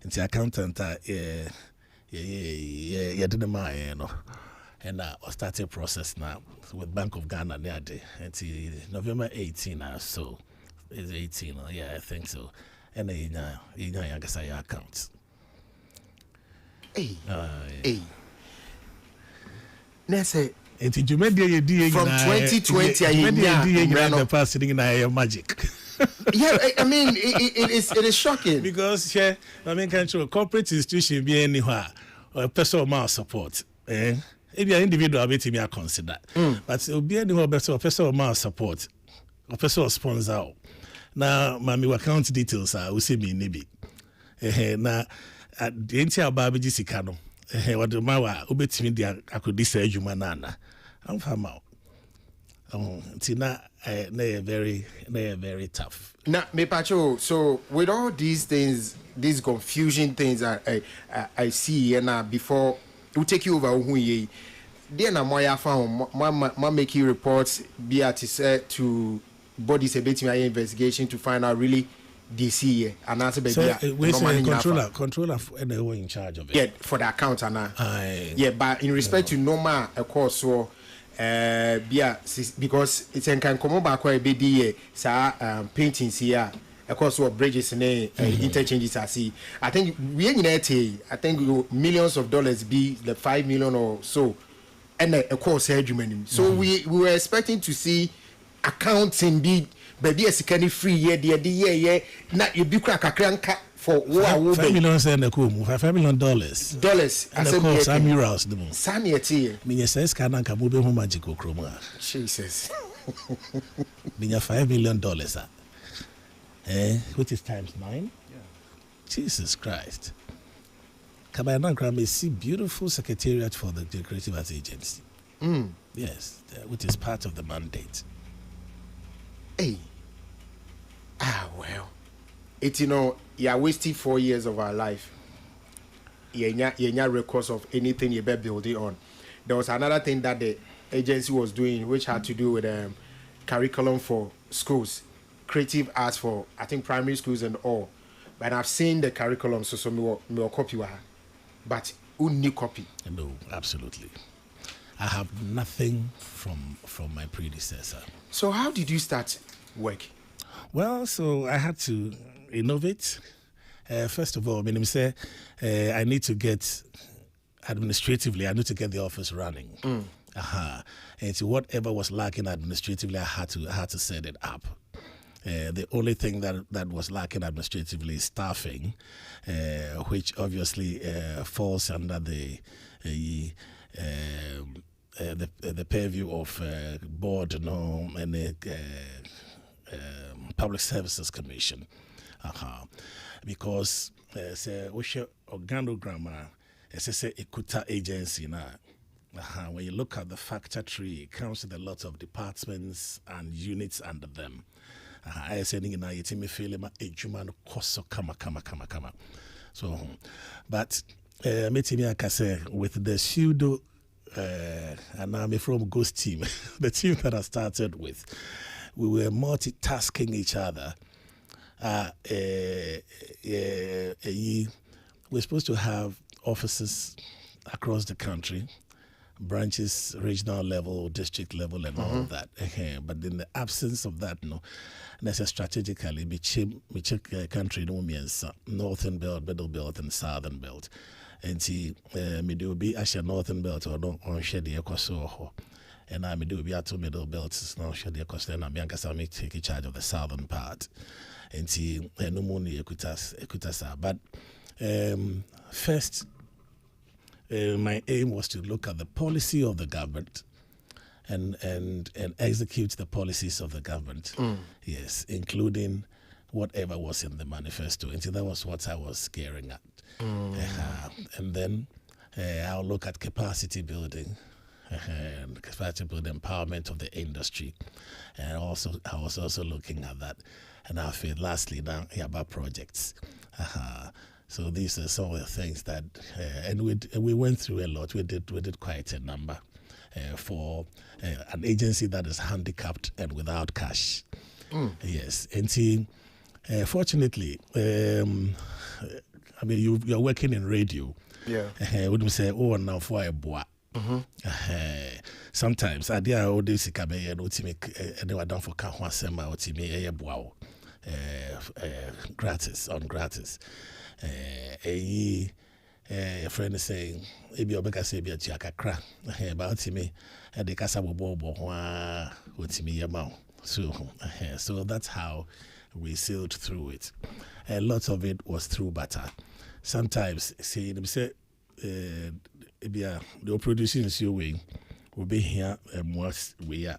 the accountant didn't mind, you know. And I started process now with Bank of Ghana until November 18 or so. It's 18, yeah, I think so. And then you guess I account. Hey. Let's say from 2020 the past sitting in magic. Yeah, I mean it is shocking because I mean control corporate institution be anywhere or personal amount support. If you're individual bit me consider. But it'll be anywhere better personal amount support or personal sponsor. Now my account details are we see me nibi. Now at the entire baby sikano. What the mawa ubetimi dia akodi say adwuma nana. I'm fam out. Tina, they are very tough. Now, me pacho. So with all these things, these confusion things I see, and before we take you over, then na moya found ma making reports be at to bodies a bit investigation to find out really this year and answer baby. So controller and they were in charge of it. Yeah, for the account and yeah, but in respect to normal, of course, so. Because it's can come back quite a bit here, paintings here, of course, what bridges and interchanges I see. I think we I think millions of dollars be the 5 million or so, and of course, so we were expecting to see accounting be baby as kind of free year, not you be crack a crank. For $5 million and $5 million. And of course, I'm euros. Sanity. Minya says, can I come over magical chroma? Jesus. Minya $5 million. Which is times 9? Yeah. Jesus Christ. Kabayanan Gram is a beautiful secretariat for the Creative Arts Agency. Yes, which is part of the mandate. Hey. Well. It's you're wasting 4 years of our life. You're records of anything you're building on. There was another thing that the agency was doing, which had to do with curriculum for schools, creative arts for I think primary schools and all. But I've seen the curriculum, so me copy, but only copy. No, absolutely. I have nothing from my predecessor. So how did you start work? Well, so I had to innovate. First of all, I need to get administratively, I need to get the office running. And so whatever was lacking administratively, I had to set it up. The only thing that was lacking administratively is staffing, which obviously falls under the purview of board and the Public Services Commission. Because we show organogram, it's a Ikuta agency now. When you look at the factor tree, it comes with a lot of departments and units under them. I said, you know, you feel a human cost kama. So, but with the pseudo, and I'm from Ghost Team, the team that I started with, we were multitasking each other. We're supposed to have offices across the country, branches, regional level, district level, and all of that. But in the absence of that, necessarily strategically, we check country northern belt, middle belt, and southern belt. And see, me do be actually northern belt or no on shady ecoso. And I do be at middle belts, no shady ecoso, and I'm young as I may take charge of the southern part. And see, no money equitas. But first, my aim was to look at the policy of the government and execute the policies of the government. Yes, including whatever was in the manifesto. And so that was what I was scaring at. And then I'll look at capacity building and capacity building, empowerment of the industry. And also, I was also looking at that. And I feel lastly now about projects. So these are some of the things that, and we went through a lot. We did quite a number for an agency that is handicapped and without cash. Yes, and see, fortunately, I mean, you're working in radio. Yeah. Wouldn't say, oh, now for a boy. Sometimes I dear old days come here no to make anyone down for Kahwa Sema or to me a bow gratis on gratis. A friend is saying, if you're because say be a jack crack about me and the casa bobo with me amount. So that's how we sailed through it. A lot of it was through butter. Sometimes say the producing is your way will be here and once we are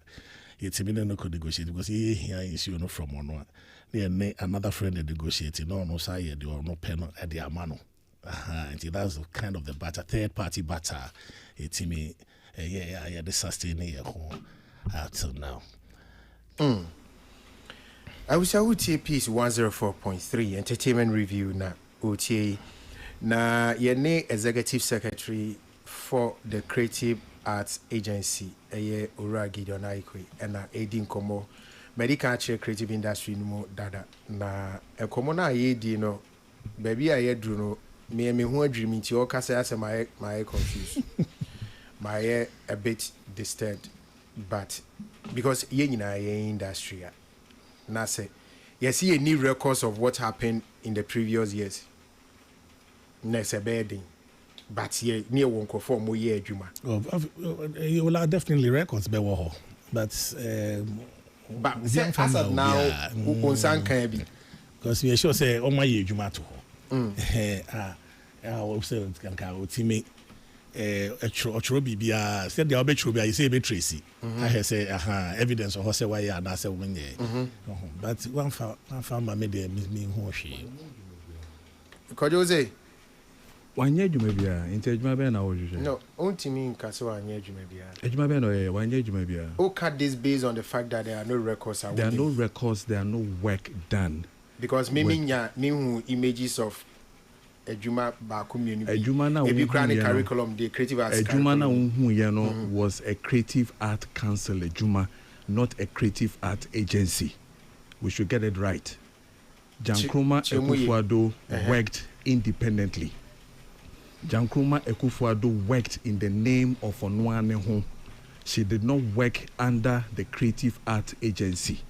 it's a minute no could negotiate because here is you know from one then another friend negotiating no side or no pen at the amano. That's kind of the butter, third party butter. It's me yeah the sustain up till now. I wish I would take piece 104.3 entertainment review na OTA na yene executive secretary for the Creative Arts Agency Ora Gideon Aikwe and Edin Komo medical creative industry no dada na ekomo na yedi no baby aye dru no me hu adwiri nti o kasa ase my confused my a bit disturbed but because ye nyina ye industry na say yes ye need records of what happened in the previous years next a bedding but ye near won ko for mo ye adwuma you will have definitely records be wo but as of now on san kan bi because we sure say o ma ye adwuma to ho say kan ka o ti me ochro bibia said the obetro bia you say be tracy I say evidence of say why na say when but one farm me dey me ho hwe kojo say wanye adwuma bia inte adwuma be na wo hwe no ontimi nka so wanye adwuma bia adwuma be no wanye adwuma bia o cut this based on the fact that there are no records there are no work done because me hu images of Ejuma ba community Ejuma na curriculum the creative arts Ejuma na hu ye no was a creative art council Ejuma, not a creative art agency. We should get it right. Jankroma Ekufuado worked independently. Jankroma Ekufuado worked in the name of Onwane Ho. She did not work under the creative art agency.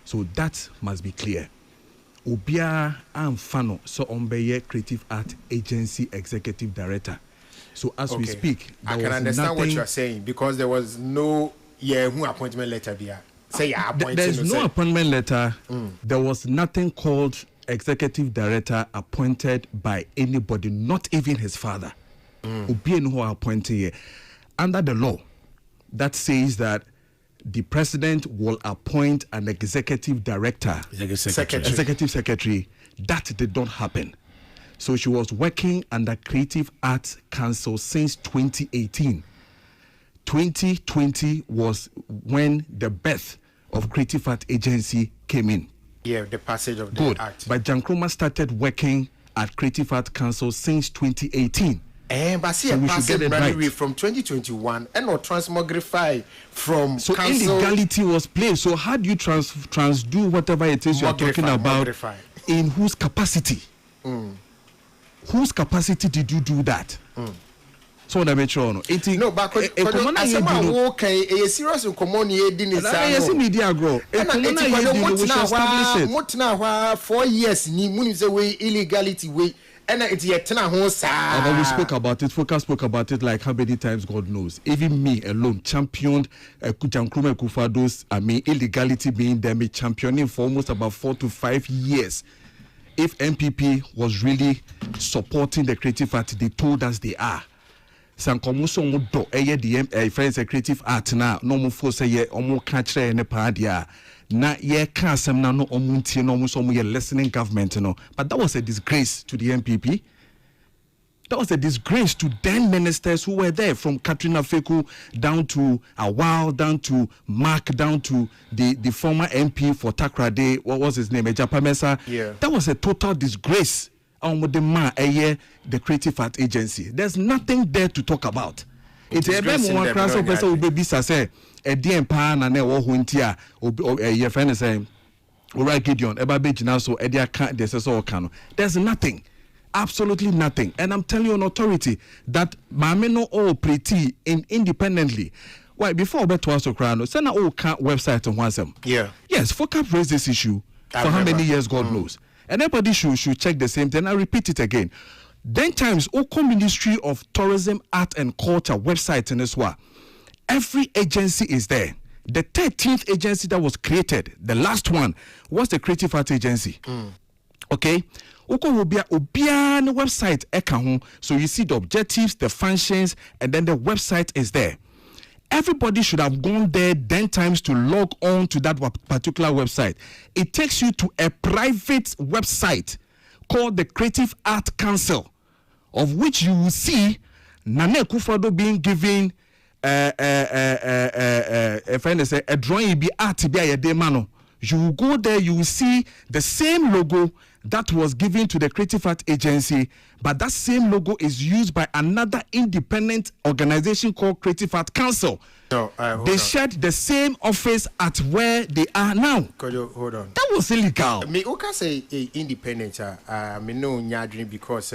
So that must be clear. Obia Amfano so Ombeye Creative Art Agency Executive Director. So as we speak, I can understand what you are saying because there was no who appointment letter there. Say there's no appointment letter. There was nothing called Executive Director appointed by anybody, not even his father. Obia no appointed under the law that says that the president will appoint an executive director, executive secretary. That did not happen. So she was working under Creative Arts Council since 2018. 2020 was when the birth of Creative Arts Agency came in. Yeah, the passage of the act. But Jankroma started working at Creative Arts Council since 2018. But see, so we should get it right from 2021 and not transmogrify from so council. Illegality was placed. So how do you transdo whatever it is you are talking about? In whose capacity? Whose capacity did you do that? So that make sure no. No, but serious in media grow. 4 years ni muni say way illegality way. And it's yet we spoke about it. Focus spoke about it like how many times God knows. Even me alone championed Jankroma Ekufuado's illegality being there, me championing for almost about 4 to 5 years. If MPP was really supporting the creative art, they told us they are. Sankomuso mudo DM friends creative art na no mu fo say ye omo ka kire ne pa dia na ye ka asem na no omuntie no omo so mo ye listening government no, but that was a disgrace to the MPP. That was a disgrace to then ministers who were there, from Katrina Feku down to Awal, down to Mark, down to the former MP for Takrade, what was his name, Ejapamesa. Yeah. That was a total disgrace. The Creative Art Agency. There's nothing there to talk about. It's a very more class of person will be say a DM pan and a huntia or your friend is saying, all right, Gideon, Eba Bejina, so Edia can't, there's also cano. There's nothing. absolutely nothing. And I'm telling you on authority that Mame no all pretty independently. Why before Beto Asokrano, send all website on one. Yeah. Yes, FOCAP raised this issue for how many years God knows. And everybody should check the same thing. I repeat it again. Then times Oko Ministry of Tourism, Art and Culture website in this one. Every agency is there. The 13th agency that was created, the last one, was the Creative Art Agency. Okay? Oko will be on the website. So you see the objectives, the functions, and then the website is there. Everybody should have gone there 10 times to log on to that particular website. It takes you to a private website called the Creative Art Council, of which you will see Nana Akufo-Addo being given a drawing be art be a demano. You will go there, you will see the same logo that was given to the Creative Art Agency, but that same logo is used by another independent organization called Creative Art Council. No, they shared the same office at where they are now. Hold on. That was illegal. Me okay say independent. Me no nyadwin because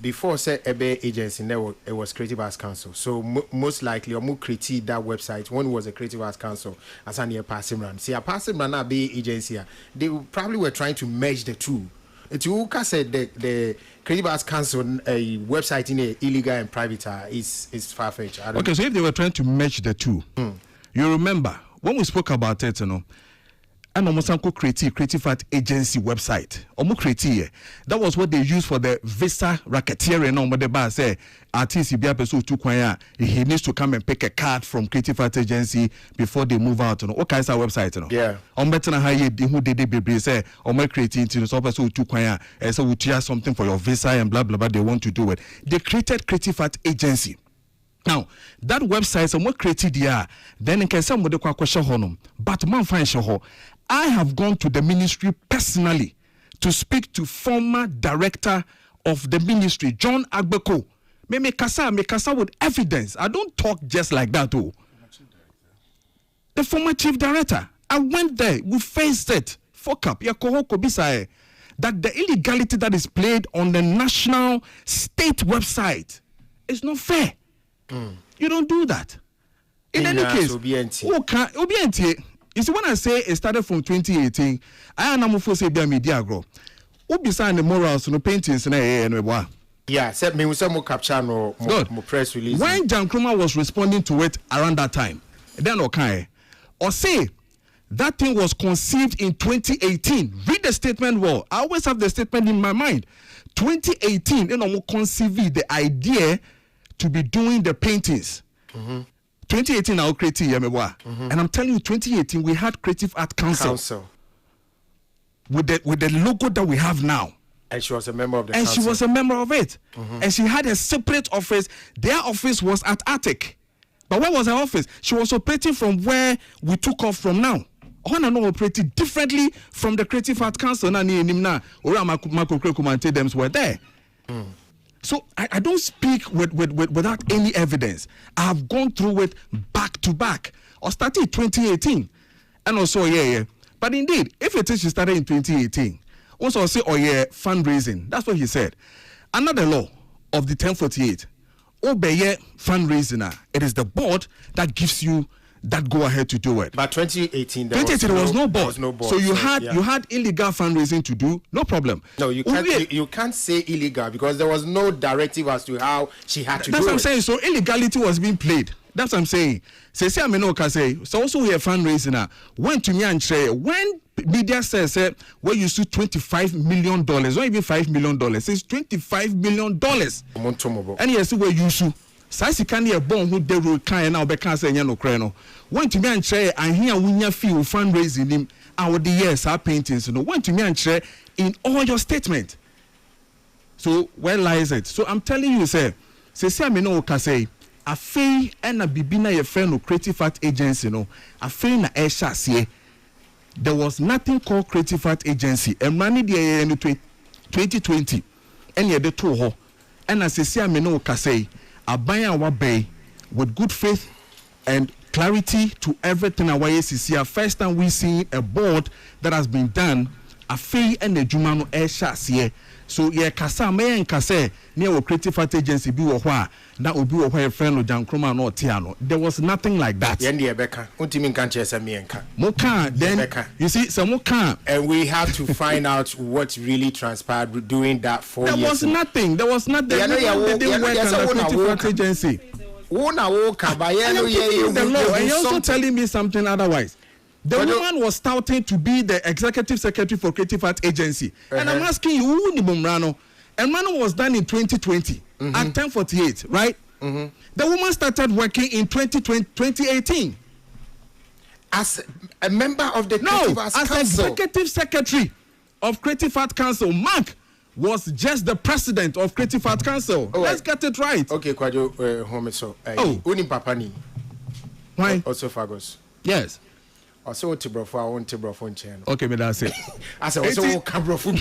before say ebe agency now it was Creative Arts Council. So most likely omu created that website when it was a Creative Arts Council as an passing run. See a passing run na be agency. They probably were trying to merge the two. You said the Creative Arts Council a website in a illegal and private is far-fetched. Okay, so if they were trying to merge the two, you remember when we spoke about it, you know, and almost Creative Art Agency website. That was what they used for the visa racketeering. No, but the bar say artist he needs to come and pick a card from Creative Art Agency before they move out. You know, okay, it's our website. You know, yeah. Better who did they say creating to so we share something for your visa and blah blah blah. They want to do it. They created Creative Art Agency. Now, that website, some created here, then in case somebody question honum, but man find show. I have gone to the ministry personally to speak to former director of the ministry, John Agbeko. Me kasa with evidence. I don't talk just like that, oh. The former chief director. I went there, we faced it. FOCAP, that the illegality that is played on the national state website is not fair. You don't do that. In any case, OBNT. You see, when I say it started from 2018, I am not say be media grow. Obi sign the morals no paintings na yeah, said me some more capture no more press release. When Jan Krumah was responding to it around that time, then okay, or say that thing was conceived in 2018. Read the statement well. I always have the statement in my mind. 2018, you know, conceive the idea to be doing the paintings. 2018 now creative and I'm telling you 2018 we had Creative Art Council. With the logo that we have now. And she was a member of the council. council. She was a member of it. And she had a separate office. Their office was at Attic. But where was her office? She was operating from where we took off from now. Operating differently from the Creative Art Council. Them were there. So I don't speak without any evidence. I have gone through it back to back. Or started 2018. And also, yeah. But indeed, if it is she started in 2018, also say, fundraising. That's what he said. Another law of the 1048, obey fundraising. It is the board that gives you that go ahead to do it. But 2018, there was no board. So you had illegal fundraising to do, no problem. No, you can't say illegal because there was no directive as to how she had to do it. That's what I'm saying. So illegality was being played. That's what I'm saying. Say I mean okay say. So also we are fundraising went to me and say when media says where you see $25 million, not even $5 million, it's $25 million. And yes, where you see. Sasi can a born who they will kind now be cancer no crano. Went to me and say, I hear when you feel fundraising him our the years our paintings, went to me and say in all your statement. So where lies it? So I'm telling you, say I mean no can say a fee and a bibina your friend of Creative Art Agency, a fee na esha. There was nothing called Creative Art Agency. And money the 2020 and you the two and as I mean no can say Abaya Wabe with good faith and clarity to everything our ACC. First time we see a board that has been done afei and adwuma no ehya ase so ye kasa me nkase ne wo creative art agency bi wo ho a na obi wo ho e friend no Jankroma no tia no there was nothing like that yen de beka untimi nka chese me nka mo kan then you see some mo kan and we have to find out what really transpired during that 4 years there was nothing they didn't work on the creative art agency the law and you're also telling me something otherwise. The woman was touting to be the executive secretary for Creative Art Agency. And I'm asking you, who ni Mrano? And Mrano was done in 2020 at 10:48, right? The woman started working in 2018. As a member of the Creative Arts Council. As executive secretary of Creative Art Council. Mark was just the president of Creative Art Council. Let's get it right. Okay, Kwajo, Homeso. Uni Papani. Why? Also Fagos. Yes. Also Tibrofo, I want Tibrofo channel. Okay, but that's it. I said also Cabrofo.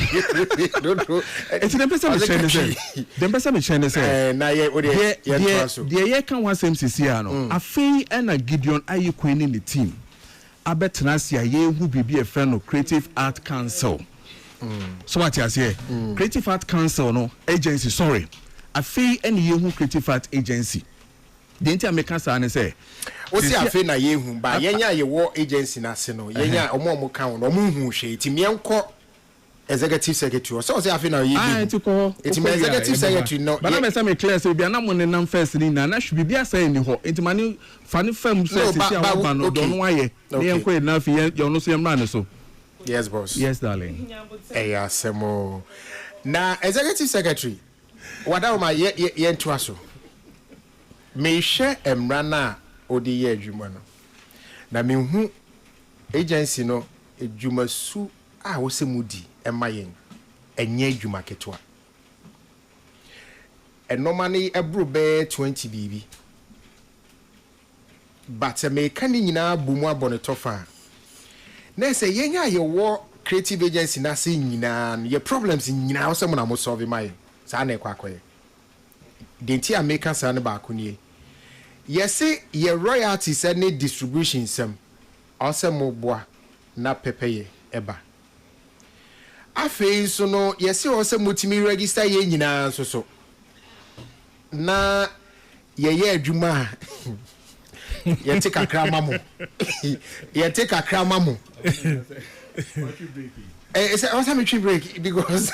Don't know. It's the person me channel say. The person me channel say. Na ye o de the ye kan one same CC no. Afei na Gideon ayi kwani ne team. Abetena sia ye hu bibi e friend no Creative Art Council. So what you say? Creative Art Council no agency sorry. Afei na ye hu Creative Art Agency. The entire make say na say o si afi na ye hu ba yenya ye wo agency na se no yenya omo kan no omo hu hwe ti mienko executive secretary so say afi na ye hu it me executive secretary no but na me clear say bia na mo ne nam first ni na should be bia say ni ho enti mani fani fam say si a wo no don waye na yenko na afi ye no so yemra ne so yes boss yes darling asemo na executive secretary wada ma ye nto aso me hwe emra na odi ye adwuma no na me hu agency no adwuma su a wo se mudi ema yen enye adwuma ketwa enomani ebru be 20 bibi but me kan nyina bumu abonetofa na se yenya ye wo creative agency na se nyina ye problems nyina wo se mo na mo solve mai sa na ekwakoye denti American sa na ba akunie yes ye royalties any distribution sem also mo boa na pepeye eba afei so no yes also mutimi register ye nyina so na ye adwuma ye take akra mamu ye take akra mamu it's also me tree break because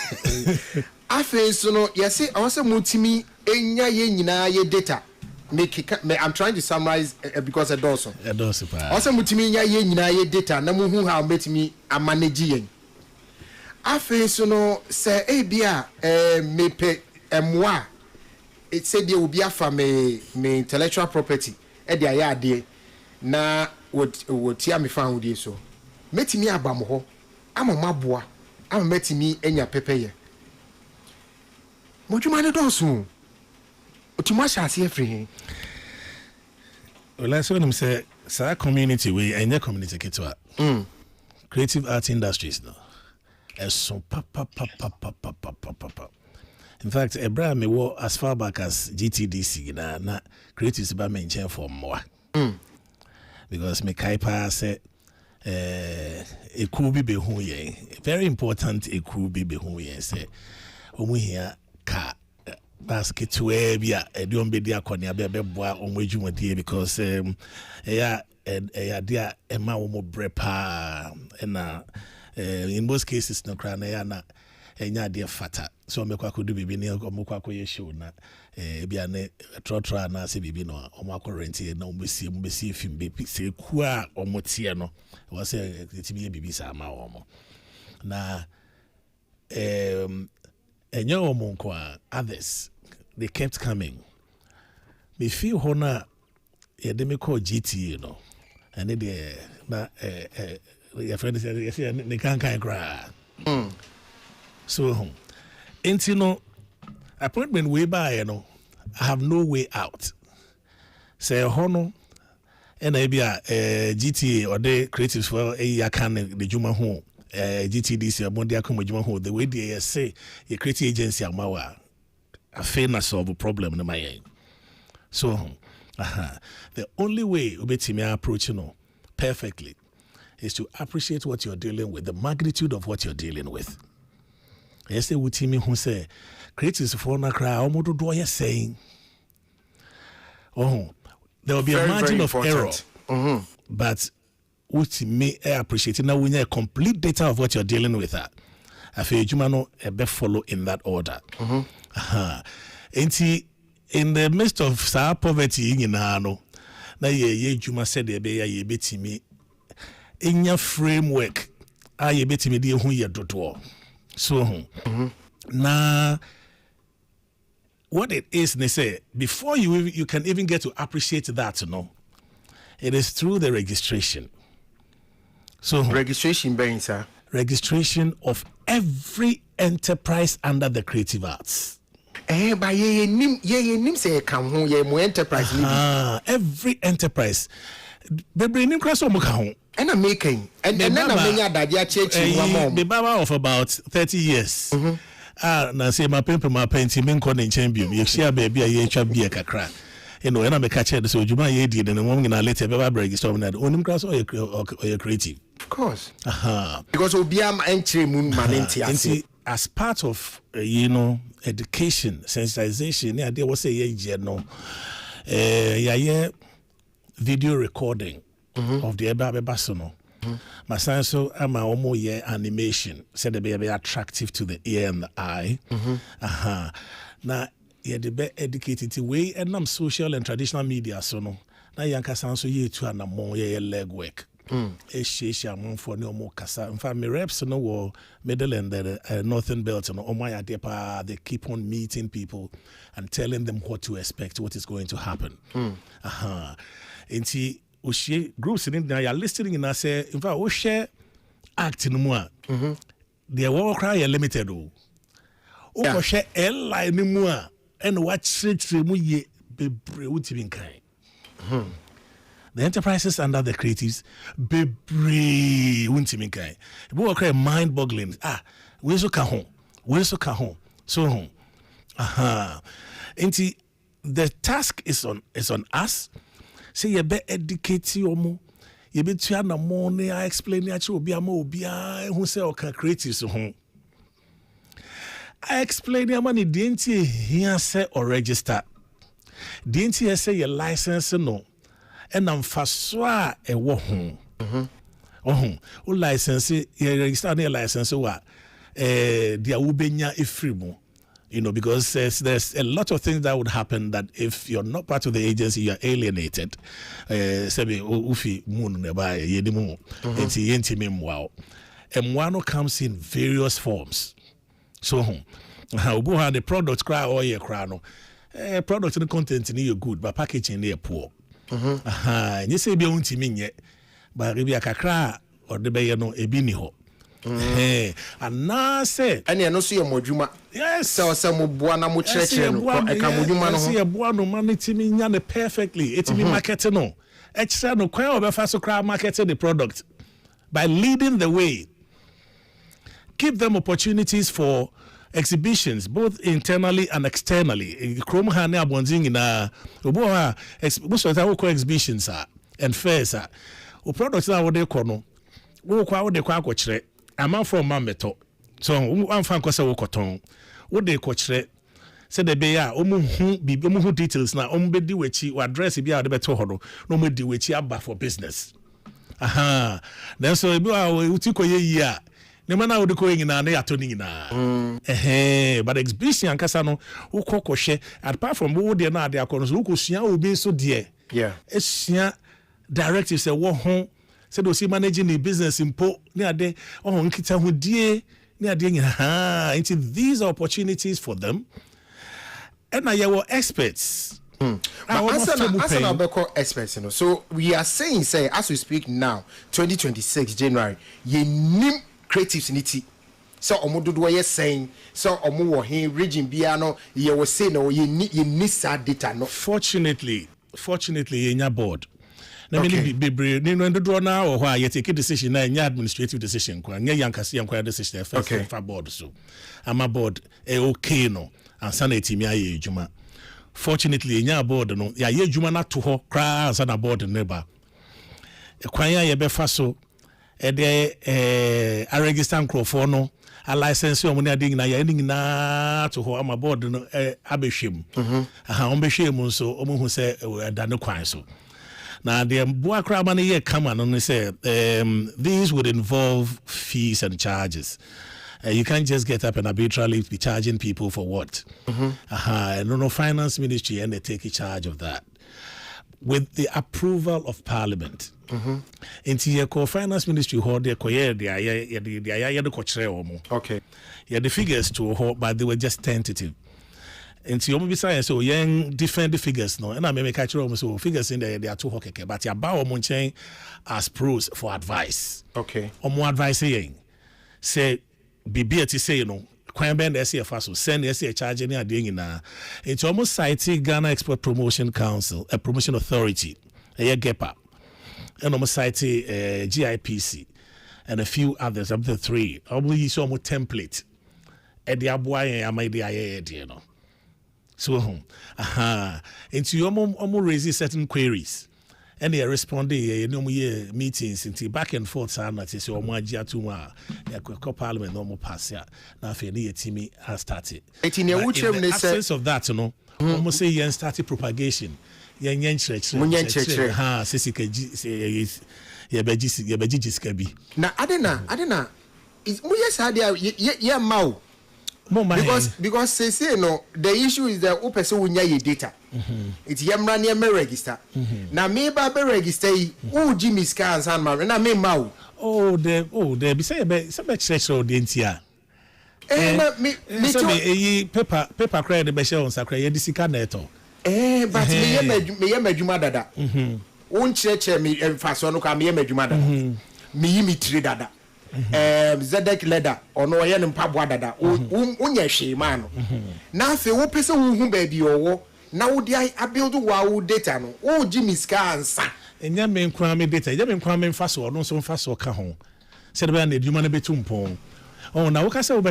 afei so no yes also mutimi enya ye nyina ye data I'm trying to summarize because it does. Also, mutimi nya ye nyina ye data na mu hu how metimi a manage yen. Afi so no say bia me pe emwa it said there will be afa me intellectual property e dia ya ade na what tia me fan wudi so. Metimi aba mo ho amaboa am metimi enya pepeye. Mojuma ne dosu. Well, I saw them say, "Sa community we and community kitwa creative art industries no." So pa. In fact, Abraham me wo as far back as GTDC na creatives ba mention for more. Because me kaipa say e kubi be hu yen. Very important e kubi be hu yen say omu here ka basket to bia e don be dia konia be boa omo adwumadie because dia ema omo brepa na in most cases no kra na ya na enya de fata so me kwa kodu bibi ne omo kwa koye show na bia ne trotra na se bibi no omo akorenti na omo si film be se ku a omo tie no wo se timi bibi sa ma omo na others they kept coming. Me feel hona ye me call GT, you know. And they na your friend said yes they can't cry. So you know appointment way by you know I have no way out. Say hono and maybe GT or the creatives for a can the Juma home. GTDC Abondia Komojuma ho the way they say a creative agency amawa a fair solve a problem in my end. So the only way ubetimi approach perfectly is to appreciate what you're dealing with, the magnitude of what you're dealing with. Yes, they would me who say, creatives for na cry, almost do what saying. Oh, there will be a margin of error, but what me appreciate now we need a complete data of what you're dealing with. I feel you man be follow in that order. In the midst of sa poverty in no, na ye juma said ye be ye betimi in your framework. Ye betimi de hu ye dodo. So na what it is, they say, before you can even get to appreciate that, it is through the registration. So registration being, sir. Registration of every enterprise under the creative arts. But ye say come home, ye mo enterprise. Every enterprise. Baby, nim class home. And I'm making and then I'm making that church the baba of about 30 years. Na say my paper my painting men con in champion. You share baby a ye chap be a kakra. You know, and I'm a catcher, so you might did and a woman in a later baby register that own class or your creative. Of course. Because Obiam entry moon manenti as part of education, sensitization, yeah, there was a video recording of the Eba Basono. My son so am a homo year animation said they be attractive to the ear and the eye. Now yeah, the be educated way and social and traditional media so no. Now yanka so ye to an more leg work. For no more kasa. In fact, my reps no war middle and the northern belt and my depa they keep on meeting people and telling them what to expect, what is going to happen. And see, groups in India are listening and I say, in fact, we share acting more. They will cry limited. We share L line more and watch it be kind. The enterprises under the creatives be brave. We will create mind-boggling. Where's your home? Where's your home? So home. And the task is on us. Say you be educate you more. You be trying to money. I explain that you be a more be who say okay creatives home. I explain your money. Didn't you hear say or register? Didn't you say your license no? And I'm faswa a wohum. License, you register your license. What? The Ubenya ifrimu. Because there's a lot of things that would happen that if you're not part of the agency, you're alienated. Sebi ufi moon nebai yedimu. Enti yenti memwao. Mwano comes in various forms. So ubuha the product cry or ye crano. Product and content in you good, but packaging near poor. You say be unti minye, but maybe a kakra or the bay no ebiniho. And now say, and you no see a mojuma. Yes, so some buana mucheche. See a buano money timinya perfectly. It be marketing no. Extra no kwa obefaso crowd marketing the product by leading the way. Give them opportunities for exhibitions both internally and externally. Chrome hane abonzing in oboha most of the exhibitions and fairs o products na wo de kono wo kwa wo de kwa akokire ama from mameto so amfa nkosa wo koton wo de kokire se de be ya omu details na omu bedi wechi wa address bi a de beto ho no omu di wechi aba for business then so bi wa uti koye yi a ne mana wo de koye na na yato ni na but exhibition ankasa no wo kokoshe apart from wo de na ade akono so wo kosua obi so de esua directives say wo ho say do see managing the business impo ni ade nkita ho die ni ade nyina into these opportunities for them and now you experts experts, so we are saying say as we speak now 2026 January ye nim creatives niti so omododo ye saying so omo wo hin region bia no ye wo say no ye need sad data no fortunately ye nya board na me be no dodo na wo ha ye take decision na nya administrative decision kwa nya yankase yankwa decision for board so ama board okay no ansa na etimi aye ejuma fortunately nya board no ya ye ejuma na to ho kra ansa na board neba kwan ya ye be fa so a register nkrofo no a license o mo na ding na ya ning na to ho ama board no abehwem aha on behwem so o mo hu se da ne kwan so now the boa crab na ye come on say these would involve fees and charges. You can't just get up and arbitrarily be charging people for what? No, finance ministry and they take charge of that with the approval of Parliament. Into your finance ministry hold their okay. Yeah, the figures to hold, but they were just tentative. Into your science, so young different figures no, and I may catch so figures in there they are too okay, but your bow munching as pros for advice. Okay. Or more advice saying say be to say no. Kwan bend SCF so send SCF charge any ading na. It's almost citing Ghana Export Promotion Council, a promotion authority, a GEPA, and almost citing GIPC, and a few others, up to 3. Probably so more template. At the Abuai, I might be you know. So, into your mom raising certain queries. And they are responding meetings into back and forth sana to say omagia tuma parliament no more pass ya na fe ne yetimi has started. In the absence of that no almost say yen started propagation yen church ha sisika ye beji jiska bi na adena is mu yes hadia ye maw because say no the issue is that o person wunya ye data it's yamra ne me register na me ba be register o Jimmy scans and ma na me maw there be say be church o de ntia me paper credit be share on sakra ye disika na eto but me ye madwuma dada won church me faso no ka me ye madwuma dada me yi me tire dada Zedek leather ono ye mpaboa dada unya hwe ma no na afi wo pese wo hu ba bi owo na wo di abuild wo data no wo Jimmy ska ansa enya me nkwa me data enya me nkwa me mfa so no so mfa so ka ho se de ba na eduma na betumpon na wo ka se wo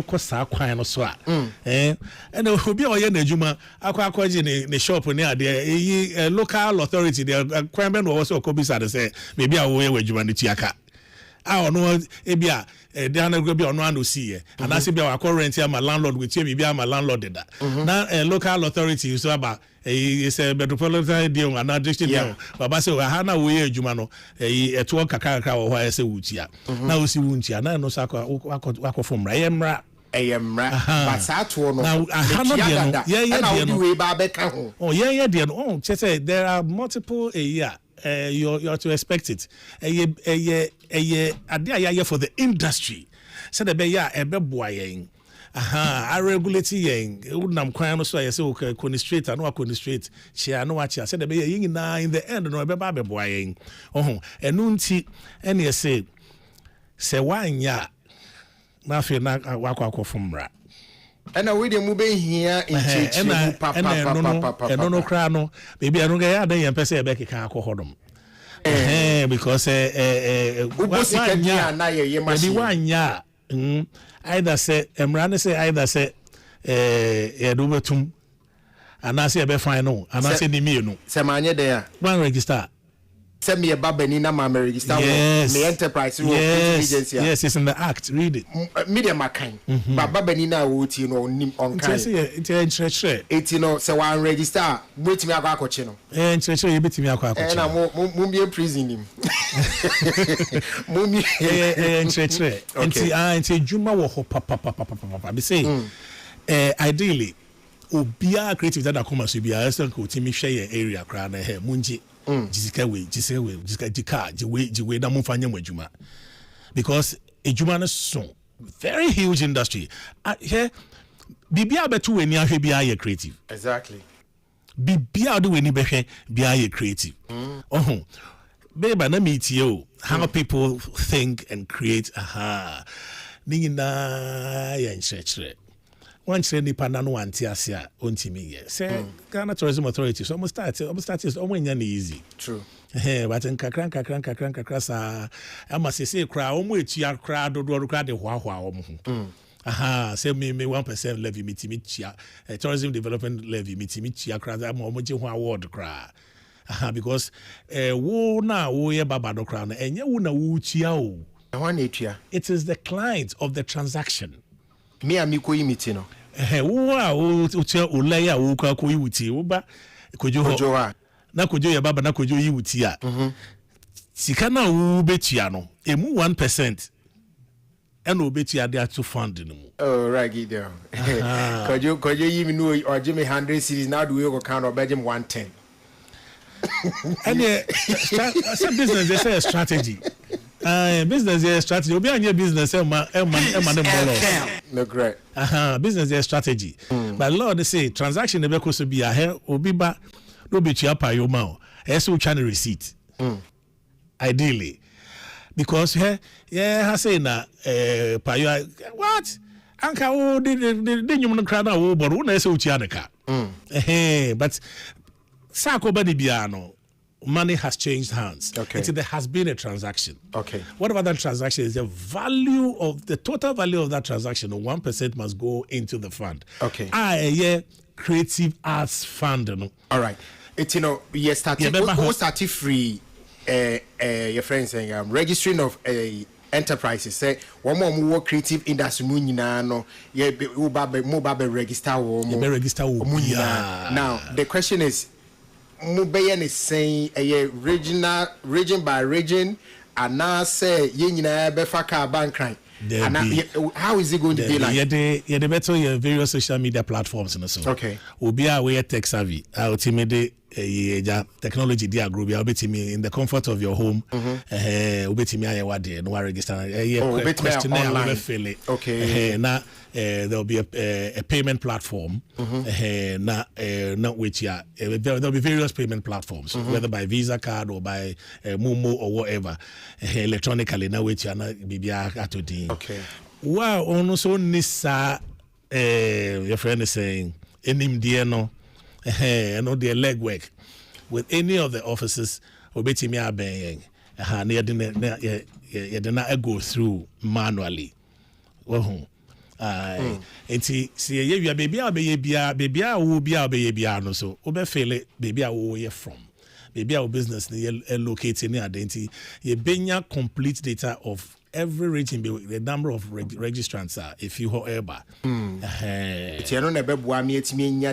ko sa kwan no so a and obi o ye na eduma akwaji ne shop ne ade local authority the kwan be no wo so ko bisa de se me bia wo ye eduma ne tiaka no ebia Diana go be on one see and I say be our current my landlord with you be my landlord did that now local authority so about say metropolitan deal and district deal baba say ha na we adwuma no to kakaka wo ho say wutia na wo si wuntia na no so akofom ra yemra but sato no now ha no de no we ba be ka ho yeah de no say there are multiple you're to expect it. Ade for the industry. So the be boy I regulate yen. Udnam kwan no so I say okay administrate no administrate. Chia no wacha. So the be yin na in the end no be boy yen. Enu nti ene say wanya na fe na wakwa fomra. And we didn't move here in church. And no cry no. Baby, I don't get there and person back can alcohol them. Because one ya either say Emrane say either say Edubetum and I say a be final and I say the no. Semanya there. One register. Send me a babenina mama register me enterprise agency. Yes, it's in the act. Read it. Media makan. But babenina wuti no on kan. It's no say one register wait me akwakoche no. Nchreche you betimi akwakoche. Na mo be prison him. Mo mi nchreche. Nti juma wo ho papa. Be say ideally obia creative that come as obia else ko timi hwe area kra na he munji jisika we na mufanya mwajuma because ejuma na so very huge industry here bibia betu weni ahwe bia ye creative exactly bibia do weni behwe bia ye creative beba na meet you how people think and create ningina ya nchechre one training partner no anti asia ontimi ye say Ghana Tourism Authority so almost start almost easy true but in kakran sa ama say kra omo etua kra dodo kra de hwa omo say me 1% levy mitimi tia tourism development levy mitimi tia kra ama omo je ho award kra Because wo na wo ye baba no kra no enye wo na wo tua o. It is the client of the transaction. Me amiko yimiti no. Wo a wo tua olai a wo kwa ko yiwuti wo ba kojo ho. Na kojo ye baba na kojo yiwuti a. Sika na wo betua no emu 1%. And obetia there to fund no. Oh, right, there. Could you even know or Jimmy 100 cities now do you count or Belgium 110? And some business they say a strategy. Business is a strategy. Obi anya business no great. Business is a strategy. But Lord they say transaction be ko so be a obi ba no betua pa yo ma o. Eso channel receipt. Ideally. Because I say na payo what anka wo de nyum no kra na wo bor wo na say uchi anaka but sako ba de bia no money has changed hands. There has been a transaction. Whatever that transaction is, the value of the total value of that transaction, 1% must go into the fund. Creative arts fund. No? All right. It's you started free. Your friend saying registering of enterprises say one more creative industry no mobile register now the question is mobile is saying region by region and now say bank crime. How is it going to be like? Yeah, the better your various social media platforms and so. We'll be aware tech savvy. Ultimately, technology dia group. You'll be in the comfort of your home. We'll be no register. Questionnaire will fill it. Now there'll be a payment platform. Not which there'll be various payment platforms, whether by Visa card or by Momo or whatever, electronically. Now which be wow, also Nisa, your friend is saying, enim dieno, no their legwork with any of the offices, obeti me abeng, you did not go through manually. And see, you baby, no so, obefele, baby, where you from. Baby, our business located in identity, you benya complete data of every region, the number of registrants are if you however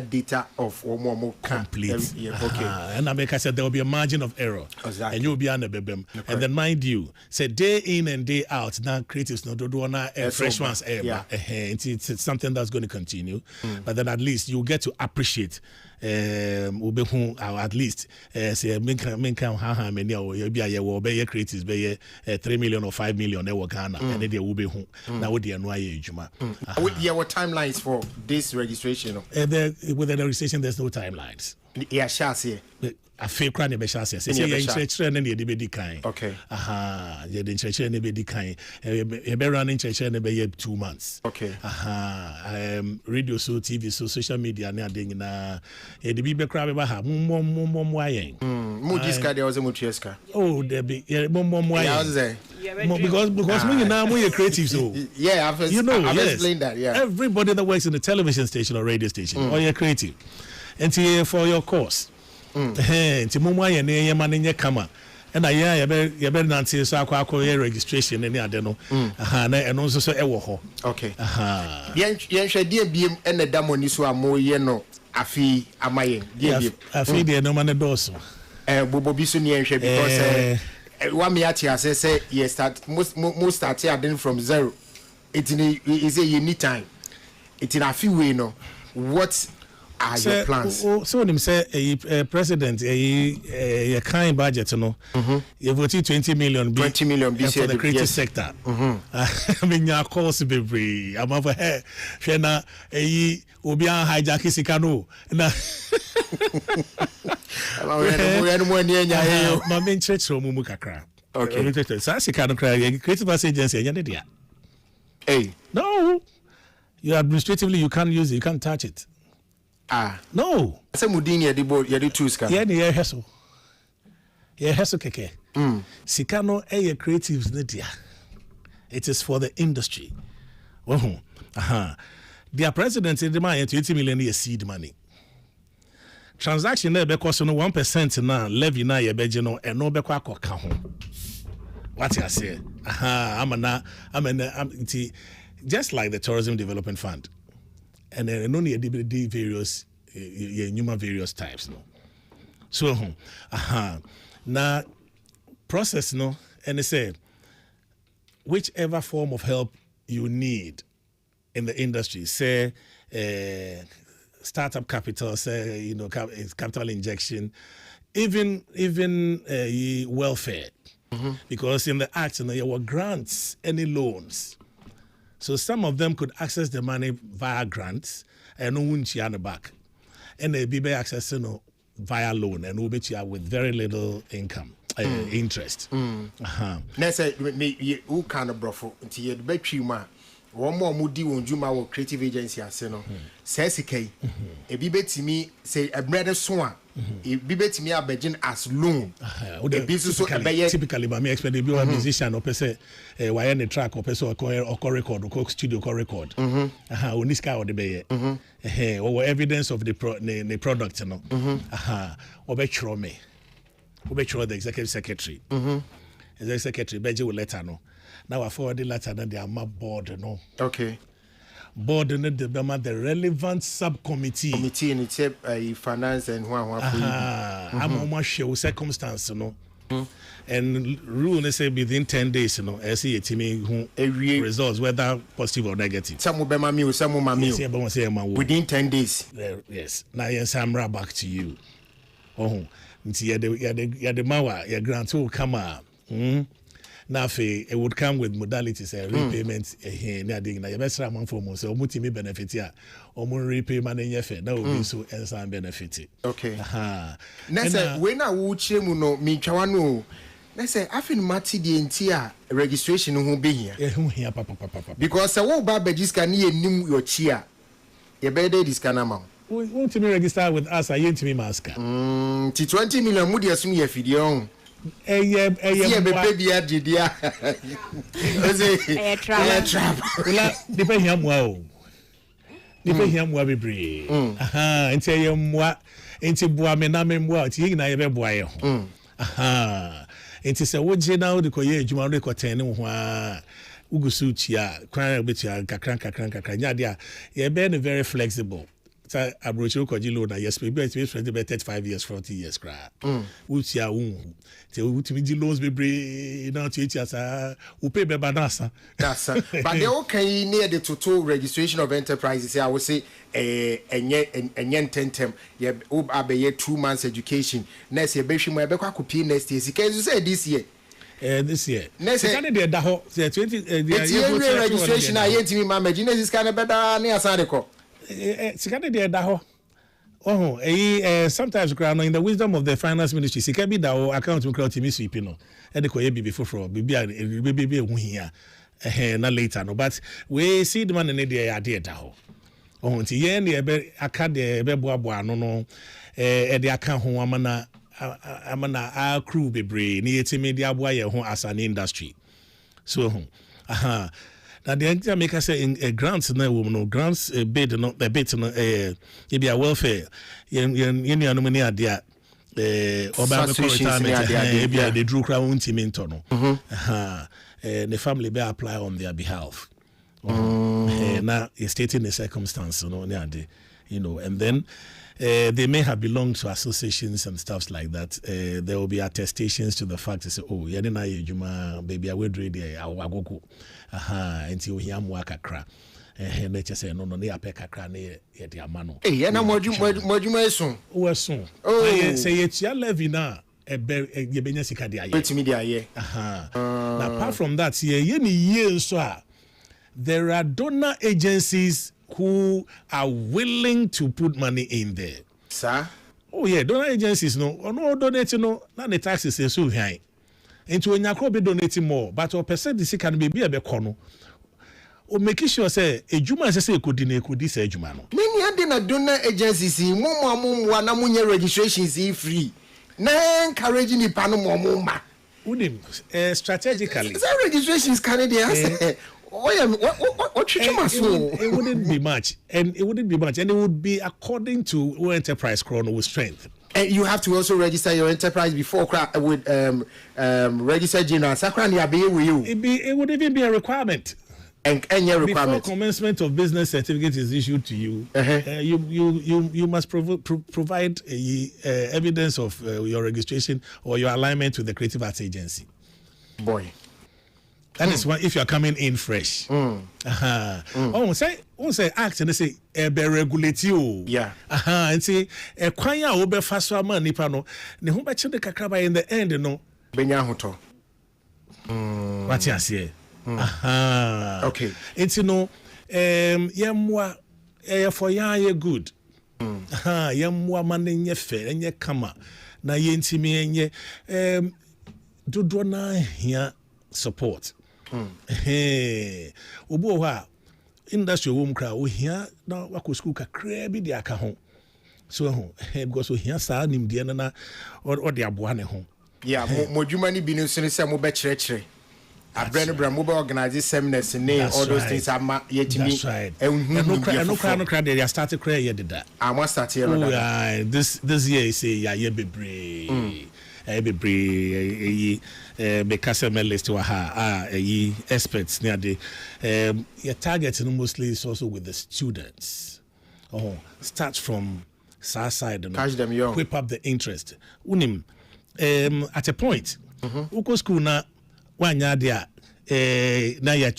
data of complete and I said there will be a margin of error and you'll be under bebem and then mind you say day in and day out now creatives no do fresh ones it's something that's going to continue but then at least you get to appreciate at least say how many creatives be 3 million or 5 million Ghana and they will be home now with the what timelines for this registration with the registration there's no timelines a fake crane be chance say you na dey be kind you dey church na be di kind you be running church na be 2 months radio so TV so social media na dey na e dey be kra be ha mo ayen mo diska dey was mo tueska there be mo ayen because we now we creative so I've explained that everybody that works in a television station or radio station or you're creative and for your course nti mumu aye ne yema ne kama and I be nanti so akwa registration ne ade no na eno nso so ewo ho yen hwede biem ene da moni so amoye no afi amayen biem afi de no man doso bobo bi so ne yen hwe because one me ati say you start most start here from zero it is a unique time it in a few way no what are your plans? So him say president a kind budget no you voted 20 million for the creative sector I mean your course be I'm over here shena obi an hijack sika no na ma men church ro mu kakra so sika no cry creative agency enya dia no you administratively you can't use it, you can't touch it. No. Say mudini ya di tuska. Yeah, ni heso. Yeah, heso keke. Sikano creatives nedia. It is for the industry. Their president in the man 20 million seed money. transaction na be cost no 1% na levy na ye beje no eno be kwa akoka ho. What you say? Just like the Tourism Development Fund, and then only various various types, no. So, now process, no, and they say whichever form of help you need in the industry, say startup capital, say capital injection, even welfare. Mm-hmm. Because in the act, there were grants, any loans. So some of them could access the money via grants and no one the back. And they be access via loan and will be with very little income, interest. Now say who kind of brofo until you be chima. One more moody won't do my creative agency as no. Says a bibet me say a brother swan. A bibet me a begin as loan. Typically, but me expect to be a musician or per se, why any track or person or record or studio record. On this guy or the bay, or evidence of the product, or bet me. Or bet the executive secretary. The secretary, Beji will let her know. Now I forward the letter that they are my board, no. Okay. Board and the relevant subcommittee. Committee in its finance and one. I'm almost sure circumstance, no. And rule they say within 10 days, I see a team who results, whether positive or negative. Some will be my meal, some will my meal. Within 10 days. Yes. Now yes, I'm right back to you. Oh, you're the mawa, your grant will come out. Now, it would come with modalities, repayments. Na yebesra amount so multi benefit ya, repayment in yefe. That will be so and benefit. Okay. Nese when I would chemu no mi chawano. Nese afin mati di entia registration who be here. Because I won't buy this can ye nim your chia. Ye better this can amount. Won't me register with us? I ain't to me masker. 20 million mudi assume ye fidion. Baby, trap. Depend him well. Depend him well, be and say him what into Boamenam, what he and I ever boy. It is a wood now the Koye Juman Cotten, Ugusuchia, crying a bit, Kakranka, you're very flexible. I approach you Kojilo, yes, maybe it's 35 years, 40 years, cry. Which ya womb. Till to me, loans be brave, not teachers, who pay Bebanasa. That's but they okay near the total registration of enterprises. I would say and yet 10 term, yeah, 2 months education. Next year, Beshim, my back could pay next year. Can you say this year? This year. Next year, the 20 registration. I ain't me, my imagine this kind of better near Sadeko. Sometimes in the wisdom of the finance ministry, she can be that account to crowd me sweeping. And the Koye before baby here. Not later, no, but we see the man in the idea. Oh, to yen the Acad Beboa, no, the account who amana our crew be brave, near to media boy as an industry. So, now the entire maker say in grants no grants bid no the bid no be a welfare yen anomani adia oba retirement be the drew crown team into no the family be apply on their behalf now stating the circumstance and then they may have belonged to associations and stuff like that. There will be attestations to the fact to say, oh, Juma, baby, I would read our until he am work a crack. And they just say, no, they are peck a crack near the mano. Eh, and I'm what you soon. Oh, soon. Oh, say it's your levy now. A Benyasika, now, apart from that, years, there are donor agencies who are willing to put money in there. Sir? Oh, yeah, donor agencies, no donate, not the taxes is so high. Into when you be donating more, but or percent this can be a becono. Or making sure say a Juma say could this a Jumano. Many other donor agencies, one registrations is free. Na encouraging the Panama. Strategically. Registration is Canadian. It wouldn't be much, and it would be according to enterprise chrono with strength. And you have to also register your enterprise before with register general. It would even be a requirement. And your requirement. Before commencement of business certificate is issued to you, you must provide evidence of your registration or your alignment with the Creative Arts Agency. Boy. That is why if you are coming in fresh. Oh, say act and they say be regulate you. Yeah. And say kwanya obe faso ama nipa no ne ho be chede kakra ba in the end no. Benya hoto. What you say? Okay. It's yemwa for ya good. Yemwa mane nye fe enye kama na yentimi enye dodo na hia support. Obo ha industry wo mkra wo hia na wako school kakra bi de aka ho. So because wo hia sa nimde na o de aboa ne ho. Yeah, mo dwuma ni bi no so se mo be kire. Abrand mobile organize seminars and all those things are yetimi. That's right. And no crowd they started cry here did that. I must start here. This year you say yeah bebre. Bebre because list wa ha experts near the your target mostly is also with the students. Start from SAR side and catch them young. Whip up the interest. Unim at a point. Uko school na wanya dia na ya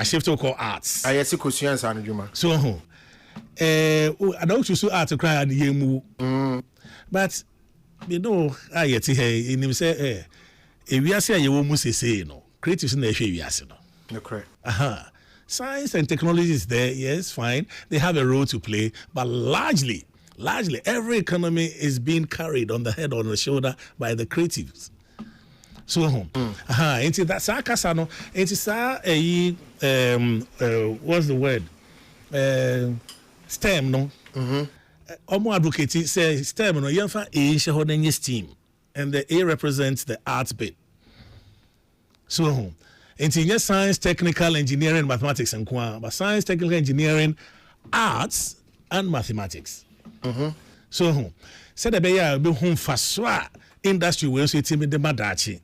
shift to call arts. I see questions on Juma. So I don't choose art to cry at the yemu. But you know I yet in him say if we are say you must say no creatives in the we are no correct. Science and technology is there, yes, fine. They have a role to play, but largely every economy is being carried on the head or on the shoulder by the creatives. So into that sarcasano, into sa what's the word? STEM no. Omo advocate say STEM no yemfa A shareholding STEM, and the A represents the arts bit. So into science, technical, engineering, mathematics and but science, technical, engineering, arts and mathematics. So said be ya be home faswa industry we so timi de madachi.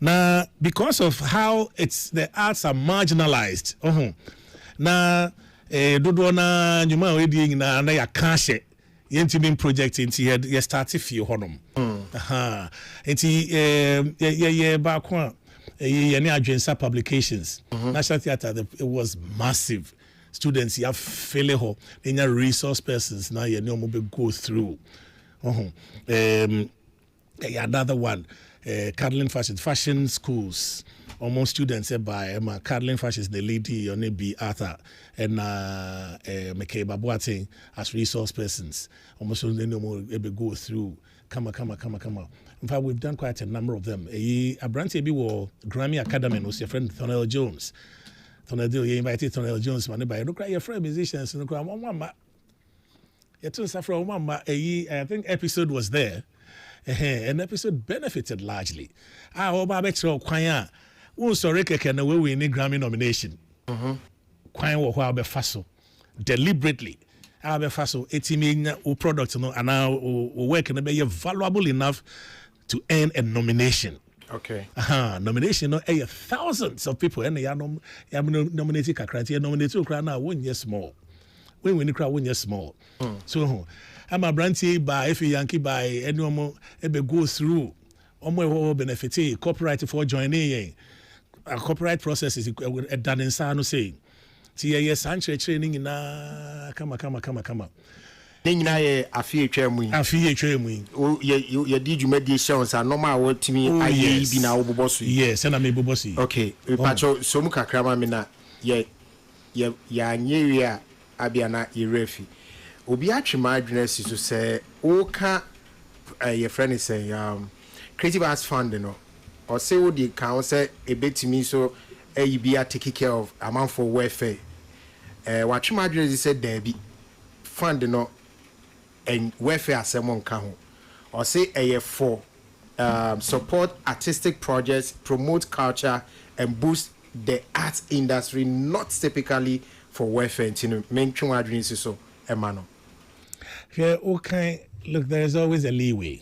Now because of how the arts are marginalized. Na dodo na nyuma we di na ya kashe yentimi project into ye start few honum. Into ba kwa any Adwensa publications. National Theatre it was massive. Students you have failure in your resource persons now you know go through. Another one, Caroline fashion schools. Almost students by Caroline Fashion is the lady on B Arthur and Mekeba Boateng as resource persons. Almost they know go through. Come on. In fact, we've done quite a number of them. A branch be war Grammy Academy was your friend Thornell Jones. Thornell, you invited Thornell Jones, man, but look at your friend musicians and look mama. You told Safra mama I think episode was there. An episode benefited largely. Obabetro Kwanya. Sorry, can we win a Grammy nomination? Kwanya will be faso deliberately. I'll be faso 80 million products and now work and be valuable enough to earn a nomination. Okay. Nomination, thousands of people and they are nominated. Nominated now 1 year small. When we crowd 1 year small. So I'm a brandy by if a Yankee by anyone ever go through. Benefit copyright for joining a copyright process is done in Sano saying. Yes, Sanche training in come. Then I fear training. You did you mediations are normal what to me. I be now bossy. Yes, and I'm able bossy. Okay, Pacho Somuka Kramamina, ya Abiana Irefi. Obiachi madness is to say, Oka, your friend is saying, Creative Arts Fund, or say what the council a bit to me so a be taking care of amount for welfare. What you might said there be fund and welfare someone can or say a for support artistic projects, promote culture and boost the arts industry, not typically for welfare. So, Emmanuel. Yeah, okay. Look, there's always a leeway.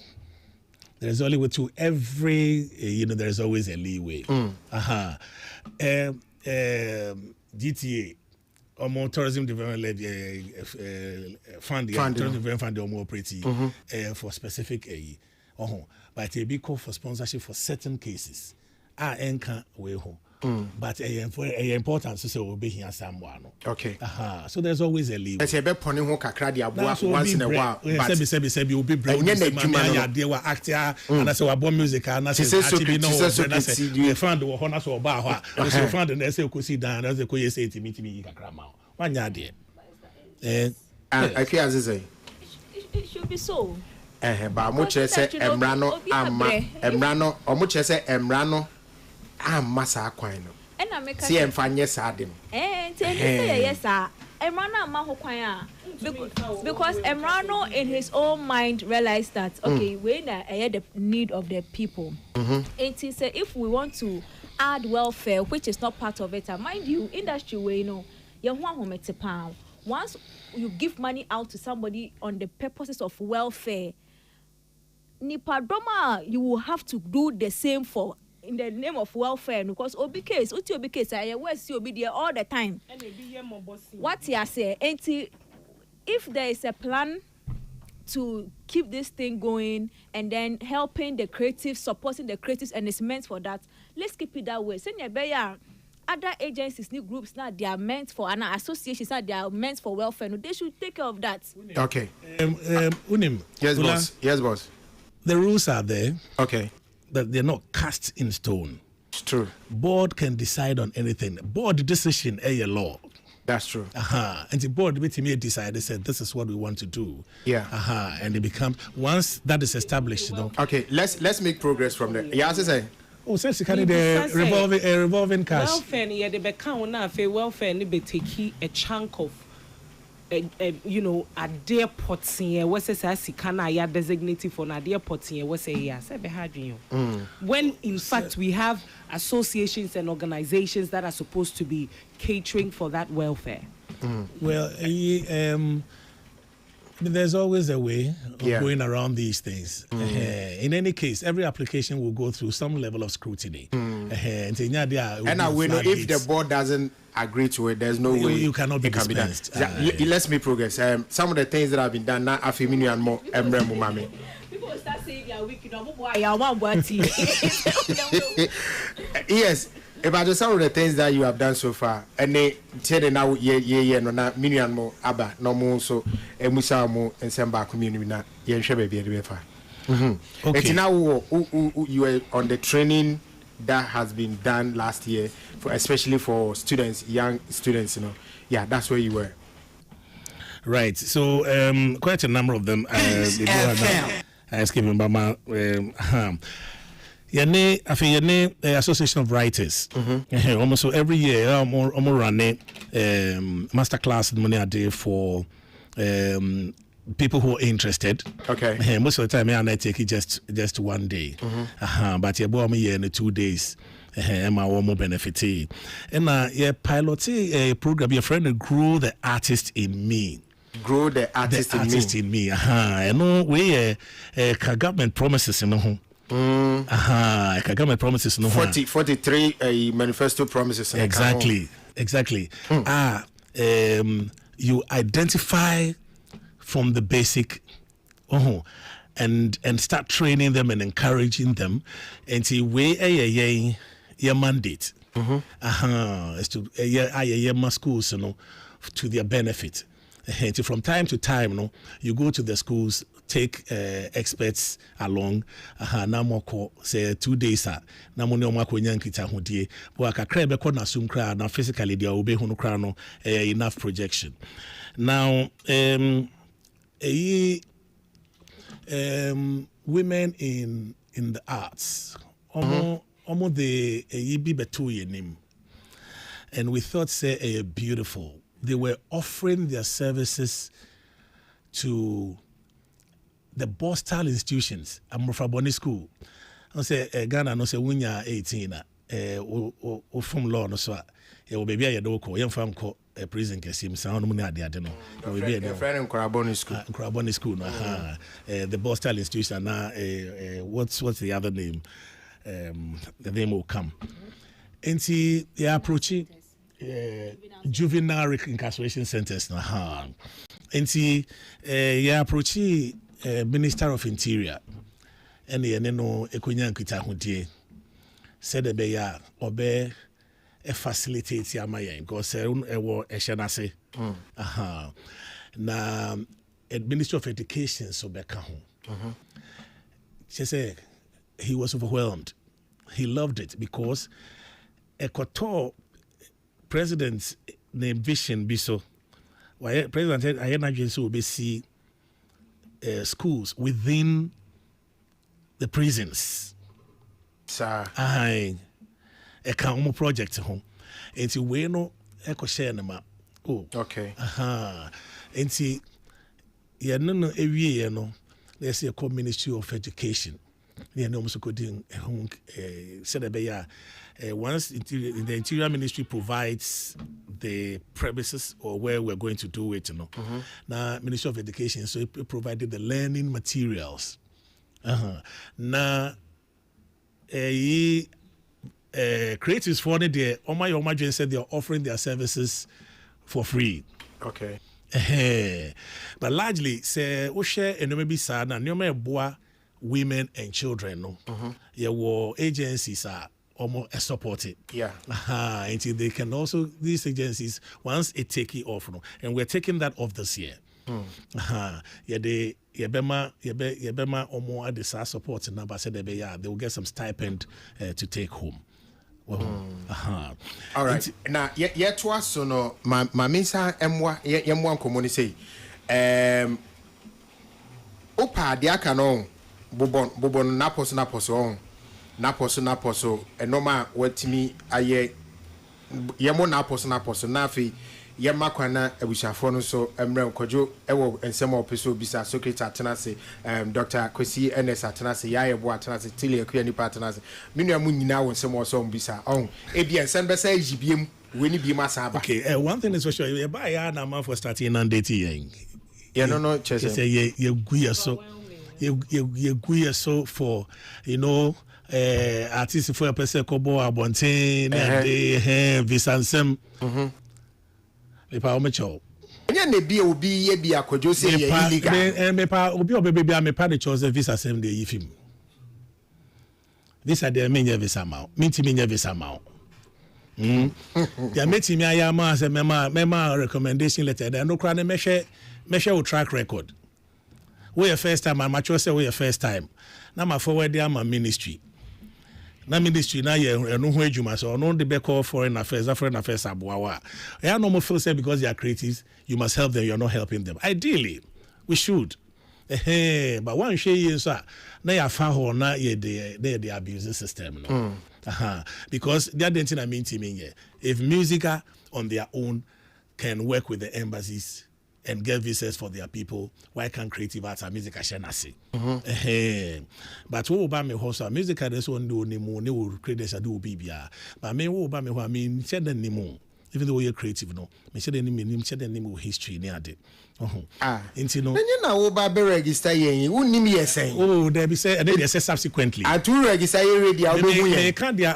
There's only to every, there's always a leeway. GTA, tourism development fund, tourism development fund, pretty for specific but a big call for sponsorship for certain cases. Way home. But important to say we'll be here somewhere. Okay. So there's always a leeway. Let's say once in a while. But you'll be brave. They were acting, and I saw about music, and I said, I found the honors or bar. I found an essay could sit down as a could say to me, one yard. I can't say it should be so. But much as Emrano, or much as Emrano. Massa Quino. And I make a fine sardim. Yes, sir. Emrano Mahoquaya. Because Emrano, in his own mind, realized that, okay, when I had the need of the people, it is if we want to add welfare, which is not part of it, mind you, industry way, once you give money out to somebody on the purposes of welfare, Nipadoma, you will have to do the same for in the name of welfare, because OBKs, I always see OB there all the time. What you say, if there is a plan to keep this thing going and then helping the creatives, supporting the creatives, and it's meant for that, let's keep it that way. Other agencies, new groups now, they are meant for, and associations now, they are meant for welfare. No, they should take care of that. Okay. Unim. Yes, boss. Yes, boss. The rules are there. Okay. That they're not cast in stone. It's true. Board can decide on anything. Board decision a law. That's true. And the board with me decided, said this is what we want to do. Yeah. And it becomes once that is established, Okay, let's make progress from there. Yeah, say. Oh, since you can the revolving cash. Welfare, yeah, the account now for welfare, ni be take a chunk of. A dear potting, what's a sikana ya designated for a dear potting, what's a yes, when in fact we have associations and organizations that are supposed to be catering for that welfare. Well, there's always a way of going around these things. In any case, every application will go through some level of scrutiny. And we know if the board doesn't agree to it, there's no way you cannot be dispensed. Let's make progress. Some of the things that have been done now, Afiminu and more Emremu Mami. People start saying they are wicked. Yes. About some of the things that you have done so far, and they tell you now, no, not million more, Abba, no more, so, and Musamo and Samba community, not Yen Shababy at the FI. Okay, now you were on the training that has been done last year, especially for students, young students, Yeah, that's where you were. Right, so quite a number of them. I was given by my. Yene Association of Writers. Almost so every year, I'm running master class money a day for people who are interested. Okay. Most of the time, I take it just one day. But you bought me in 2 days. My more benefit. And pilot a program. Your friend grow the artist in me. Grow the artist in me. I know we government promises, government promises 43 manifesto promises. Exactly. You identify from the basic and start training them and encouraging them until we your mandate is to schools to their benefit. And from time to time you go to the schools, take experts along. Now more say 2 days. Now more no mako nyankita hodie. But kakra be ko na sum kra na physically dia obe hunu kra no enough projection. Now women in the arts. Almost the yibi betu yenim. And we thought say beautiful. They were offering their services to the Boston institutions. I'm from Bonnie School. I say Ghana no say when you're 18, o from law no so e wo baby aye do ko ye mfa nko prison kesim sound mu ne ade no we be the friend in Kraboni school Kraboni school no the Boston institution na what's the other name the name will come enti they approaching juvenile incarceration centers na enti approaching Minister of Interior and ye no ekonya nkita hodie said the beya obe facilitate amayen because ewo ehyenase na Minister of Education so beka ho she said he was overwhelmed. He loved it because ekoto president's name vision biso why president said I na so be see schools within the prisons. Sir. Aye. A common project home. And to we no echo share nama. Oh. Okay. And see, yeah, no, every year, no, let's say a Ministry of Education. Yeah, no, so could said a once the Interior Ministry provides the premises or where we're going to do it, you know. Now, Ministry of Education, so it provided the learning materials. Now, creatives for the Oma said they are offering their services for free. Okay. But largely, say, we share and maybe sad and boa women and children. No, your agencies are almost supported. Yeah. Until they can also these agencies once it take it off, no, and we're taking that off this year. Yebema omo adisa support number said they will get some stipend to take home. All right. Now, yet to us, so no, my minsa M1 communi say, Opa diakano, Bobon Napos, and no ma what me aye Yamo Napos Nafi. Yamakwana Ebushafono so Emre Kojo Ewo and some episode bisa Secretary Atenase Dr. Kwesi NS Atenase Yaya Bo Atenase Tilia Kuyani Patenase Minu amu nyina won some so bisa on ebia sen be say jibiem weni bi masaba. Okay, one thing is for sure you buy ya na man for starting and dating no chese say you guya so for you know artist for a person kobo abonten and they visansem mepa omecho enya na bi obi ye bi akojo say ye illegal mepa obi obebebi mepa the chose visa sem dey yifim visa dey menye visa ma minti menye visa ma ya meti mi aya ma say mema recommendation letter dey no kra na mehwe o track record we your first time and mature say we your first time na ma forward dey am ministry na ministry na ye no ho adwuma so no de be call foreign affairs aboawa ya no mo feel say because they are creatives you must help them, you're not helping them. Ideally we should but one shey so na ya fa ho na ye the abuse system no because they don't think I mean if Musica on their own can work with the embassies and get visas for their people, why can't creative arts and music share nasi? But what about me host Musica this one do ni mo ni will create this do bibia. But me what about me who I mean share the ni mo. Even though you're creative no, me share the name share the name history ni ade. Inti no. Then na wo ba be register yen, wo nim yesen. Oh, there be say and then they say subsequently. I to register yen ready obehu yen.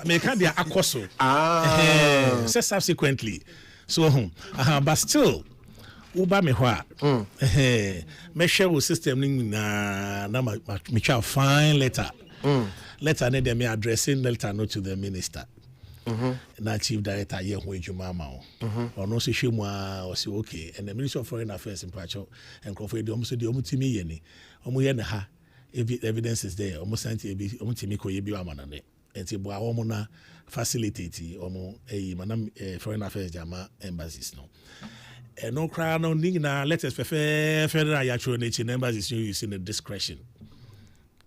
Me can dia akoso. Say subsequently. So but still uba me hwa me share wo system na me try fine letter letter na dem addressing letter no to the minister na chief director ye ho adwuma ma o no so hwemu a o say okay and the Ministry of Foreign Affairs in Pacho and Crawford dey almost dey omutimi ye ni omo ye na ha evidence is there almost sent e bi omutimi ko ye bi wa manane enti bo a omo na facilitate omo manam Foreign Affairs jama embassies no no cry no nina let us federal actual nature members is using the discretion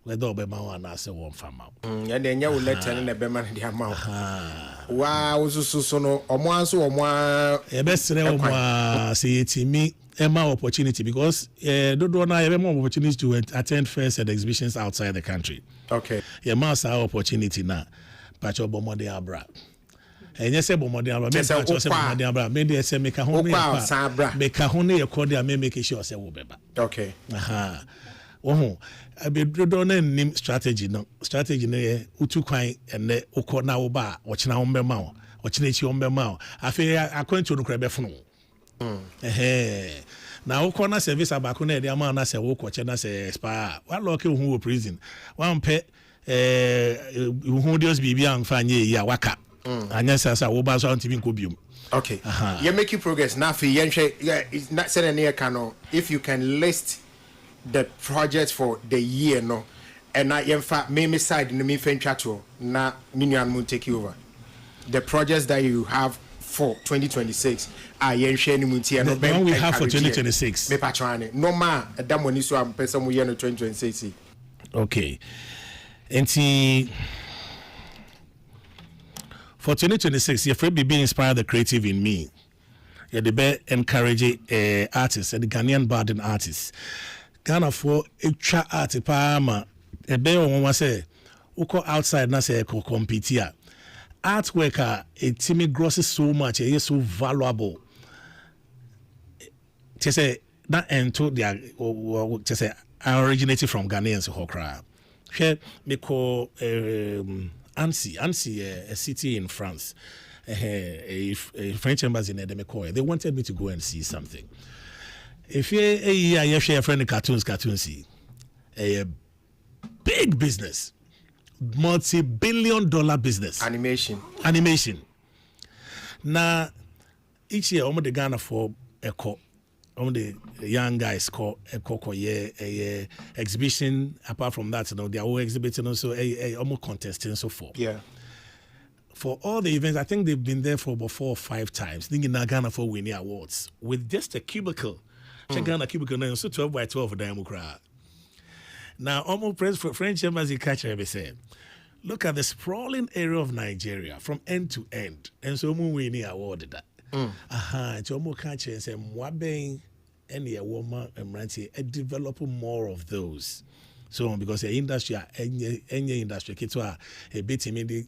whether obema one as one farm out ya de nya wo letter na bema na dia ma wa so no omo anso omo e be sere omo say etimi ema opportunity because dodo na e be more opportunity to attend fairs and exhibitions outside the country. Okay, yeah, mass opportunity na pacho bomode abra enye se bomode abra me Chese pacho se wokwa. bomode abra me de se meka ho me Wokwa san abra. meka ho ne yekode a me make sure se wo beba Okay. aha wo abedodo na nim strategy no ye utu kwan ene ukọ na wo ba wo chena ho mbema wo chena chi ho mbema wo afi akwantu no kra befono na ukọ na service abako na de ama na se wo kọ che na se expire wa lock hu wo prison wan pe hu dios bibia amfa nye ya waka anya sasa wo ba so antimi nko biom. Okay. You're making progress now. It's not said any cano. If you can list the projects for the year, no, and I in fact me side in the me fan chat na minion moon take you over. The projects that you have for 2026 are yen share moon tia no the one we have for 2026. Me patrane no ma that money so am person mo year no 2026. Okay. Enti for 2026, your friend be inspire the creative in me. Yeah, the be encourage artists and the Ghanaian budding artists. Ghana for a chat art palma. A be on one say, uko outside na say ko compete here. Artwork a team grosses so much, it is so valuable. Just say that into the just say originated from Ghanaians who cry. Here me call Annecy, a city in France, a French embassy in Edemecor. They wanted me to go and see something. If you share a friend of cartoons, a big business, multi-billion-dollar business. Animation. Now, each year, almost the Ghana for a call. The young guys call a exhibition. Apart from that, they are all exhibiting also almost contesting and so forth. Yeah. For all the events, I think they've been there for about 4 or 5 times. Thinking Ghana for winning awards with just a cubicle. Ghana cubicle now, so 12 by 12 for Democrat. Now, almost French embassy catcher ever said, look at the sprawling area of Nigeria from end to end, and so we winning awarded that. It's almost catcher and say Mwabe. Any woman and develop more of those. So because the industry, any industry, kitwa a bit immediate.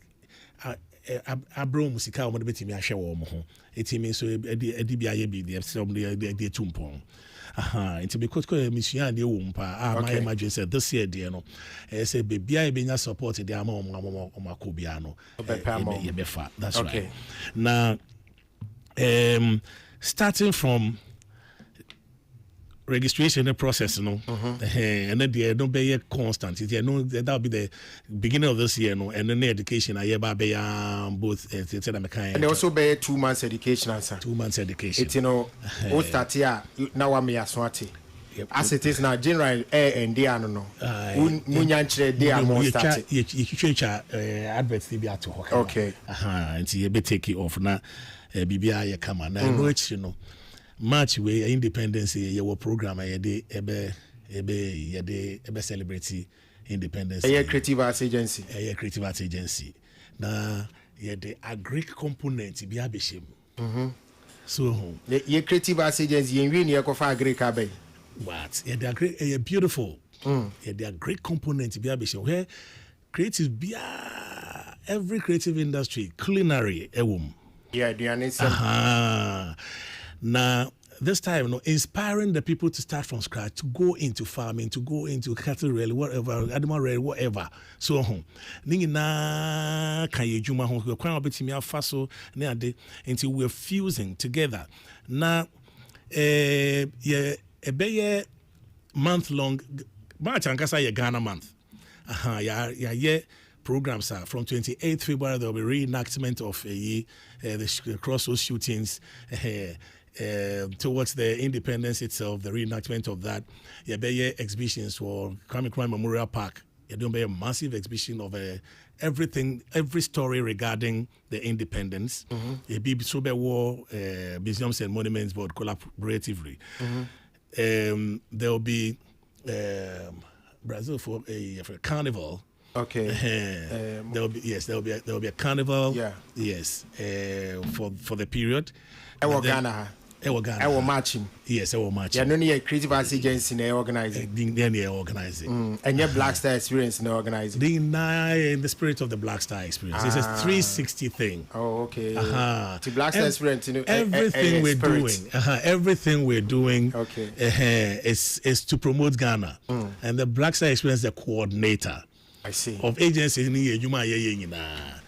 Abro musika o mo beti mi ahwe wo mo ho etimi so edibia bi de somebody de tumpon it's because mission de wo mpa my imagine said this year de no say bebia e benya support de ama o makobia no e be fa that's okay. Right now starting from registration process, and then they don't be constant. That'll be the beginning of this year, and then the education. I be both. And also be 2 months education, answer. 2 months education. It's all start here now. I'm here, swati. As it is now, general and they are no. Munyanche they are more started. You change adverts to be at work. Okay. And you be take it off now. BBI come on. I know it's March way independence your program ebe celebrate independence. A creative arts agency. A creative arts agency. Na the agric component be abishim. So the creative arts agency you win your cofa agric abe. What? Yeah, they are beautiful. Yeah, they are great components be abishim. Where creative be every creative industry, culinary Yeah, they are now, this time, inspiring the people to start from scratch, to go into farming, to go into cattle rail, whatever, animal rail, whatever. So, until we're fusing together. Now, a month long, March and Ghana month. Programs are from 28th February. There will be reenactment of the crossroads shootings towards the independence itself. The reenactment of that. Yeah, be exhibitions for Kwame Nkrumah Memorial Park. You're doing a massive exhibition of everything, every story regarding the independence. A big Sobe War Museums and Monuments Board collaboratively. There will be Brazil for a carnival. Okay. There will be a carnival. Yeah. Yes. For the period. Ghana. Ghana. I will match him. Yes, I will match Yeah, him. no need creative arts agency in organizing. Then they organize it. And your Black Star experience in organizing. In the spirit of the Black Star experience. It's a 360 thing. Oh, okay. The Uh-huh. Black Star experience, you know, Everything we're spirit. doing, everything we're doing, Okay. Is to promote Ghana, and the Black Star experience, the coordinator. I see. Of agencies in here, you might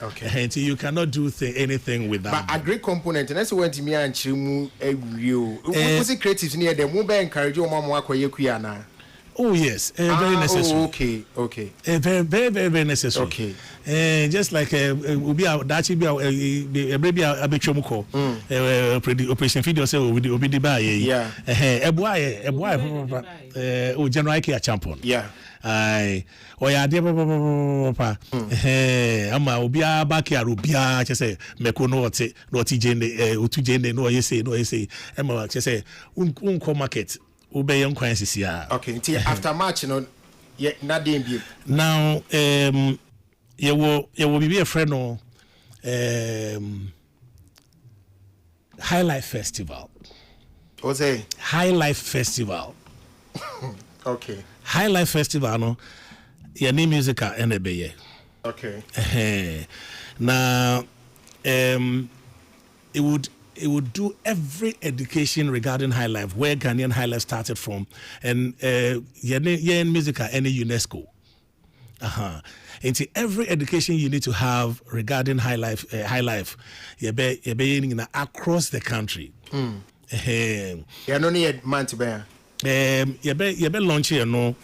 Okay. And you cannot do anything without. But a great component, and that's when me and Chimu you. What's the creatives near the mobile encourage your mom work where you Oh yes, very necessary. Oh, okay. Very, very, very, very necessary. Okay. Just like we are that should be maybe a bit chomuko. Operation video say we the buy. Yeah. A boy, General Care champion. Yeah. Aye. Oya de papa. Ama obia bakia obia che say meko no oti jende otu jende no yese. Ama che say unko market. Okay, until after match, you know, yeah, not the now, you will be a friend of High Life Festival. What's it? High Life Festival. Okay. High Life Festival, no, your name music and a Okay. Now, it would do every education regarding high life, where Ghanaian high life started from, and in music and UNESCO. Into every education you need to have regarding high life, you be across the country. Yeah, no need man to bear. You be launching,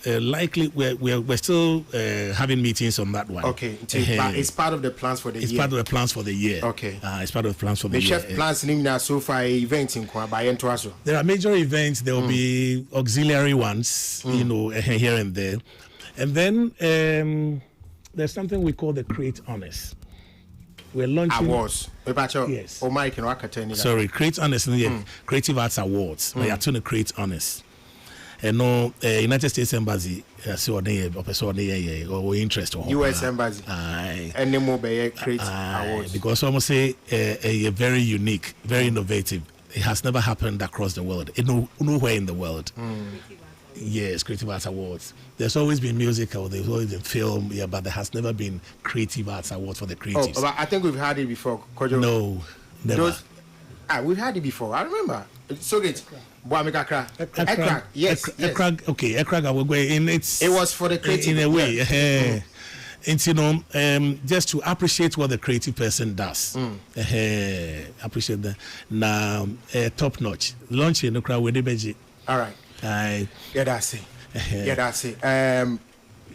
likely we're still having meetings on that one. Okay, but it's part of the plans for the year. It's part of the plans for the year. Okay. It's part of the plans for the year. The chef plans in so far events in Kwaba. There are major events. There will be auxiliary ones, here and there. And then there's something we call the Create Honors. We're launching awards. Yes. Oh, Mike and sorry, Create Honors. Creative Arts Awards. We are trying to create honors. And no United States Embassy, or interest or US Embassy. And no more Create Awards. Because almost say a very unique, very innovative. It has never happened across the world. Nowhere in the world. Yes, Creative Arts Awards. There's always been musical, there's always been film, but there has never been Creative Arts Awards for the creatives. Oh, but I think we've had it before. No, never. We've had it before. I remember. So great. Ekrak. Yes. Ekrak, okay, Ekrak, it was for the creative. In a way, and just to appreciate what the creative person does. Appreciate that. Now, top notch. Launch in the crowd with the Beji. All right. Yeah, that's it.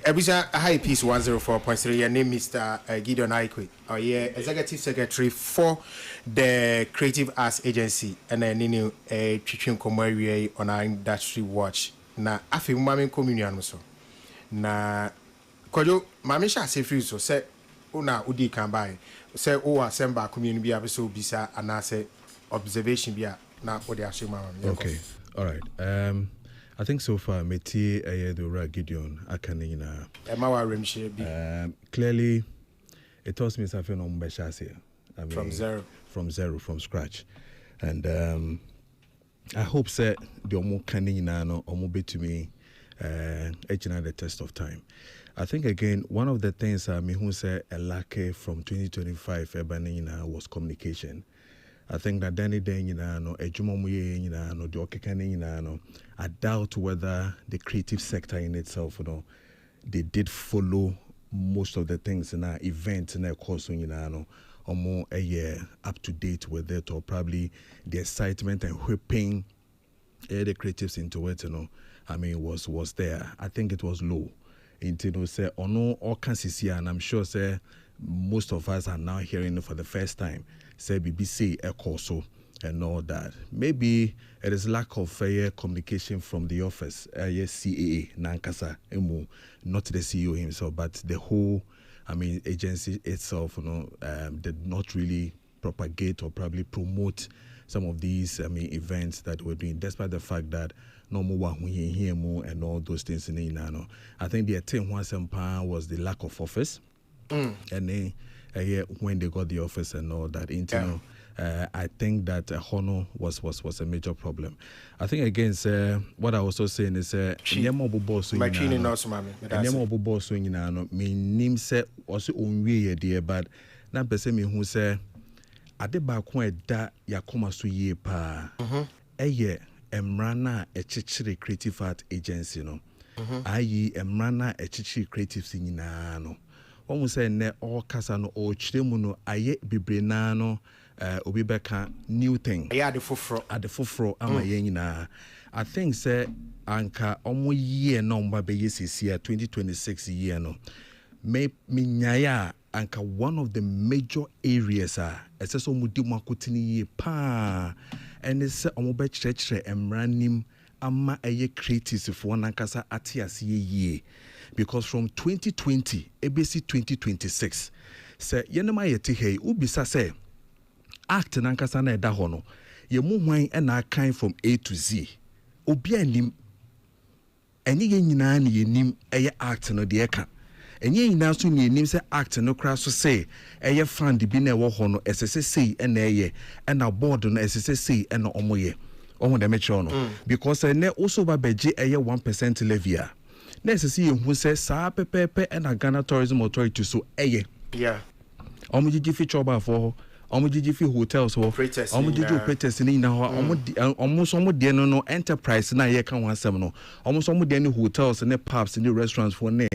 Ebisa High Peace 104.3. Your name Mr. Gideon Aikwe. Executive Secretary for the Creative Arts Agency, and then Chichun Komari on our industry watch. Na afi mami communion so. Na kojo mami sha se free so say una udi kan buy. Say o assemble community bi abeso bisa anase observation bi na odi ashima. Okay. All right. I think so far, Meti Ayedura Gideon Akanina. Clearly, it tells me something on Beshasi. From zero, from scratch. And I hope that the Omo Kanina no Omo be to me, the test of time. I think again, one of the things me who said a lack from 2025 Ebanina was communication. I think that Danny I doubt whether the creative sector in itself, they did follow most of the things in our events in their course, or more a year up to date with it, or probably the excitement and whipping the creatives into it, was there. I think it was low. Say, or no, all kinds and I'm sure, say, most of us are now hearing it for the first time. Say BBC Ecoso and all that. Maybe it is lack of communication from the office, CAA, Nankasa, Emu, not the CEO himself, but the whole, agency itself, did not really propagate or probably promote some of these, events that we're doing, despite the fact that no more and all those things in the I think the thing was the lack of office, and then when they got the office and all that, I think that Hono was a major problem. I think again, what I was also saying is nyema obobo so nyina no me nim se also onwie ye but na pese me hu se ade ba ko eda yakoma so yie pa eye emrana echichire creative art agency no ayi emrana echichire creatives nyina no omu se ne all kasa no o chiremu no aye bibre na no obi beka new thing yeah the foforo ama ye nyina I think say anka omu year no mba be yesisia 2026 year no me nyaya anka one of the major areas eseso mudi makotini ye pa ene se omu be chire emranim ama eye creatives for nankasa atiase ye because from 2020 ABC 2026 say yenema yete hey ubisa say act nankasa na eda ho no ye mu hwan e na kan from A to Z obi anim enye ye nyina na ye nim eye act no de eka enye nyina so ni nim say act no kra so say eye fund bi na e wo ho no esese sei e na eye e na board no esese sei e na omoye omo de mecho no because ne also ba beje eye 1% levy a na esese ye hu say sa pepepe e na Ghana Tourism Authority so eye yeah omo gigi feature ba for omo gigi fi hotels ho omo gigi operators ni na ho omo so mo de no enterprise na ye kan wansem no omo so mo de ni hotels ne pubs ne restaurants for ne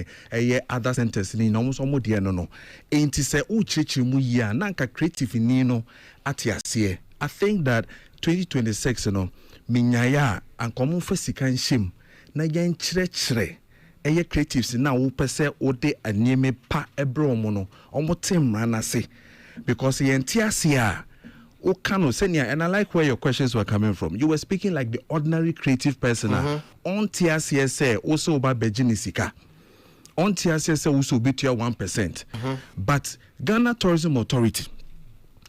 other centers ni na omo so mo de no enti se u chirichiri mu yi a na nka creative ni no atiase I think that 2026 no minyaya ankomo fa sika nhim na yan chire eye creatives na wo pese ode anyeme pa ebro mo no omo temra na se because yentiase a o kano senia and I like where your questions were coming from. You were speaking like the ordinary creative person on tiase say also ba begini sika on tiase say also betua 1% but Ghana Tourism Authority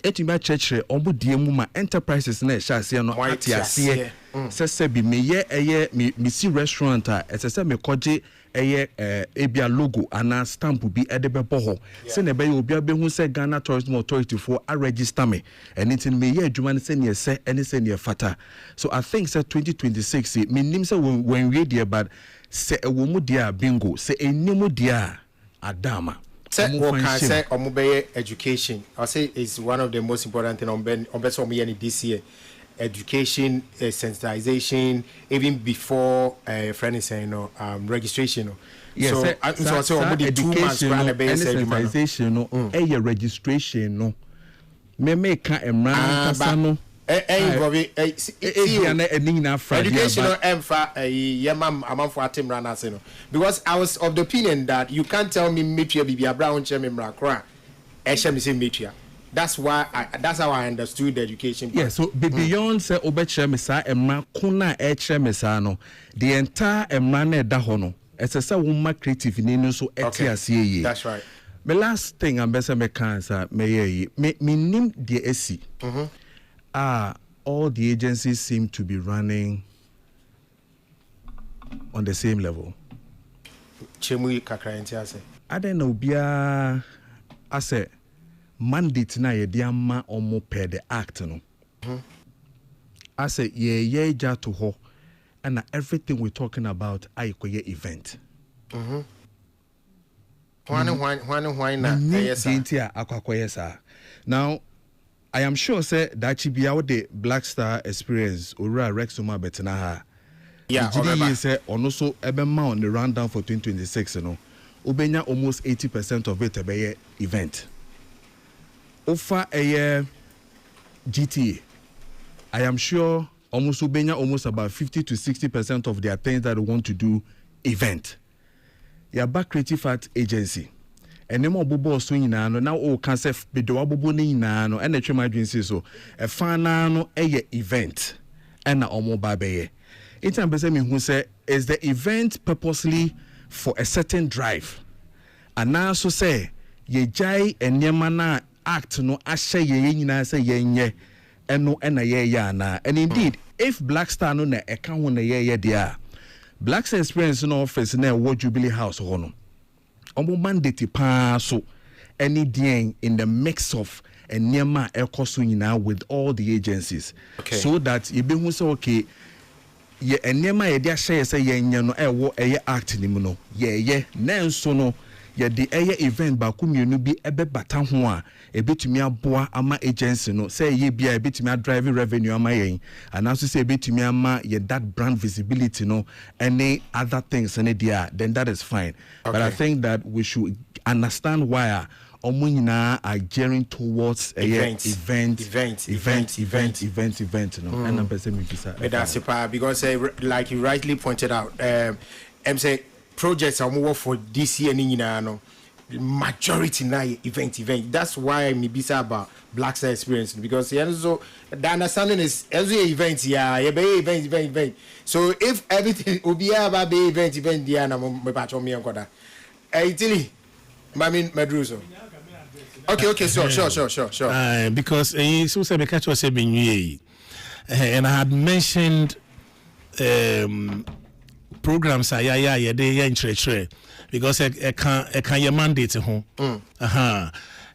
etima church omo die mu ma enterprises na ehase no atiase se bi meye eye mi si restaurant a se me koje eye ebia logo ana stamp bi edebebo ho se na be obi abehu se Ghana Tourism Authority for a register me anything me ye adwuma ne se ne se ene se ne fata so I think say 2026 me nim se when we there but se ewo mu dia bingo se enimu dia adama say omobeye education I say is one of the most important thing on beso me this year education sensitization even before friend is saying registration yes, so omodi 2 months plan be sensitization no registration no me make emran kasa no education yemam amanfo atemra na say no because I was of the opinion that you can't tell me metia bibia bra on cheme mra kra e she me say metia that's how I understood the education part. Yeah, so beyond say obechere me sa emra kuna e chere me sa no the entire emra na da ho no esese wo creative ni no so etiase ye. That's right. My last thing I'm best me can say me nim the AC. All the agencies seem to be running on the same level. Chemu kakra entiase. I don't know bia I say mandate na ye de ama omo per the act no I say ye ja to ho and everything we're talking about aikoye event why na yes now I am sure say that chibia with the Black Star experience ora Rexoma betena ha yeah say ono so ebe ma on the rundown for 2026 no obenya almost 80% of it be event offer a GTA. I am sure almost about 50 to 60% of their things that they want to do event. Your back creative art agency. And nemo bobo so nyina no na o kan se bedo bobo ni nyina no and the twema agency so e fana no eye event and na omo ba beye. It am be me hu say is the event purposely for a certain drive. And now so say ye jai enyema na act no ahye ye nyina say yenye eno na ye ya na and indeed if Black Star no na eka ho na ye dia Black Star experience no office na wo Jubilee House ho no omo mandate pa so any dien in the mix of enema ekoso nyina with all the agencies so that you be who say okay ye enema ye dia share say ye nya no ewo eye act ni mu no ye nanso no ye de eye event ba ku mienu bi ebe bata ho a ebetumi aboa ama agency no say ye bia ebetumi drive revenue ama yen and also say ebetumi ama ye that brand visibility no any other things in there then that is fine. But I think that we should understand why Omunina are gearing towards event, no. And that's because like you rightly pointed out, I'm saying projects are more for this year, no. Majority now event. That's why I'm bisa about Black Star experience because the understanding is every event, event. So if everything will be about the event, yeah, I'm patron me on Italy, Mamin Medruso. Okay, sure. Because so say catch was and I had mentioned programs they in tre because I can your mandate home.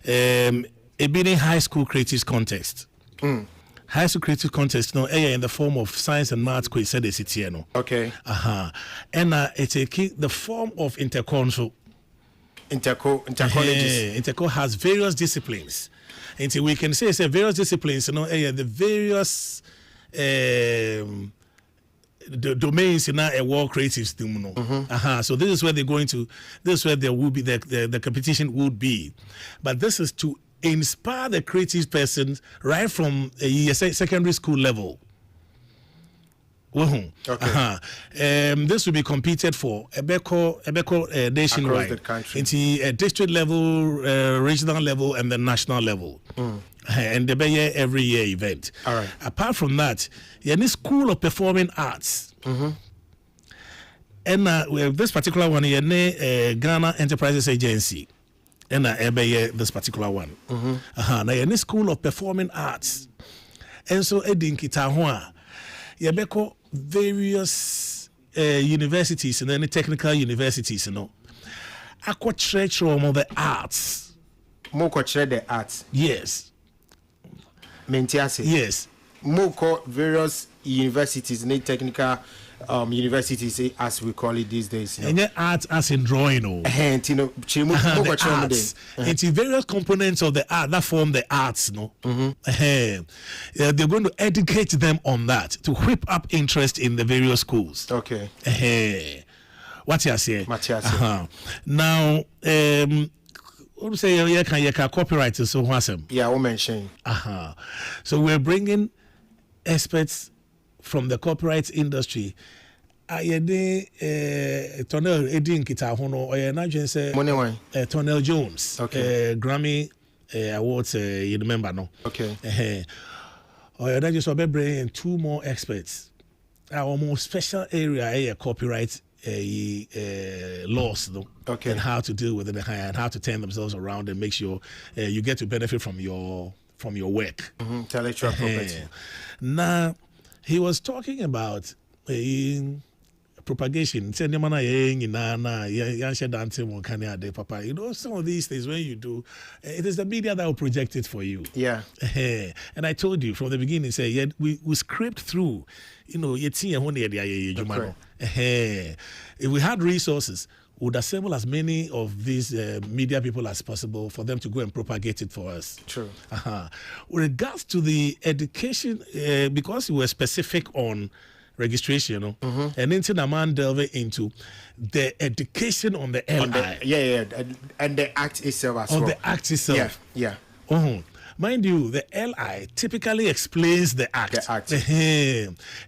A being high school creative contest. High school creative contest in the form of science and maths quiz said it's no. Okay. And it's the form of intercollegiate. Interco has various disciplines. And so we can say various disciplines, the various the domains in a war creatives. So this is where they're going to, this is where there will be the competition would be. But this is to inspire the creative persons right from secondary school level. Okay. This will be competed for Ebeko nationwide, across the country, into district level, regional level, and the national level. And the every year event. All right. Apart from that, the School of Performing Arts. And this particular one, Ghana Enterprises Agency, and this particular one. Now, the School of Performing Arts, and so Edin Kitahua. Yabeko various universities and any technical universities, Aqua Church of the arts. Moko the arts. Yes. Mentiase. Yes. Moko various universities, technical universities, as we call it these days. And the arts as in drawing, the arts. It's various components of the art that form the arts, they're going to educate them on that to whip up interest in the various schools. Okay. What you say? Now, what do say? You can copyright so awesome. Yeah, we mentioned. So we're bringing experts from the copyright industry. Tonel Edin Kitahono or Tonel Jones. Okay. Grammy Awards, you remember, no? Okay. Or then just bringing two more experts. Our more special area, copyright laws, though. Okay. And how to deal with it and how to turn themselves around and make sure you get to benefit from your work. Intellectual property. Now, he was talking about propagation. Some of these things, when you do, it is the media that will project it for you. Yeah. And I told you from the beginning, say we scraped through, if we had resources, we would assemble as many of these media people as possible for them to go and propagate it for us. True. With regards to the education, because we were specific on registration, and then a man delve into the education on the LI. And the act itself as well. On the act itself. Yeah. Mind you, the LI typically explains the act.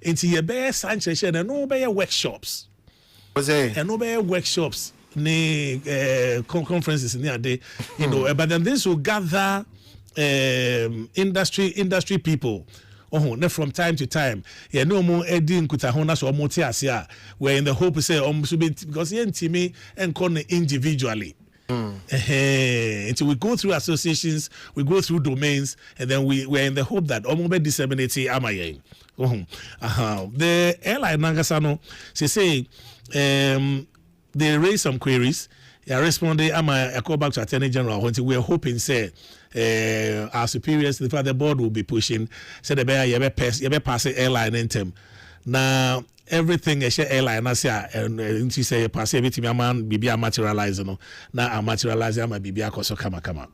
Into your bare Sanchez and no bare workshops. And no bare workshops, conferences in the day, but then this will gather industry people. From time to time, no more Edin Kutahonas or Motiasia, where in the hope to say, because me and call individually. Until we go through associations, we go through domains, and then we're in the hope that Omobe disseminate Amaye. The airline Nangasano, she say, they raise some queries. I responded, I call back to Attorney General until we're hoping, say, our superiors, in fact, the board will be pushing. So the bear, you pass airline in them. Now everything is airline. I say, and she say, pass everything. My man, be materializing. No, now I'm materializing. My baby, I come.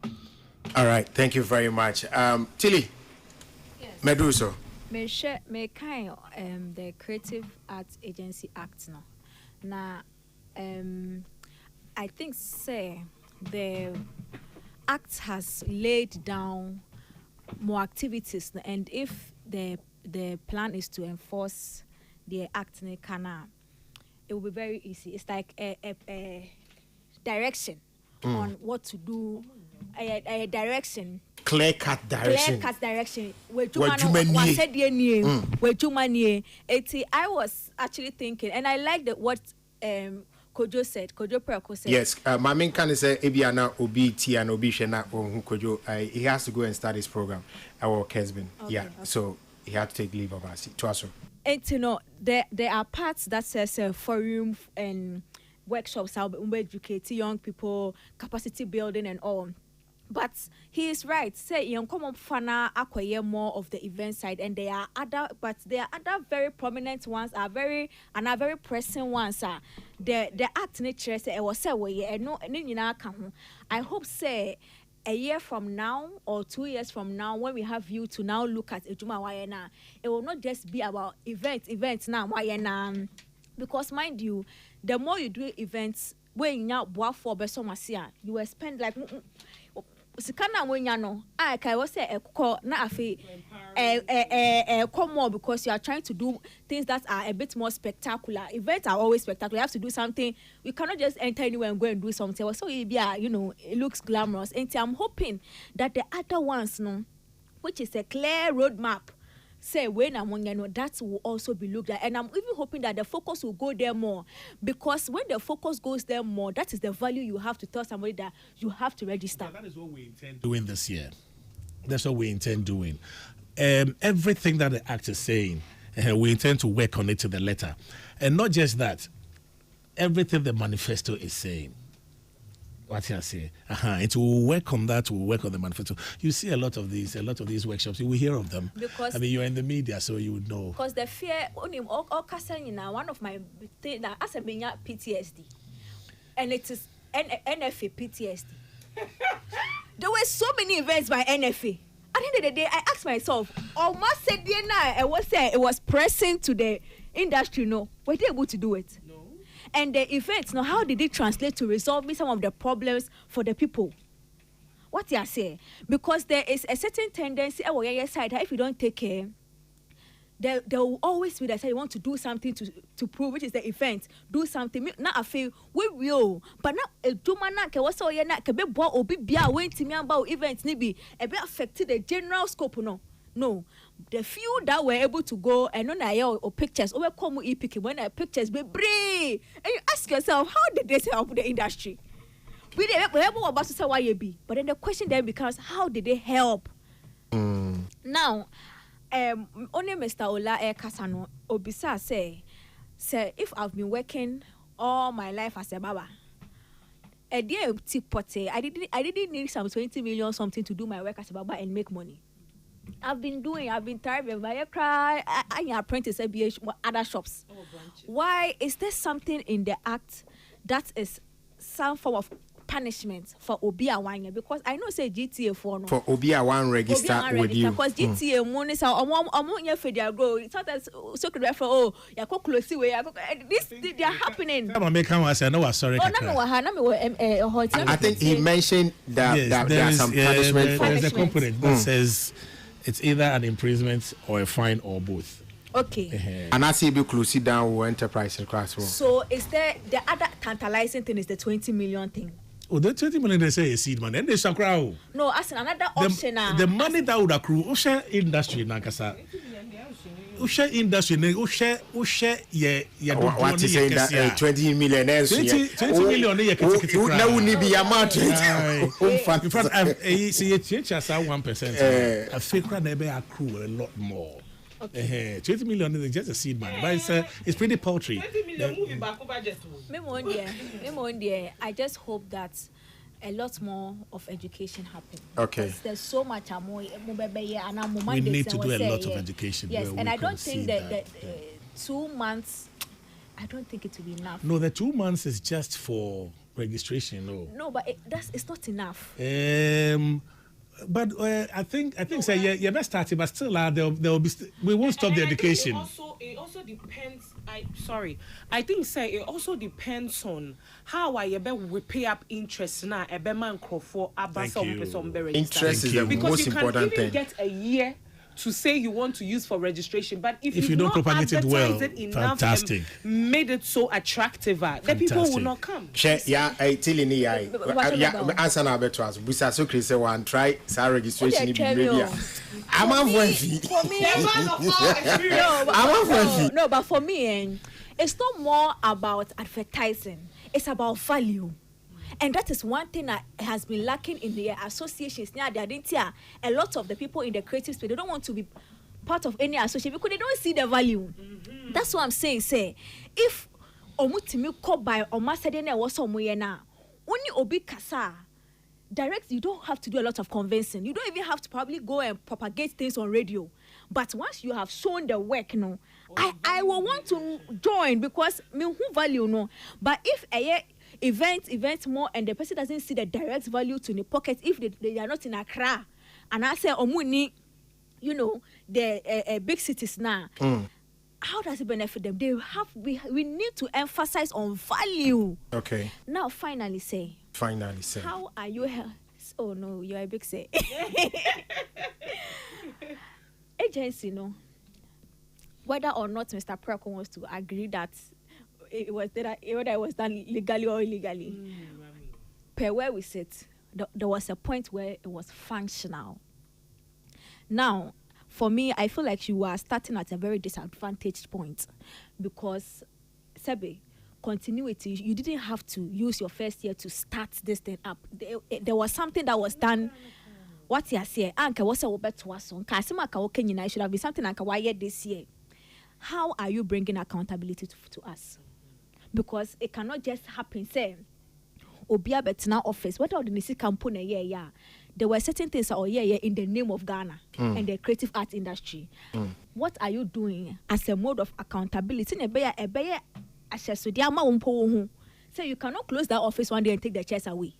All right, thank you very much. Tilly, Yes. Meduso. Me kind the Creative Arts Agency Act now. I think say the act has laid down more activities, and if the plan is to enforce the act in Canada, it will be very easy. It's like a direction on what to do, a direction. Clear-cut direction. Clear-cut direction. I was actually thinking, and I like what Kojo said. Kojo Preko said. Yes, Mamin can say Ebiana Obi T and Obi Shena Kojo. He has to go and start his program. Our Kesbin. Okay, okay. So he had to take leave of us. And you know, there are parts that says forum and workshops how we educate young people, capacity building and all. But he is right. Say young common fana acquire more of the event side, and there are other very prominent ones are very pressing ones are the act nature say was say we no I hope say a year from now or 2 years from now, when we have you to now look at Ejuma Wayena, it will not just be about events now Wayena, because mind you, the more you do events when you now for besomasia, you will spend like Sikana when you know, I was say a call na afi come more because you are trying to do things that are a bit more spectacular. Events are always spectacular. You have to do something. We cannot just enter anywhere and go and do something. So it looks glamorous. And I'm hoping that the other ones, which is a clear roadmap, say when I'm on, that will also be looked at. And I'm even hoping that the focus will go there more, because when the focus goes there more, that is the value you have to tell somebody that you have to register. That is what we intend doing this year. That's what we intend doing. Everything that the act is saying, we intend to work on it to the letter. And not just that, everything the manifesto is saying. What I say, it will work on that. Will work on the manifesto. You see a lot of these workshops. You will hear of them. Because you're in the media, so you would know. Because the fear, only all one of my things that as a PTSD, and it is NFA PTSD. There were so many events by NFA. At the end of the day, I asked myself, almost said it was pressing to the industry. No, were they able to do it? No. And the events, now how did it translate to resolving some of the problems for the people? What you are saying? Because there is a certain tendency, side, if you don't take care, there will always be that you want to do something to prove, which is the event. Do something. Now I feel we will, but now do man na ke wasa oye na ke be boa obi bia we ntimi about events ni bi e be affected the general scope no. The few that were able to go and on or pictures over come picking when pictures be brave, and you ask yourself, how did this help the industry? We able about to say why you be, but then the question then becomes, how did they help? Now, only Mr. Ola Kasano Obisa say if I've been working all my life as a baba, a dear tipote, I didn't need some 20 million something to do my work as a baba and make money. I've been thriving. I cry. I apprentice at other shops. Why is there something in the act that is some form of punishment for Obi Awanya? Because I know say GTA for Obi Awan register with you. Because GTA money so omo federal go. It's not as so could refer ya ko close way. This they are happening. I think he mentioned that there are some punishment. There is a component that says it's either an imprisonment or a fine or both. Okay. And I see you close down with enterprise class. So is there the other tantalizing thing is the 20 million thing? Oh, the 20 million they say is seed money. And they shall crowd. No, as another option. The money that would accrue, Usha industry Nankasa. Usha industry, Usha what is saying that 20 million 20 million now we need be amount. In fact, see it change as 1%. A fake never accrue a lot more. Okay. 20 million is just a seed money, but it's pretty paltry. 20 million moving back budget. I just hope that a lot more of education happen. Okay. Because there's so much more. We need to do a lot of education. Yes, where and we I don't can think see that 2 months. I don't think it will be enough. No, the 2 months is just for registration. No, but it's not enough. But I think say yeah, best starting, but still there will be we won't stop the education. It also depends. I think say it also depends on how I we pay up interest now. Man for Interest is the because most you can important even thing. get a year to say you want to use for registration, but if you you've don't not propagate it well, advertised it enough fantastic. and made it so attractive, the people will not come. Yeah, I tell you, yeah, answer now better as Busa so Chris one try sa registration in Arabia. I'm on one fee. No, but for me, it's not more about advertising. It's about value. And that is one thing that has been lacking in the associations. Now, a lot of the people in the creative space, they don't want to be part of any association because they don't see the value. Mm-hmm. That's what I'm saying. Say, if omutimi ko by omasedene was somewhere now, only obi kasa direct, you don't have to do a lot of convincing. You don't even have to probably go and propagate things on radio. But once you have shown the work, I will want to join because me who value But if event more and the person doesn't see the direct value to the pocket, if they are not in Accra, and I say omuni, the big cities now. How does it benefit them? We need to emphasize on value. Okay. Now finally say. How are you? Oh no, you're a big say. Agency, whether or not Mr. Preko wants to agree that whether it was done legally or illegally. Per where we sit, there was a point where it was functional. Now, for me, I feel like you are starting at a very disadvantaged point because, Sebe, continuity, you didn't have to use your first year to start this thing up. There was something that was done. What you say, Anka was a bit to us on Kasimaka Okenyina, it should have been something Anka why this year. How are you bringing accountability to us? Because it cannot just happen, say, Obia Betina office, what are the Nisi Campune, there were certain things in the name of Ghana and the creative art industry. What are you doing as a mode of accountability? So you cannot close that office one day and take the chairs away.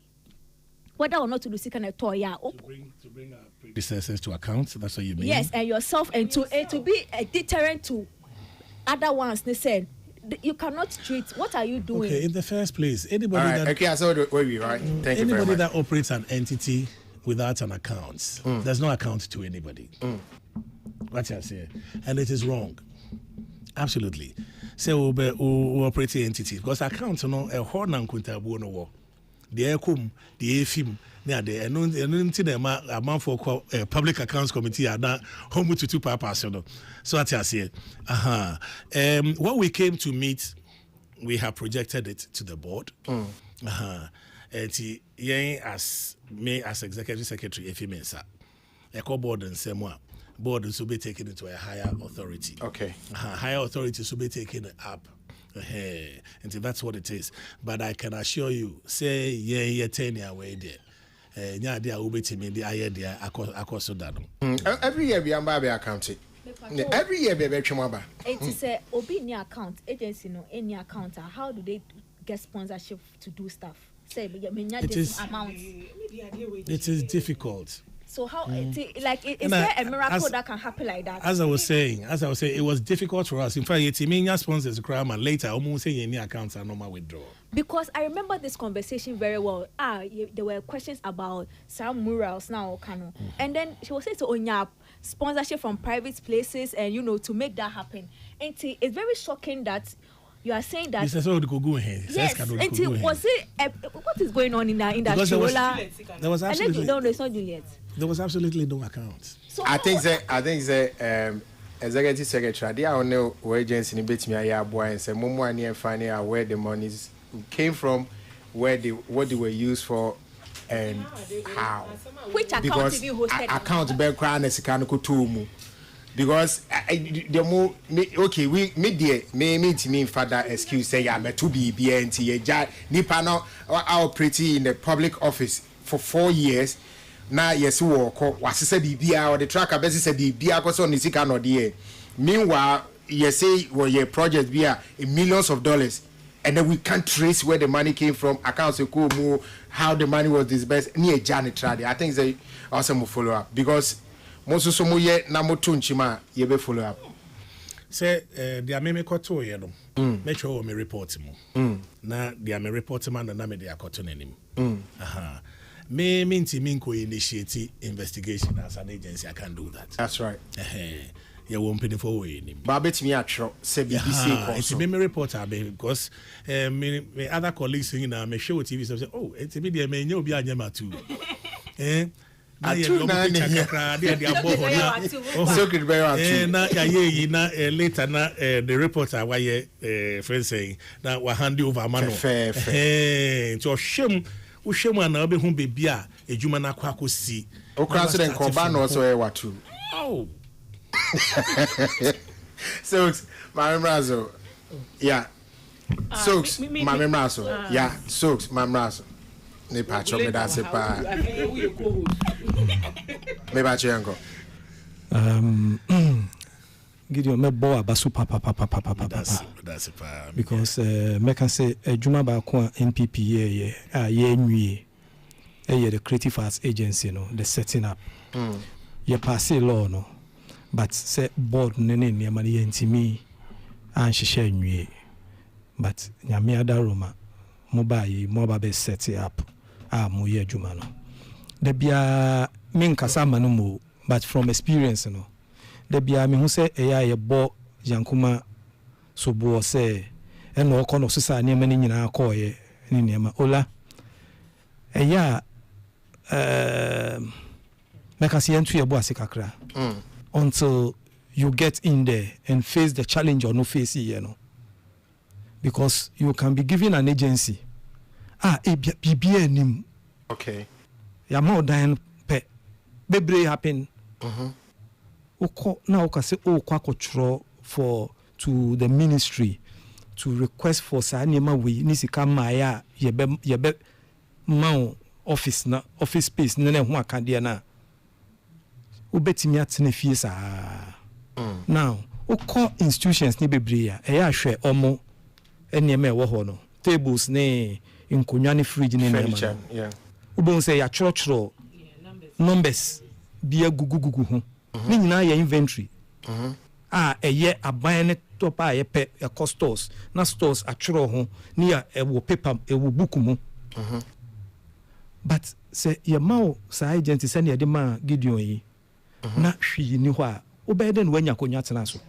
Whether or not to do second a toy, to bring our predecessors to account. That's what you mean. Yes, and yourself, and to be a deterrent to other ones. They said you cannot treat. What are you doing? Okay, in the first place, anybody that operates an entity without an account, there's no account to anybody. What I say, and it is wrong. Absolutely. So we operate entity because account a horn and kuntabu no. The ECOM, the AFIM, the amount for public accounts committee are now home to two purposes. So what I say, what we came to meet, we have projected it to the board. As me as executive secretary, AFIM, ECO board and SEMWA. Board will be taken into a higher authority. Okay. Higher authority will be taken up. And so that's what it is. But I can assure you, say 10 years away there. Every year we are by accounting. Every year we are chumaba. It is a obi account agency any account. How do they get sponsorship to do stuff? Say it is difficult. So how is there a miracle that can happen like that? As I was saying, it was difficult for us. In fact, it's sponsors crime and later almost saying any accounts are normal withdrawal. Because I remember this conversation very well. There were questions about some murals now, Kano. And then she was saying to Onyap sponsorship from private places and to make that happen. And it's very shocking that you are saying that. Yes, and was it what is going on in the industry? There was absolutely no, it's not Juliet. There was absolutely no account. So I think executive secretary, they are no agency in bit me and say Momo and finding out where the monies came from, what they were used for, and how. Which account have you hosted? Account background as Kanoko Tumu. because the more okay we me father excuse say ya me to be BNT ya nipa no operating in the public office for 4 years na yes work wasese bibia or the tracker best say bibia cause on sika no dey meanwhile you say well your project be millions of dollars and then we can't trace where the money came from accounts how the money was disbursed near Janet Trade. I think they also will follow up because most of some ye na motunchima ye be follow up. Say the ameme koto ye no. Make sure me report mo. Na the ame report man na me the koto nenim. Aha. Me minti minko initiate investigation as an agency. I can do that. That's right. You won't pay for way. But bet me atro say BBC it's a me reporter because me other colleagues saying na me show TV say oh it's me dey me obi anyama too. Na ye go kakra dey abo na secret very na ye na later na the reporter why friend saying na wa hand over man so shame wo shame na obi hu bebi a ejuma na kwa akosi o kra so den koba no so e watu oh Soaks, Mamrazo. Yeah. Soaks, Mamrazo. Yeah, Soaks, Mamrazo. Ne patcho me da se pa. Me patcho yango. Gideon me bo abasu papa. That's pa. Because me can say Juma ba ko NPP ye nwie. The Creative Arts Agency no, the setting up. Ye pass law no. But say board nene niamani yentimi anhihye nwie but nyame adaroma mobai moba be set up mo ye adwuma no da bia me nkasa ma no mo but from experience no da bia me hu say ye bo yankuma so bo say eno okono so sa niam ni nyina akoye ni niam ola mekasi entu ye bo asikakra until you get in there and face the challenge or no face here, because you can be given an agency. BBN. Okay. Ya more than pe. Bebre happen. Now can say for to the ministry to request for sanima we nisika maya yebe mau office space nene ho akadia na. Ubetimi atene fie saa now call institutions ni bebre ya hwe omo enema ewo ho no tables ne nkonwa ne fridge ne nema yeah ubon say ya choro numbers bia gugugugu ho ni nyina ya inventory eye aban ne top ye pe e stores na stores achoro ho ni ya ewo paper ewo book mu but say ya mawo sa agent say ne de ma Gideon yi na hwi ni ho a obeden wanya konya tena so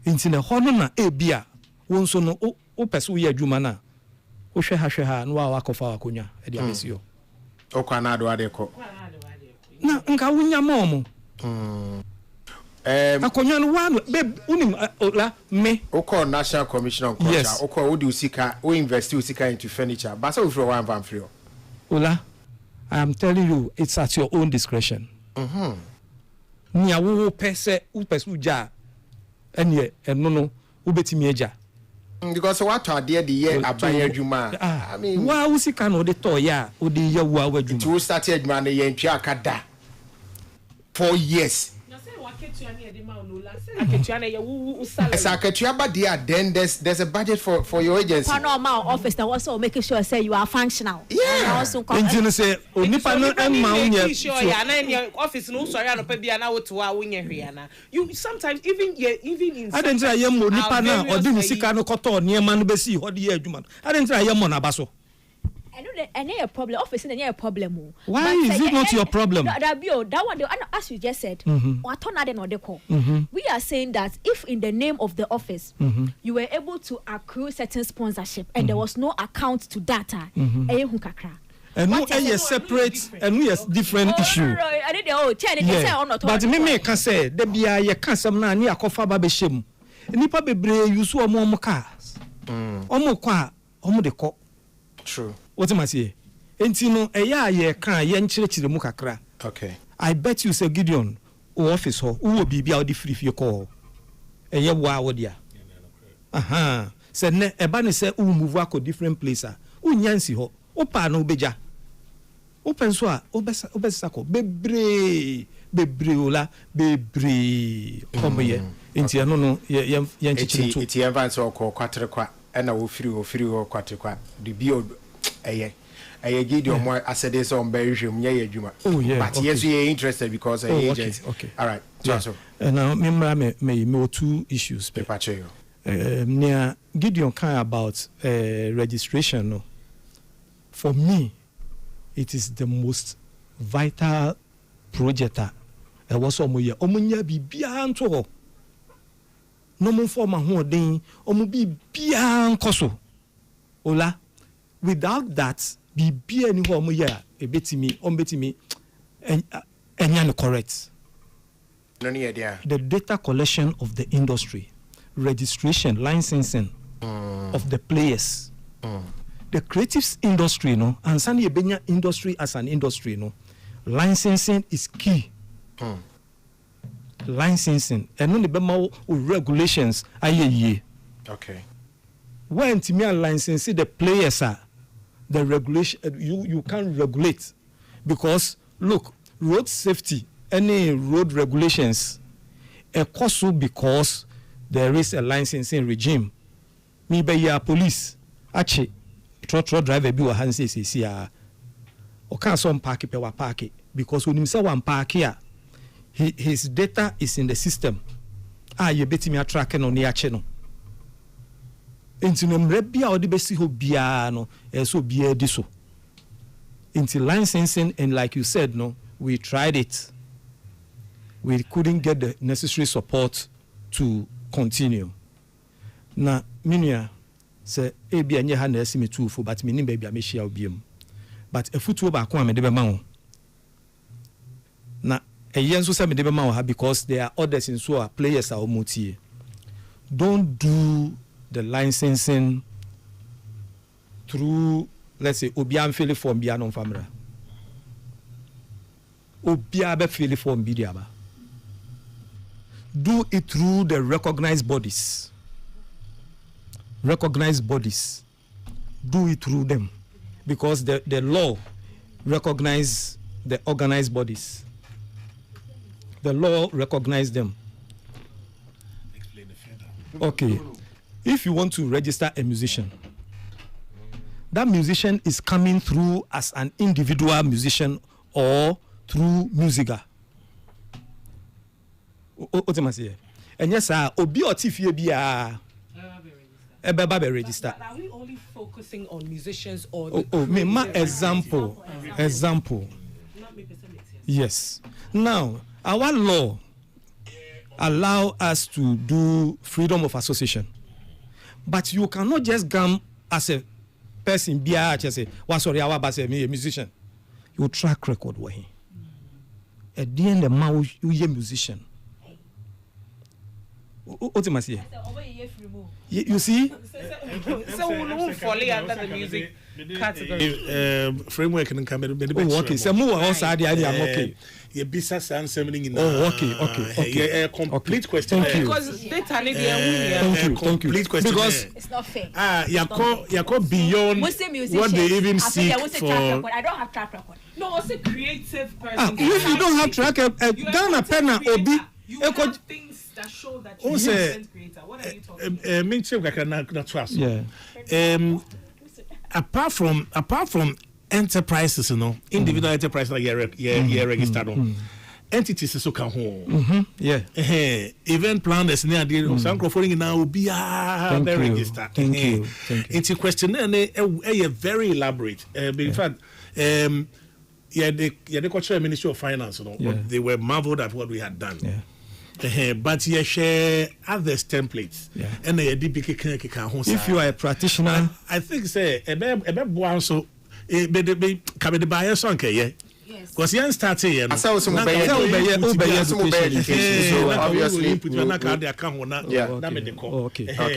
intine ho no na ebia wonso no o pese wo ye adwuma na wo hwe ha no wa akofa wakonya e dia mesio o kwa na do ade ko na nka wonya ma omo akonya no wa be unim la me o call National Commission on Culture o call odi usika o invest usika into furniture but so for one van free ola I am telling you, it's at your own discretion. Nya wo pese uja enye enono ubetimi eja. Because what are there the year abanye adwuma. I mean, wa usika no de to ya odi ye wo adwuma. To start adwuma na ye ntwa akada 4 years. Then there's a budget for your agency. Normal office that also making sure say you are functional. Yeah. Also say onipa no emma unya sure ya na in your office no sorry no pa bia na woto a unya hwe na. You sometimes even in I didn't say I am onipa na odi ni sika no koto niema no besi ho de adwuma. I didn't say I am na baso. I know a problem. Office is a problem. Why is it not your problem? That one, as you just said, we are saying that if in the name of the office, you were able to accrue certain sponsorship and there was no account to data, and no a separate and we has different issue. But me can say there be a cancer na ni akofa ba be shem. Nipa bebre use omo cars. Omo kwa omo de ko. True. What am I saying? Entino eya ye kan ye nchirechire mu kakra. Okay. I bet you say Gideon office ho wo bibia wo di free fie call eye wa wo dia se ne eba ne se wo move akọ different place a unyansi ho wo pa na obeja wo penso a obesa ko bebre ola bebre komoye enti no ye nchichitu enti evans okọ kwatre kwa na wo firi ho kwatre kwa de bio eye Gideon more asede so on berry nye adwuma but yes we are interested because agent all right so now me two issues paper chair near Gideon kind about registration no for me it is the most vital project was omunya bibia nto ho no mo form ho den omu bibia nkoso ola without that bibia ni ho omu ya ebetimi enya correct no need there the data collection of the industry registration licensing of the players the creatives industry no and sani ebenya industry as an industry no licensing is key licensing and no be ma regulations ayeye okay when to me license the players are the regulation you can't regulate because look road safety any road regulations also because there is a licensing regime me be ya police ache trotro driver bi wa han say o kan so park pe wa park because when him say one park here his data is in the system you betimi attract no ne ache no enti no mre bia odi besi ho bia no so bia di so enti licensing and like you said no we tried it we couldn't get the necessary support to continue na minia say bia nye ha na asimi tuufo but me nim ba bia me hia obiem but afutuo ba ko a me de be ma wo na eyen so say me de be ma wo ha because there are others in so players are omotie don't do the licensing through, let's say, Obian Philly form Bianon Famra. Obiabe Philly form Bidiaba. Do it through the recognized bodies. Recognized bodies. Do it through them. Because the law recognizes the organized bodies. The law recognizes them. Okay. If you want to register a musician, that musician is coming through as an individual musician or through Musiga. And yes, Obi or Tifie be register. Are we only focusing on musicians or example? Yes. Now, our law allow us to do freedom of association. But you cannot just come as a person be just say, "Well, sorry, I was a musician." You track record with him. At the end, the man you a musician. What am I saying? You see? So we don't fall under the music category. Framework and come. Okay. So more also I'm okay. Your business and something. Okay. Complete question. Because data complete question. Because it's not fair. You go beyond what they even seek for. I don't have track record. No, it's a creative person. If you don't have track record, Ghana Penna Obi. You have things that show that you're a content creator. What are you talking about? Apart from enterprises, individual enterprises like you're registered on. Entities so can hold. Event planners near the some crowdfunding now will be very registered. Thank you. It's a question very elaborate. In fact, the cultural Ministry of Finance, they were marveled at what we had done. But you share others templates. And if you are a practitioner, I think say so can be buyer song because you start here. So obviously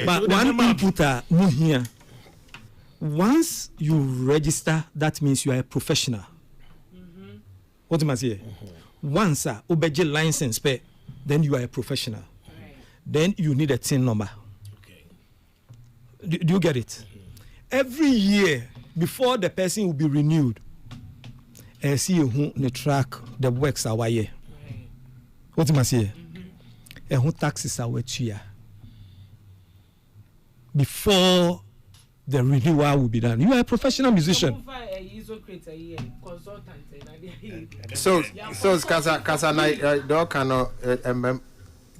but one input here. Once you register, that means you are a professional. What am I saying? once obeje license pay, then you are a professional. Then you need a TIN number. Okay. Do you get it? Every year before the person will be renewed, see who the track the works our year. What you must say? Who taxes our year before the renewal will be done. You are a professional musician. So kasa na do kano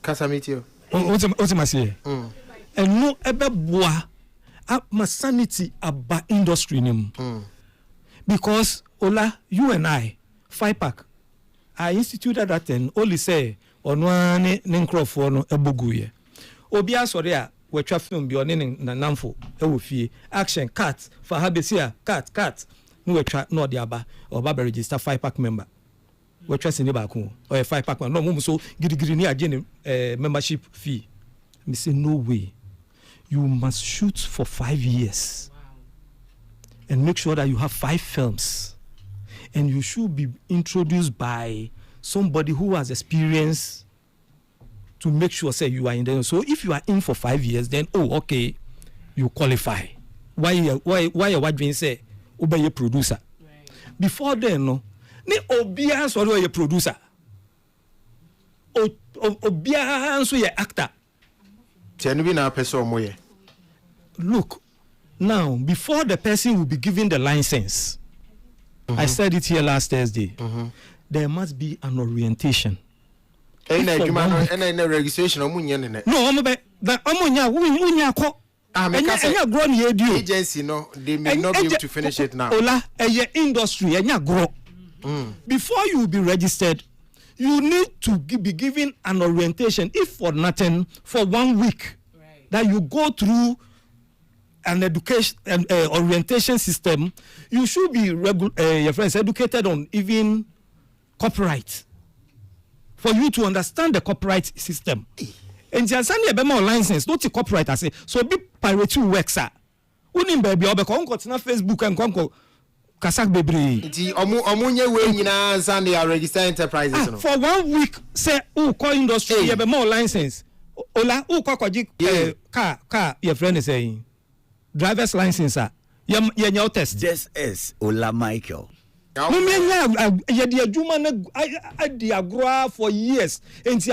kasa meet you. What you must say? And no ebe boa my sanity about industry name. Because Ola, you and I, 5-pack, I instituted that and only say on one nencroft no eboguye. Obia sorry, we try film be on na namfo ewofie action cut for habesia cut no we try no diaba or baba register 5-pack member. We try sini ba ko or a 5-pack no mum so gidigidi ni agene membership fee. Me say no way. You must shoot for 5 years. Wow. And make sure that you have 5 films. And you should be introduced by somebody who has experience to make sure say you are in there. So if you are in for 5 years, then okay, you qualify. Why you what being say obey a producer. Right. Before then, no, ni obia so a producer. Obia so a actor. Look, now before the person will be given the license, I said it here last Thursday. There must be an orientation. Registration no, agency no, they may not be able to finish it now. Ola, industry, before you will be registered, you need to be given an orientation, if for nothing, for 1 week, right, that you go through an education and orientation system. You should be your friends educated on even copyright, for you to understand the copyright system. And just send a bema license, don't take copyright. I say so. Be pirate works. Unim baby, obe ko unko tina Facebook and konko kasak bebre. Nti omunye we nyina send their register enterprises no. For 1 week, say call industry you be more license. Ola kwaji car your friend is saying driver's license your test. This is Ola Michael. For years and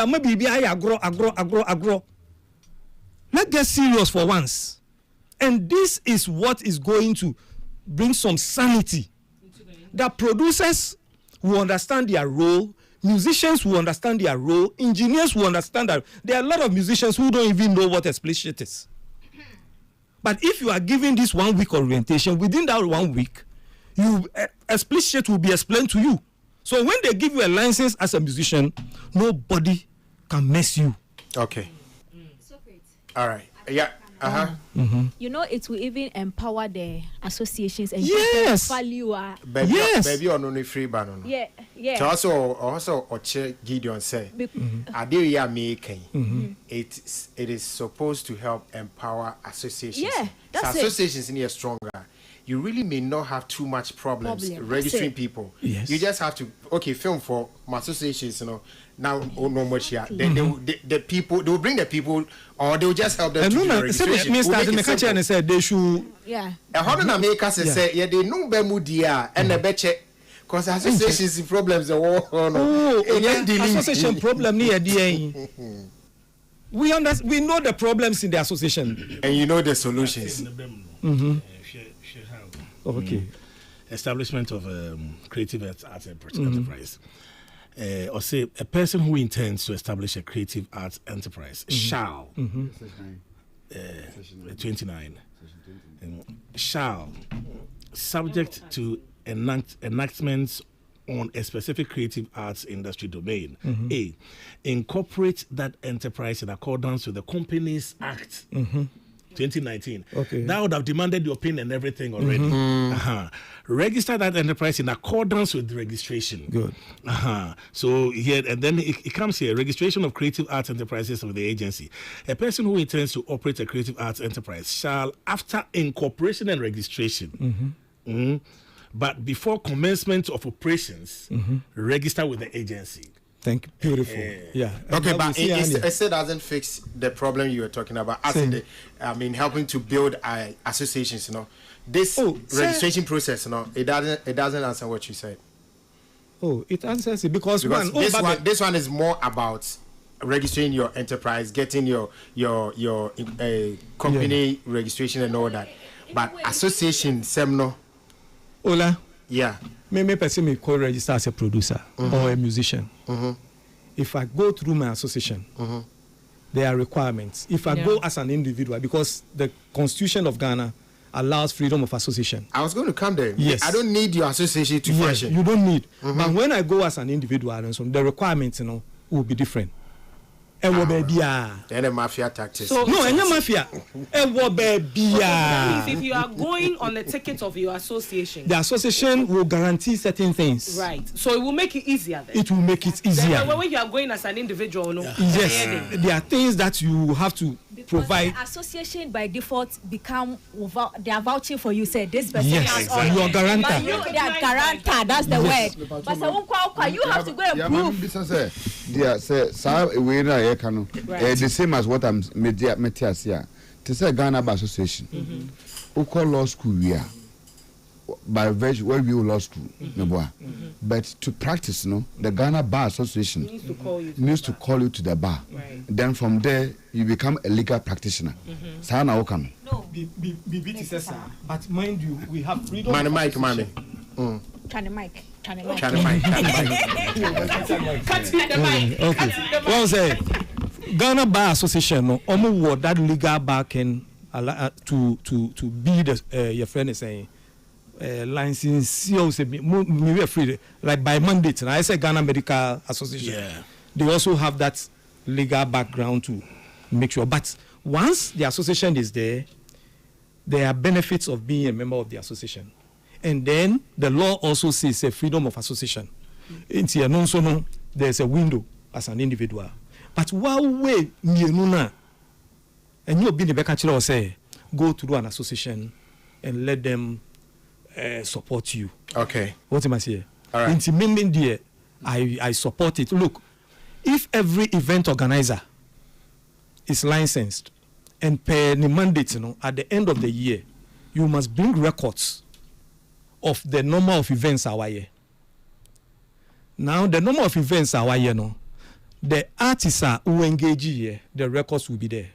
agro. Let's get serious for once. And this is what is going to bring some sanity. That producers will understand their role, musicians will understand their role, engineers will understand that. There are a lot of musicians who don't even know what explicit is. But if you are giving this 1 week orientation, within that 1 week, explicit will be explained to you. So when they give you a license as a musician, nobody can mess you. Okay. All right. Yeah. You know, it will even empower the associations and yes, value. Baby on only free ban. Yeah. So also Oche Gideon said, Adelia making it is supposed to help empower associations. Yeah, that's so associations in here stronger. You really may not have too much problems registering people. Yes. You just have to film for my associations, you know. Now no much here. The people they will bring the people or they will just help them to do the registration. Mr. said they should. Yeah. How do America say they know Bemudia and the beche because associations problems the war association problem near the we know the problems in the association and you know the solutions. Okay. Establishment of creative arts enterprise. Or say a person who intends to establish a creative arts enterprise shall 29 shall, subject to enactments on a specific creative arts industry domain, A, incorporate that enterprise in accordance with the Companies Act 2019. Okay. That would have demanded your PIN and everything already. Register that enterprise in accordance with the registration. Good. So here, and then it comes here, registration of creative arts enterprises of the agency. A person who intends to operate a creative arts enterprise shall, after incorporation and registration, But before commencement of operations, register with the agency. Thank you. Beautiful. Yeah. Okay, but it still doesn't fix the problem you were talking about. As in the, helping to build associations. This registration process. It doesn't answer what you said. Oh, it answers it because this one is more about registering your enterprise, getting your company registration and all that. But association, semno. Ola. Yeah. Me person me co-register as a producer or a musician. If I go through my association, there are requirements. If I go as an individual, because the Constitution of Ghana allows freedom of association. I was going to come there. Yes. I don't need your association to function. You don't need. But when I go as an individual, and so the requirements, will be different. Then the mafia tactics. No, mafia. If you are going on the ticket of your association, the association will guarantee certain things. Right. So it will make it easier then. It will make it easier. Then when you are going as an individual, yes, there are things that you have to provide. The association by default they are vouching for you. Say this person has exactly. You are guarantor. But they are guarantor. That's the word. But you have to go and prove. The same as what I'm Metias here. To say Ghana Bar Association, who call law school here by virtue where we law school, but to practice, the Ghana Bar Association needs to call you to the bar. Right. Then from there you become a legal practitioner. Sana Okan. No, but mind you, we have freedom. Mike. Well said. Ghana Bar Association almost that legal backing to be the your friend is saying license me free like by mandate. And I say Ghana Medical Association. Yeah. They also have that legal background to make sure. But once the association is there are benefits of being a member of the association. And then the law also says a freedom of association. There's a window as an individual. But while we and you'll be the back say go to do an association and let them support you. Okay. What am I saying? All right. I support it. Look, if every event organizer is licensed and pay the mandate, at the end of the year, you must bring records of the number of events our year. Now the number of events our year, the artists who engage here, the records will be there.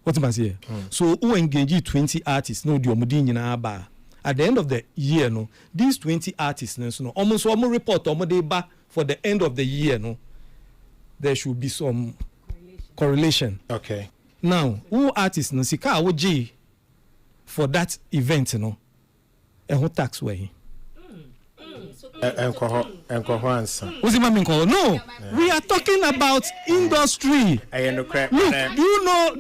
What am I saying? So who engage 20 artists, no the omudin in bar. At the end of the year, these 20 artists, almost report bar for the end of the year, there should be some correlation. Okay. Now, who artists sika woji for that event, who tax way? No, we are talking about industry. Look, do you know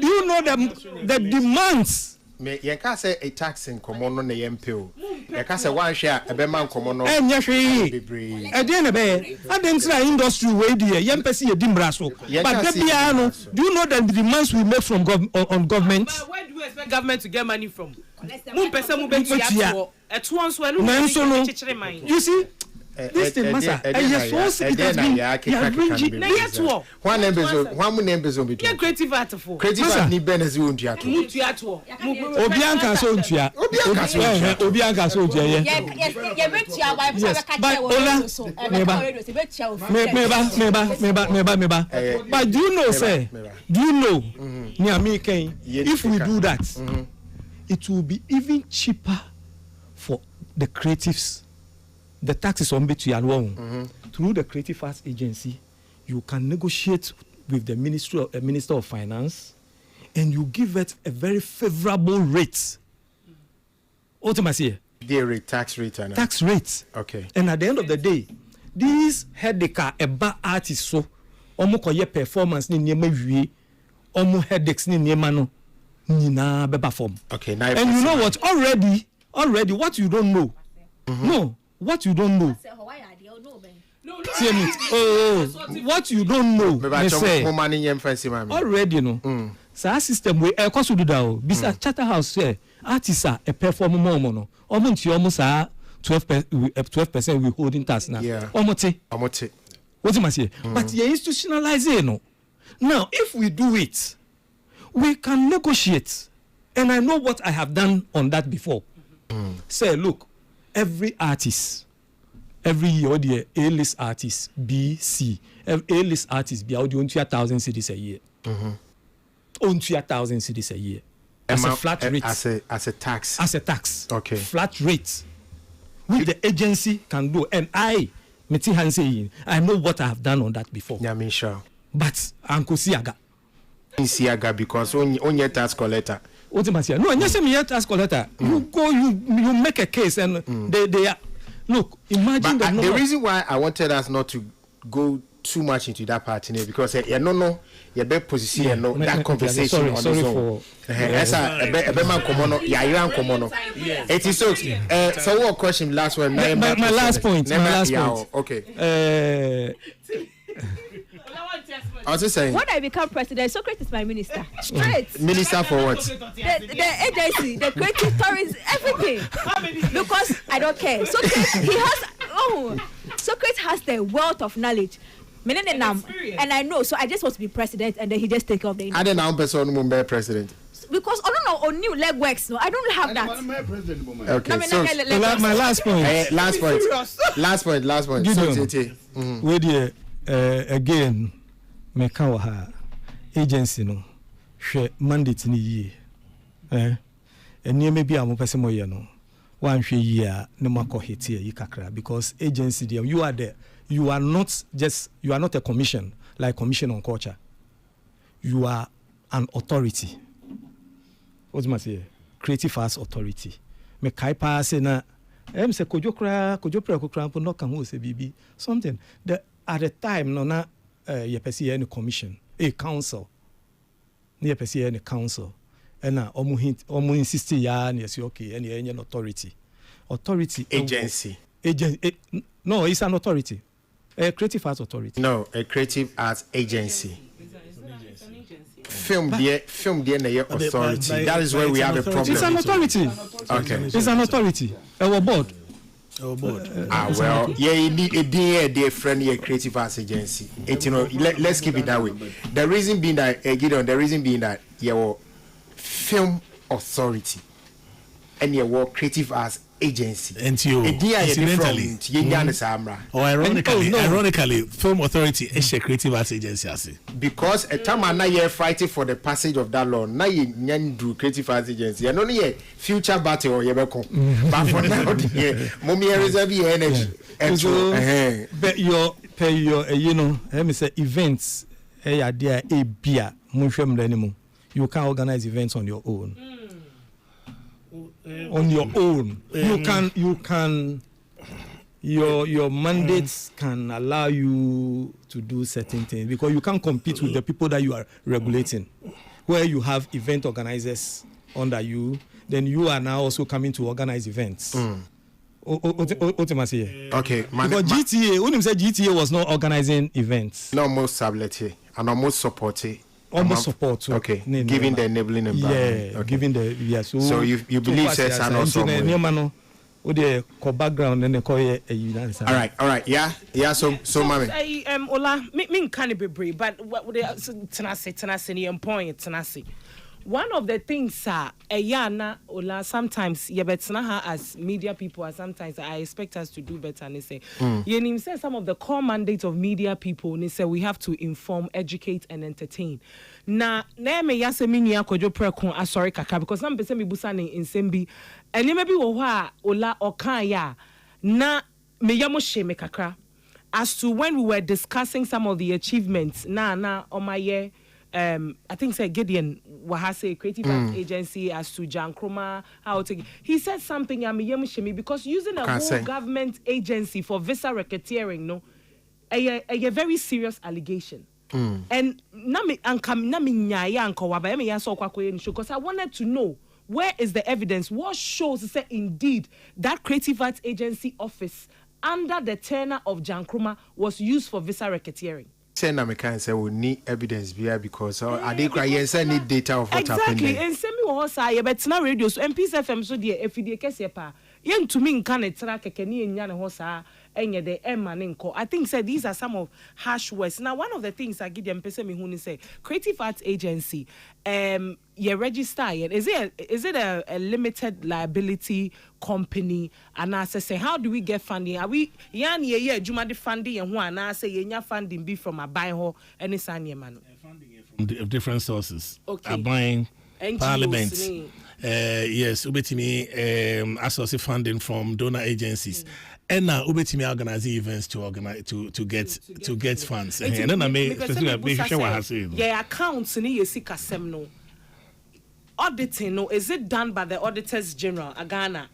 the demands? You can't say a tax in common on the MPO. You can't say one share a beman common on and yes, again, I didn't say industry way there. Young person, a dimbrasso. But the piano, do you know the demands we make from on government? Where do you expect government to get money from? You see, this thing, Master, one name is on between creative art for creative art ni benefits won't you Obianka so ntua Obianka so ntua yes but Ola but do you know say near me if we do that it will be even cheaper for the creatives. The taxes on between through the Creative Arts Agency, you can negotiate with the Minister of Finance, and you give it a very favorable rate. What am I saying? The tax rate. Tax rate. Okay. And at the end of the day, these headache artists so omo performance ni niema wie omo headaches ni niema no nyina be perform. Okay. Now and you know what? Already, what you don't know. No. What you don't know. What you don't know. Already, no. So our system we cost do that. Bisa Charter House say artists are a perform more. Almost 12% withholding tax now. Yeah. Omote. What you must say? But you institutionalize it, no. Now, if we do it, we can negotiate. And I know what I have done on that before. Say, look, every artist, every year, the A-list artist, B, C, A-list artist, be out on 2,000 cities a year. On 2,000 cities a year. As a flat rate. As a tax. As a tax. Okay. Flat rate. Which the agency can do. And I know what I have done on that before. Yeah, me sure. But Uncle Siaga. Siaga because on your tax collector. What am I saying? No, and yes, me tax collector. You go, you make a case, and they are. Look, imagine the reason why I wanted us not to go too much into that part because no, you better position that conversation on its own. That's a man komono, yeah, komono. It is so. So what question? Last one. My last point. Okay. I was just saying. When I become president, Socrates is my minister. Straight. Minister for what? The agency, the creative tourism, everything. Because I don't care. Socrates, Socrates has the wealth of knowledge. And I know, so I just want to be president, and then he just take off the. I don't know person who be president. Because on new leg works, no, I don't have that. Okay, so my last point. Last point. Where the again, me kawa agency no, she mandate ni ye. And near maybe I'm a person more no. One year no mako hit here yikakra because agency there you are there. You are not a commission like Commission on Culture. You are an authority. What's my say? Creative Arts Authority. Me kai pa say na say kojokra no kan ho say bibi something. At the time no na ye pesi any commission, a council. Ye pesi any council. And na omu insist ya na say okay any authority. Authority agency. No, it's an authority. A Creative Arts Authority. No, a Creative Arts Agency. Film there authority. That is where we have a problem. It's an authority. Okay. It's an authority. Our board. Well, yeah, you need a dear friend, a Creative Arts Agency. Let's keep it that way. The reason being that your film authority and your Creative Arts Agency. And you incidentally, or ironically, Film Authority is a Creative Arts Agency. Because a time now you're fighting for the passage of that law. Now you do Creative Arts Agency. And only a future battle or but for now, mommy reserve your energy. But your let me say events. There a beer. You can organize events on your own. On your own, you can your mandates can allow you to do certain things because you can't compete with the people that you are regulating. Where you have event organizers under you, then you are now also coming to organize events. Okay, because GTA, when you said GTA was not organizing events, no more stability and almost supporting. Almost support. Okay. Giving the enabling environment. Yeah. Okay. Giving the So you believe says and also. Background and all right. Yeah. So mommy. Ola, me can be brave, but what would they tenacity point tenacity. One of the things Yana Ola sometimes as media people are sometimes I expect us to do better and they say you say some of the core mandates of media people and they say we have to inform, educate and entertain. Na me yase minia kojo prekon asori kaka because some person me busa in sembi and maybe wo Ola okan ya na me yamo shame kakra as to when we were discussing some of the achievements na omaye I think say Gideon Wahase Creative Arts Agency as to Jan Kroma how to he said something because using a whole government agency for visa racketeering a very serious allegation. And because I wanted to know where is the evidence, what shows to say indeed that Creative Arts Agency office under the tenure of Jan Kroma was used for visa racketeering. I can say we need evidence because I need data of what happened. Exactly. And send me what say but na radio so MPs FM so there if you case pa yen to me nka ne tra keke ne nya ne ho saa enye de emma ne nko. I think say these are some of harsh words. Now one of the things I give them person me who ni say Creative Arts Agency you register it. Is it a limited liability company? And I say how do we get funding? Are we ye juma de funding and one I say ye funding be from a buy ho any sanye man. Funding from different sources. Okay. A buying NGOs, Parliament. Yes, ubetimi associate funding from donor agencies. And now ubetimi organize events to get funds. And then I may specifically yeah, accounts ni yesi kasem no. Auditing, no, is it done by the Auditors General, Agana,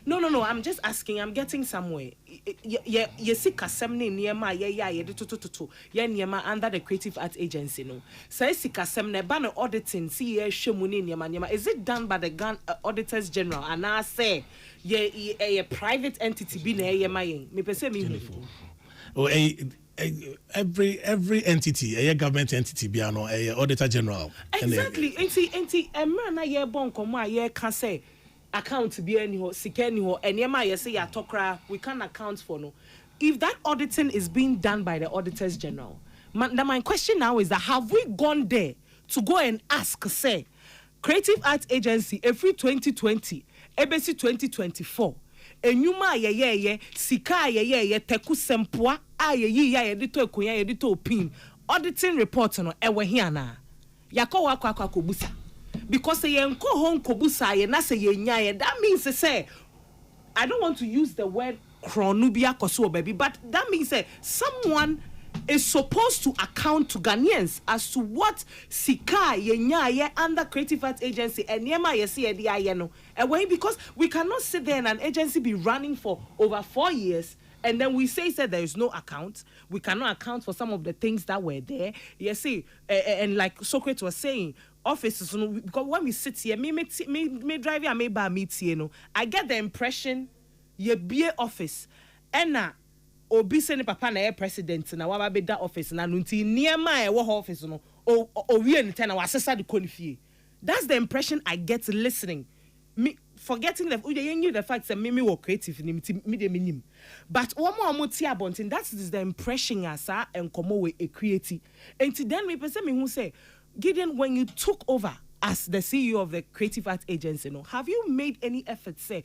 No, I'm just asking, I'm getting somewhere. You see Kasemni Niema, Niema under the Creative Arts Agency, no. So si Kasemne ban auditing, see Shemuni Niema. Is it done by the Auditors General? And I say, a private entity be near me. Me pese me. Oh, every entity, a government entity, be an auditor general. Exactly. Enti emra na ye bon komo a ye ka say account be any ho sika any ho enema ye say ya tokra we can account for no. If that auditing is being done by the auditors general, my question now is that have we gone there to go and ask say Creative Arts Agency every 2020, ABC 2024 enyuma ye sika ye teku sempoa aye ya de to akunya ye de to pin auditing report no ewe hia na yakọ wakọ kobusa because ye nko ho kobusa ye na say ye nya ye that means say I don't want to use the word chronubia koso baby but that means say someone is supposed to account to Ghanaians as to what sika ye nya ye under Creative Arts Agency and yema ye see the aye no because we cannot sit there and an agency be running for over 4 years and then we say there is no account. We cannot account for some of the things that were there. You see, and like Socrates was saying, offices, because when we sit here, me drive here, me buy meet here, no, I get the impression ye be office and na obi se ne papa na president na wa be that office na nunti niema e wo office no o wie nten na wasesa de konfie. That's the impression I get listening. Me forgetting the fact that me were creative me but one more bonting that is the impression as and come away a creative and then me person me who say Gideon, when you took over as the CEO of the Creative Arts Agency, no, have you made any effort say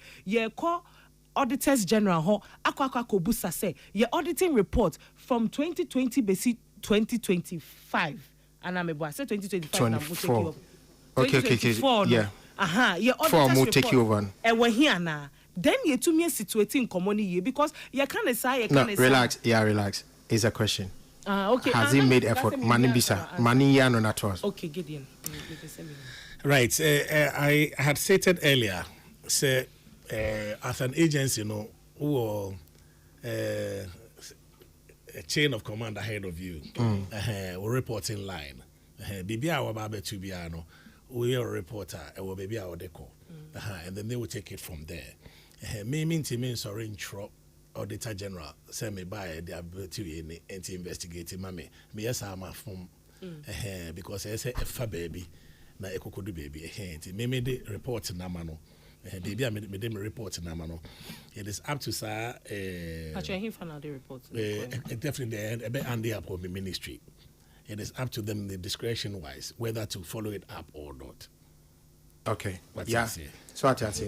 call Auditors General ho akwa kobusa say your auditing report from 2020 basic 2025 and I'm about say 2025 okay yeah your auditors take you over and we're here now then you to me situating common because you can't say relax is a question okay has he made effort money bisa money ya no natos okay Gideon right I had stated earlier say as an agency who a chain of command ahead of you we're reporting line bibia wa ba to be ano we are a reporter or baby our deco and then they will take it from there me sorry intro auditor general say me buy the ability to investigate me yes I'm from because I say a baby na ekokodu baby me the report na mano baby I made them report na mano it is up to sir actually him final the report definitely and the upon ministry. It is up to them, the discretion wise, whether to follow it up or not. Okay. Yeah. So I say.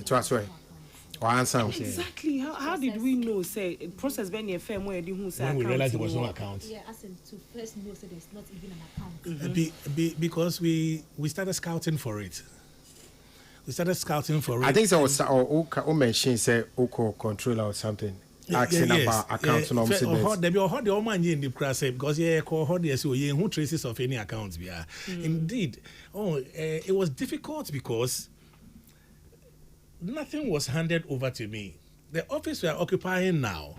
Exactly. How did we know? Say process when you firm where you say when we realized there was no account. Yeah, as in to first know so there's not even an account. Because we started scouting for it. I think so. Or mention say controller or something. Asking about accounts and because who traces of any accounts we are. Indeed. It was difficult because nothing was handed over to me. The office we are occupying now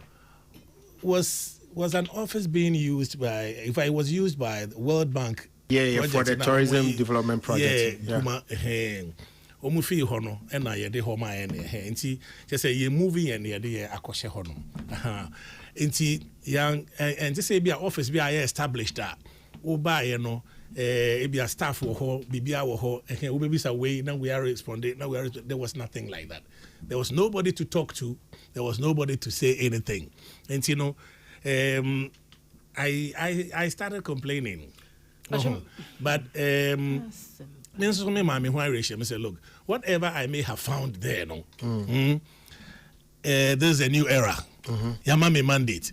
was an office being used by it was used by the World Bank. For the tourism development project. Omufi hono ena ye de homa ene nti je say ye moving and ye de akoshe hono nti yang and just say be office be established that wo ba ye no Maybe a staff were ho, BBA were ho, and we be away. Now we are responding. There was nothing like that. There was nobody to talk to. There was nobody to say anything. And you know, I started complaining. But me say, look, whatever I may have found there, there's a new era. Yamame mandate.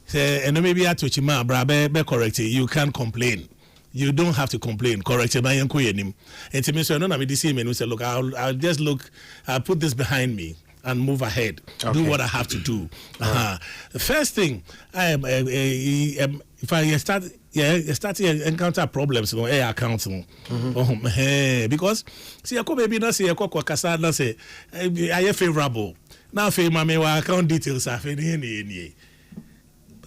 Say, and maybe I touch ma be correct. You can't complain. You don't have to complain. Correct. And to me, so no, I see me. Say, look, I'll just look. I'll put this behind me and move ahead. Okay. Do what I have to do. The first thing, if I start to encounter problems, air accounts, because see, I maybe not say I say I am favorable. Now, my account details are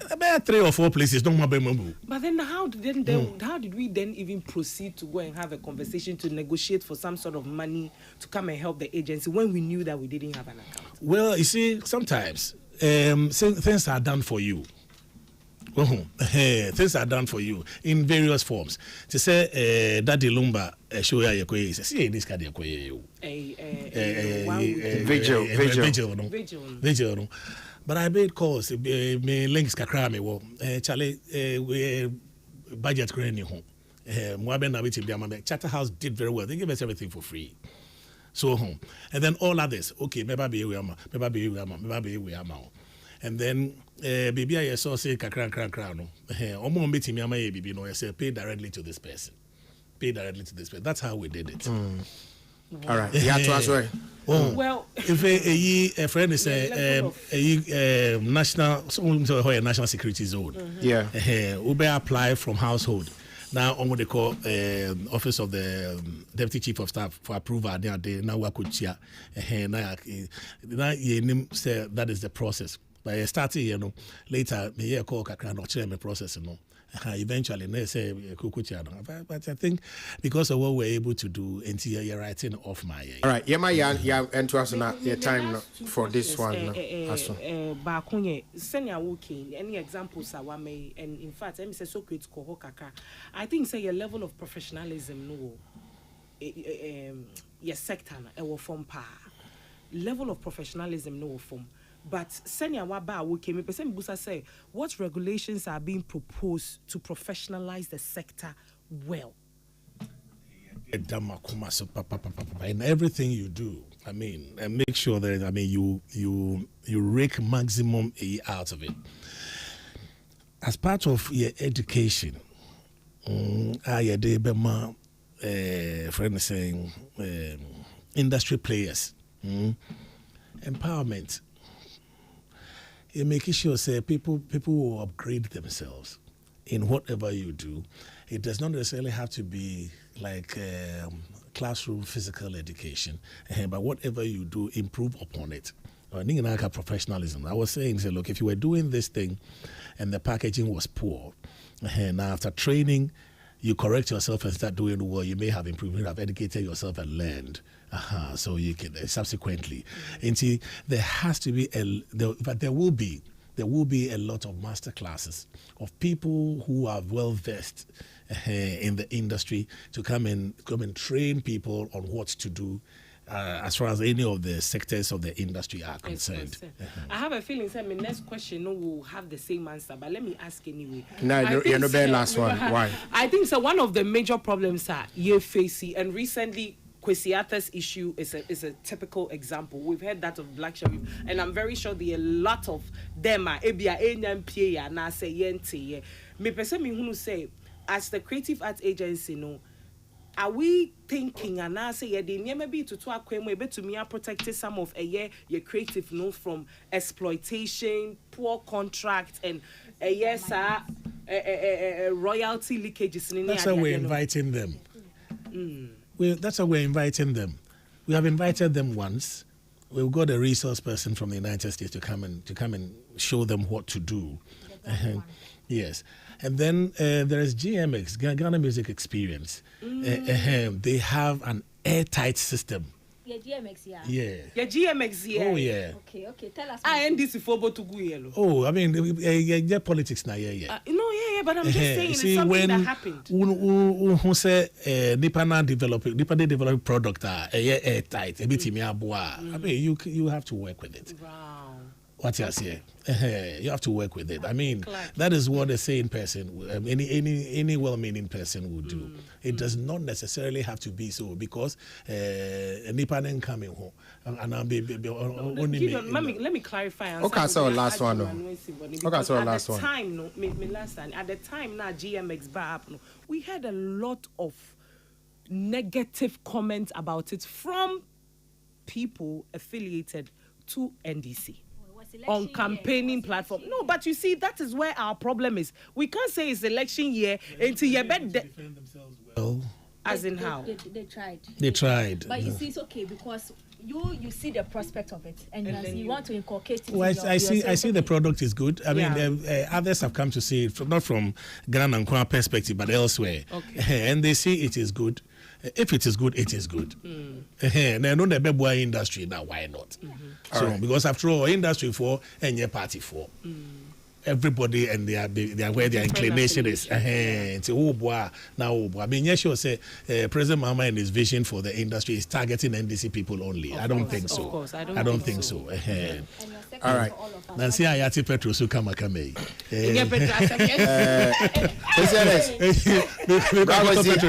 about 3 or 4 places. Don't remember. But then, how did we then even proceed to go and have a conversation to negotiate for some sort of money to come and help the agency when we knew that we didn't have an account? Well, you see, sometimes things are done for you. Things are done for you in various forms. To say Daddy Lumba show ya kwe see this card kwe vigil. But I made calls. Me links kakra me wo. Chale budget grant home. Mwabe na witi biama. Charterhouse did very well. They gave us everything for free. So home. And then all others. Okay, maybe be we ama. And then baby I saw say kakra no. Omo mbeti mi ama ye bibi no. I said pay directly to this person. That's how we did it. All right. You have to answer. Well, if a friend is a national security zone, Ube apply from household. Now, on what they call Office of the Deputy Chief of Staff for approval. Now, we could say that is the process. But I started, later, me call Kakran or process, eventually, they say but I think because of what we're able to do, until you're writing off my. All right, and to us now, your time for this one. Bakunye, senior working. Any examples I want me, and in fact, I'm so critical. I think say your level of professionalism, your sector, our form pa level of professionalism, no form. But senior waba working, me person busa say what regulations are being proposed to professionalize the sector well. In everything you do, and make sure that you rake maximum out of it. As part of your education, friend saying industry players, empowerment. You're making sure say people will upgrade themselves in whatever you do. It does not necessarily have to be like classroom physical education, but whatever you do, improve upon it. Professionalism. I was saying, say, look, if you were doing this thing and the packaging was poor, now after training, you correct yourself and start doing well, you may have improved, you have educated yourself and learned. So you can subsequently. And see, there has to be there will be a lot of master classes of people who are well versed in the industry to come and train people on what to do. As far as any of the sectors of the industry are concerned. I have a feeling that my next question will have the same answer, but let me ask anyway. No, you're not the last one. Why? I think so. One of the major problems are you're facing, and recently Kwesiata's issue is a typical example. We've heard that of Black Sheriff, and I'm very sure there are a lot of them are ABA na say yente. Me person me who say as the creative arts agency, are we thinking and I say yeah, maybe to akwe to me protect some of your creative from exploitation, poor contract, and royalty leakages. That's how we're inviting them. That's how we're inviting them. We have invited them once. We've got a resource person from the United States to come and show them what to do. Yes. And then there is GMX, Ghana Music Experience. They have an airtight system Yeah, GMX, yeah. Yeah, GMX, yeah. Oh, yeah. Okay, tell us. NDC for to go yellow. Oh, I mean, yeah, politics now, yeah. No, but I'm just saying See, it's something when that happened. Who say Nipa develop product airtight, a bit I mean, you have to work with it. Wow. What you say? You have to work with it. I mean, that is what a sane person, any well-meaning person would do. It does not necessarily have to be so because Nipa then coming home and I'll be only. Let me clarify. Okay, so last one. Okay, so last one. At the time, now GMX bar, we had a lot of negative comments about it from people affiliated to NDC. On campaigning platform. No, but you see, that is where our problem is. We can't say it's election year until you bet defend themselves well. As in how? They tried. They tried. But you see, it's okay because you see the prospect of it and you want to inculcate it. Well, I see the product is good. I mean, others have come to see it, not from Ghana and Kwan perspective, but elsewhere. Okay. And they see it is good. If it is good, it is good. And I know the baby industry now, why not? So, right. Because after all, industry for and your party for. Everybody and they are where their inclination is. Now, I mean, yes, sure say President Mahama and his vision for the industry is targeting NDC people only. I don't think so. Of course, I don't think so. All right. Nancy Ayati Petro Sukama Kame.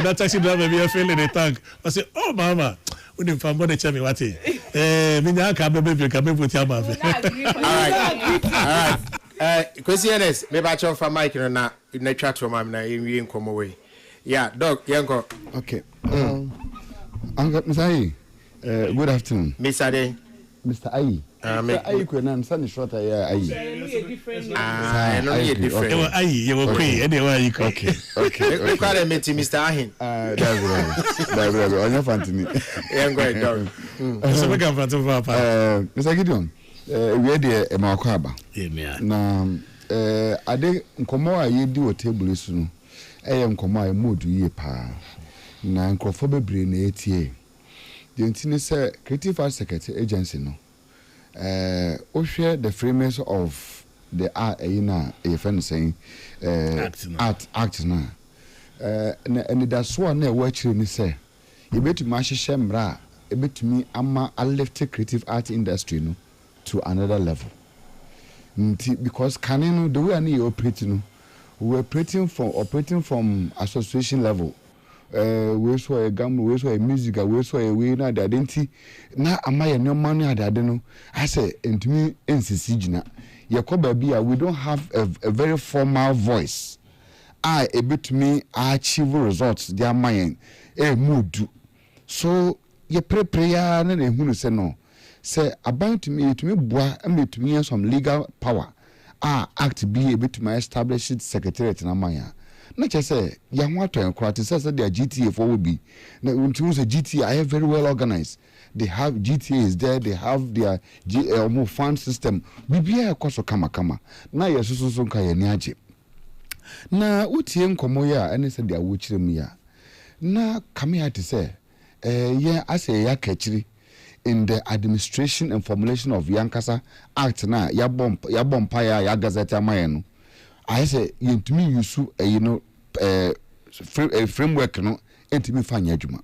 That taxi driver be filling the tank. I say, oh, Mama. When you found what tell me what all right. Questions, maybe I talk for Mike and not in the chat room. I'm not in come away. Yeah, dog, Yanko. Okay. Uncle Mr. Ayi, good afternoon. Mr. Day. Mr. Ayi. Mr. Ayi, Kwenan, Sunny Shorter, Ayi. Ayi, you were queen, anyway. Okay. We call him Mr. Ahin. That's right. On your fancy. Yanko, dog. So we come from Mr. Gideon. We had a Makwaba. Na ade nkomo a yedi o table so no nkomo a modu ye pa na nkrofo bebre na etie the ntini say creative arts secretary agency no o share the framers of the art na e fan saying act na and that's so na we chire ni say e betumi ahihye mra e betumi ama uplift creative art industry no to another level. Because Canino, the way I need operating, we're operating from association level. We saw a gum, we saw a music, we saw a winner, the identity. Now, am I no money? I don't know. I say, and to me, NCC, Yakoba, we don't have a very formal voice. A bit to me, I achieve results, they are mine, a mood. So, you pray prayer, and then who say no. Say about to me boy and to me some legal power act be able to establish secretariat na maya not just say ya want to encourage says that their GTA for will be now to say GTA I have very well organized. They have GTA is there, they have their fund system bibia ekoso kama na yesusu so nka ye ni age na utie nkomo ya ene say dia wo chirem ya na kame ya to say yeah ase ya kachiri in the administration and formulation of Yankasa Act na ya bompa ya gazette amayeno I say yentumi use framework no entimi fanya adwuma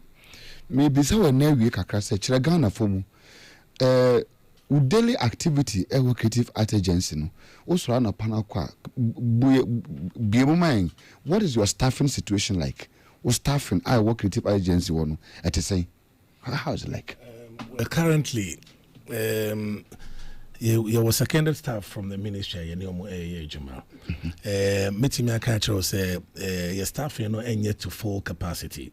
maybe say we na wie kakra say kire Ghana fomu daily activity creative art agency no osura na pana kwa biemu man what is your staffing situation like staffing I work creative agency one at say how is it like currently, you was seconded staff from the ministry. You know, meeting my culture say your staff, and yet to full capacity,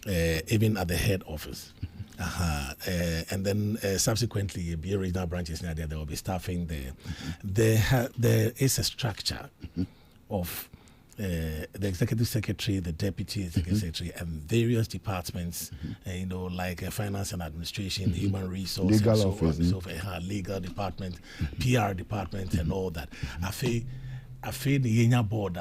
even at the head office. And then subsequently, be regional branches now there will be staffing there. There is a structure of. The executive secretary, the deputy executive secretary, and various departments, like finance and administration, human resources, legal office, legal department, PR department, and all that. I feel I feel the Yenya board.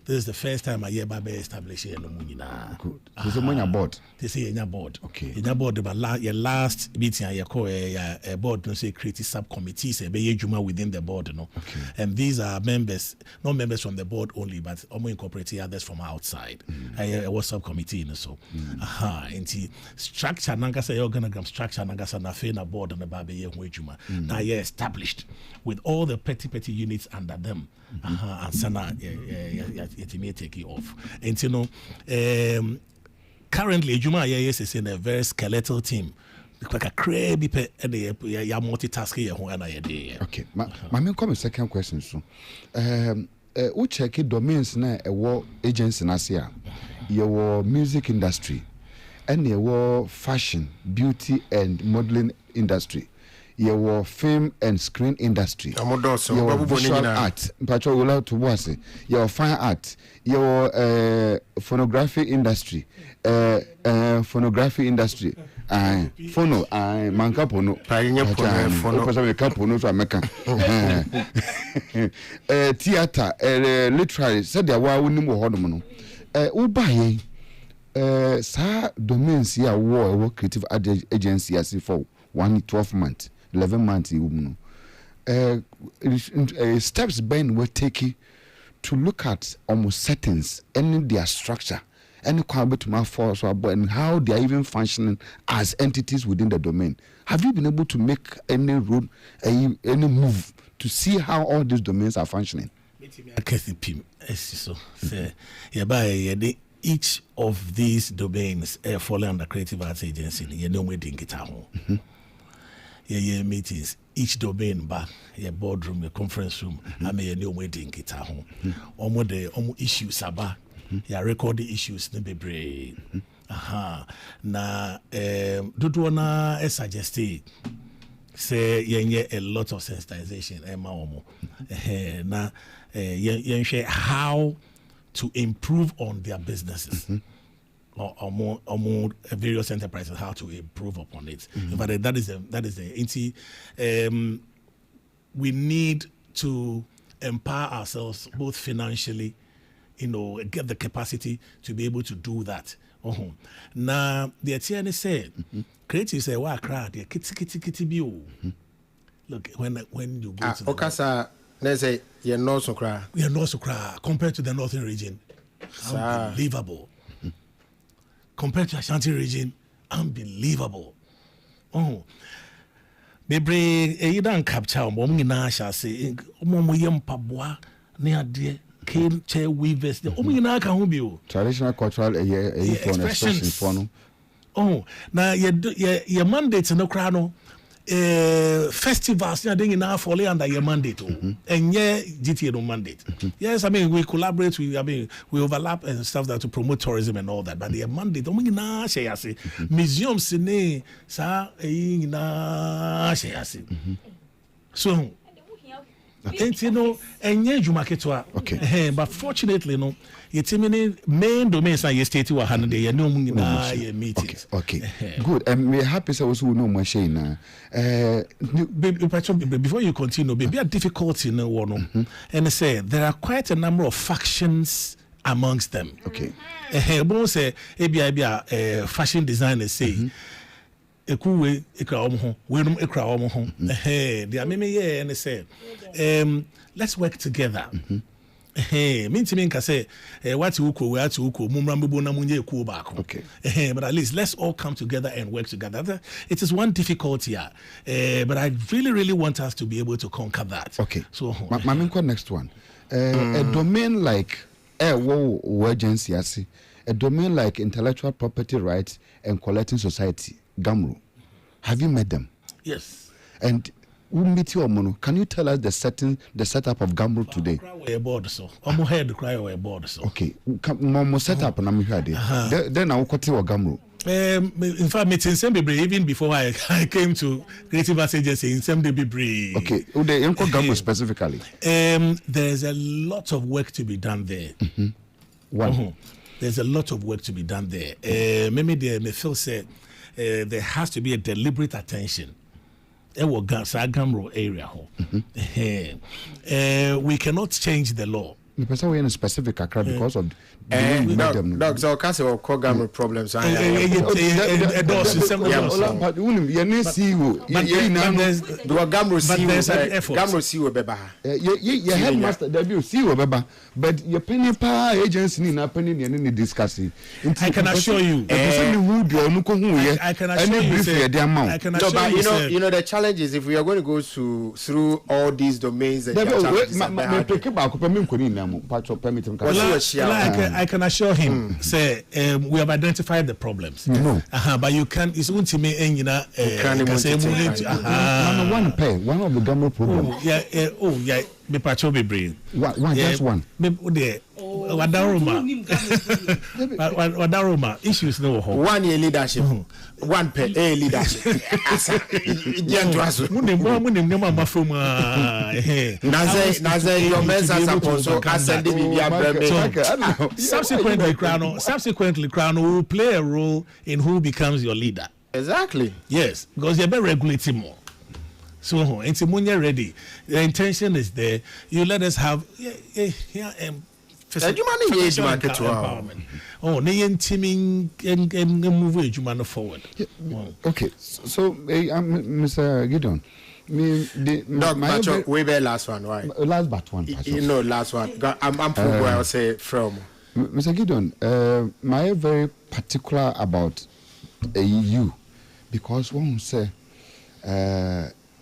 This is the first time I hear Babe establish no munina. Good. This is Yenya board. This is Yenya board. Okay. Yenya board, but your last meeting, I call a board, no say creative subcommittees, a Juma within the board, no. Okay. And these are members, not members from the board only, but almost incorporating others from outside. I was subcommittee, you know, so. And the structure, Nangasa organogram structure, Nangasa Nafena board and the Babe Juma. Now, yeah, established with all the petty units under them. And Sana, it may take it off. And you know, currently, Juma is in a very skeletal team. Like a crabby pet, and they are multitasking. Okay, my main comment second question. So, who check domains na a war agency nasia, your music industry, and your fashion, beauty, and modeling industry. Your film and screen industry, your visual art, your fine art, your phonography industry, phono, mankapono, theater, literary, said there were winning Hodomono. Ubaye, sir, domains here war creative agency as for 12 months. 11 months, steps Ben were taken to look at almost settings and their structure, any quality to my force and how they are even functioning as entities within the domain. Have you been able to make any road, any move to see how all these domains are functioning? Each of these domains fall under Creative Arts Agency. You know we didn't get meetings, each domain back, your boardroom, your conference room, I may a new wedding get at home. Almost the issues about your record the issues, no be brave. Na Dudwana suggested say yen a lot of sensitization, na yen share how to improve on their businesses. Or more various enterprises how to improve upon it. But that is the we need to empower ourselves both financially, get the capacity to be able to do that. Now the TN said, creative say wa crowd the kitty bio. Look when you go to Okasa, let's say you're not so cry. We are not so cry compared to the northern region. Unbelievable. Compared to Ashanti region, unbelievable. Bebre, you don't capture Momina shall say, Momoyam Pabwa, near dear, cane chair weavers, the Omina can traditional cultural expressions. Now your mandates in the crown. Festivals are doing enough only under your mandate, and yeah, GTA no mandate. Yes, I mean we collaborate. We overlap and stuff that to promote tourism and all that. But their mandate, say museums in sa so. Okay. But fortunately, no. Main domains are yesterday were handled. No meetings. Okay. Good. And we're happy so also know my shame. Before you continue, maybe a difficulty in one. And say there are quite a number of factions amongst them. Okay. Say fashion designers say. Ekuwe ekra omo wenum ekra omo ho dia me ye and say let's work together mean to me nka say what you we at you mumra mbo na munye eku ba ko but at least let's all come together and work together. It is one difficulty but I really want us to be able to conquer that. Okay, so my main next one a domain like agency a domain like intellectual property rights and collecting society Gamro, have you met them? Yes. And who meet you, Mono? Can you tell us the setup of Gamro today? Okay, Momo setup and I'm here. Then I will continue Gamro. In fact, meeting even before I came to Creative Arts Agency in Semdebibre. Okay, Gamro specifically. There's a lot of work to be done there. There's a lot of work to be done there. Maybe the Phil said there has to be a deliberate attention Gamro area. We cannot change the law. The person we in a specific Accra because of dogs or castle call Gamro problems. But you there's an effort. Gamro see Beba. Your headmaster debut see Beba, but your penny power agency in a penny and any discussing. I can assure you. I can assure you. You know the challenge is if we are going to go through all these domains that I can assure him. Say we have identified the problems. No, but you can't. It's ultimate. One of the Gamro problems. Me pacho be brain. One, just one. Wadaroma issues no ho. 1 year leadership. 1 per leadership. Subsequently, Crown will play a role in who becomes your leader. Exactly. Yes, because you're better regulating more. So, it's when you're ready. The intention is there. You let us have empowerment. Oh, move forward. Okay, so Mr. Gideon, way better last one, right? Last but one. Last one. I'm from where I say from. Mr. Gideon, my very particular about you, because one say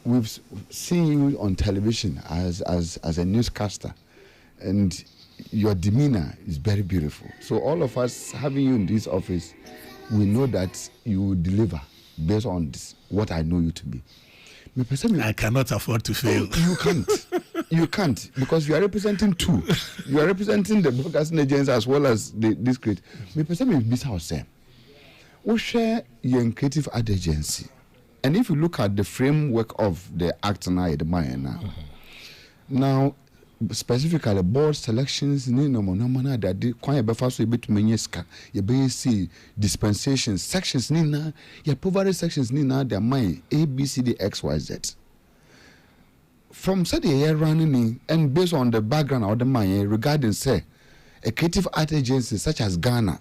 we've seen you on television as a newscaster, and your demeanor is very beautiful. So all of us having you in this office, we know that you will deliver based on this, what I know you to be. I cannot afford to fail. You can't, because you are representing two. You are representing the broadcasting agents as well as the discreet. Me person be say, we share your creative ad agency. And if you look at the framework of the act now, specifically board selections, that they quite be fast a bit menyeska, you see dispensations, sections, your poverty sections, their mind A, B, C, D, X, Y, Z. From said year running and based on the background of the mind regarding say a creative art agency such as Ghana,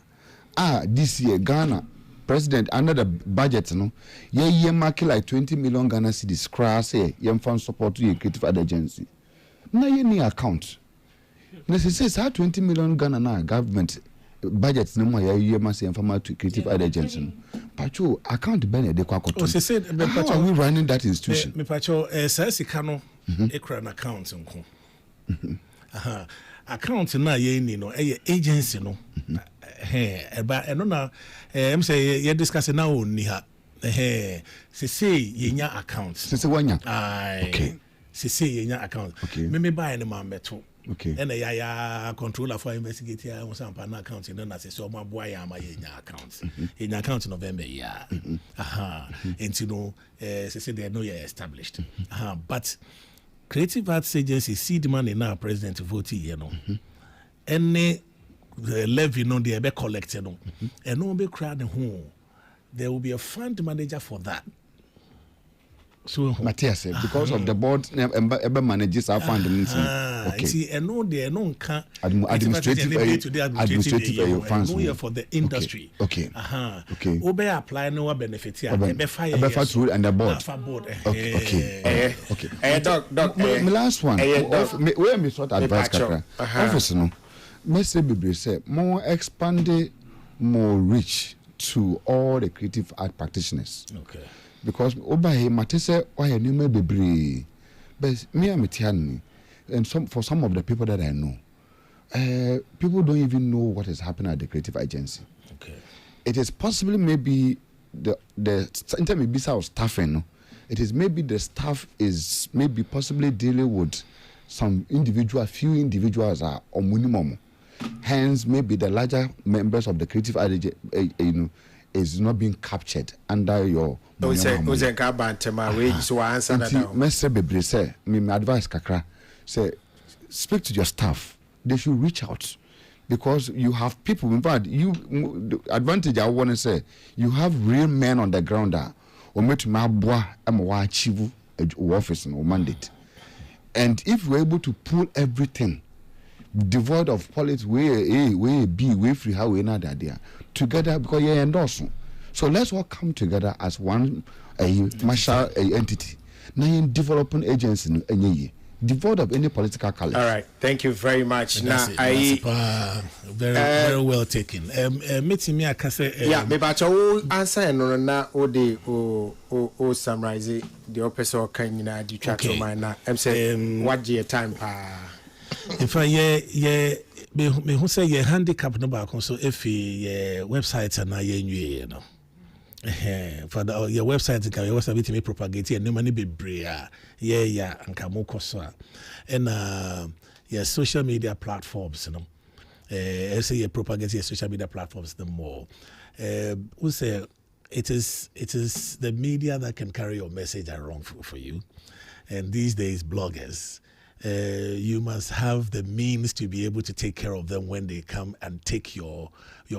this year Ghana president under the budget market like 20 million Ghana cedis crass fan support to a creative art agency. Now you need account. Necessary 20 million Ghana government budget no more year must inform to creative art agency. Pacho account bene de kwakoto. How are we running that institution? Me pacho sasikano ekran account nko. Account na ye ni no agency no. Eba eno na em say ye discuss na oni ha. Say yenya account. Say wanya. Okay. Say yenya account. Okay. Me buy na ma meto. Okay. And ya controller for investigate ya on some partner account in na say so ma boy ya ma yenya account. Yenya account November ya. And you know say they know you established. But creative arts agency see the money now president vote any levy they be collected and no be crowd home. There will be a fund manager for that. So Matthias, because of the board ever manages our fund. Okay. See, and no, they no can administrative funds for the industry. Okay. Okay. Obe apply no benefit here. Be fire through and the board. Okay. Doc. My last one. Where me sort advice kakra. Office no. Message be say more expanded, more reach to all the creative art practitioners. Okay. Because obahe matese why you may be brave, but me am Tiani, and for some of the people that I know, people don't even know what is happening at the creative agency. Okay, it is possibly maybe the in terms of business staffing, it is maybe the staff is maybe possibly dealing with some few individuals are on minimum. Hence, maybe the larger members of the creative agency, is not being captured under your. So answer that. Mr. Bebre say, my advice kakra say, speak to your staff. They should reach out because you have people. In fact, the advantage I want to say, you have real men on the ground that or me to my boy am achieve office or mandate. And if we're able to pull everything devoid of politics, way A, way B, way free, how we not there together because you're endorsing. So let's all come together as one martial entity. Now you're developing agency devoid of any political color. All right, thank you very much. Now very well taken. Meeting me, I can say maybe I will answer no na o summarize the opposite kind of the chat of mine. I'm saying what your time if I me who say your handicap no back so if your website and I you know. For your website can you also be propagate and no money be brea and kamoko so and your social media platforms you know say you propagate your social media platforms the more we say it is the media that can carry your message around for you, and these days bloggers you must have the means to be able to take care of them when they come and take your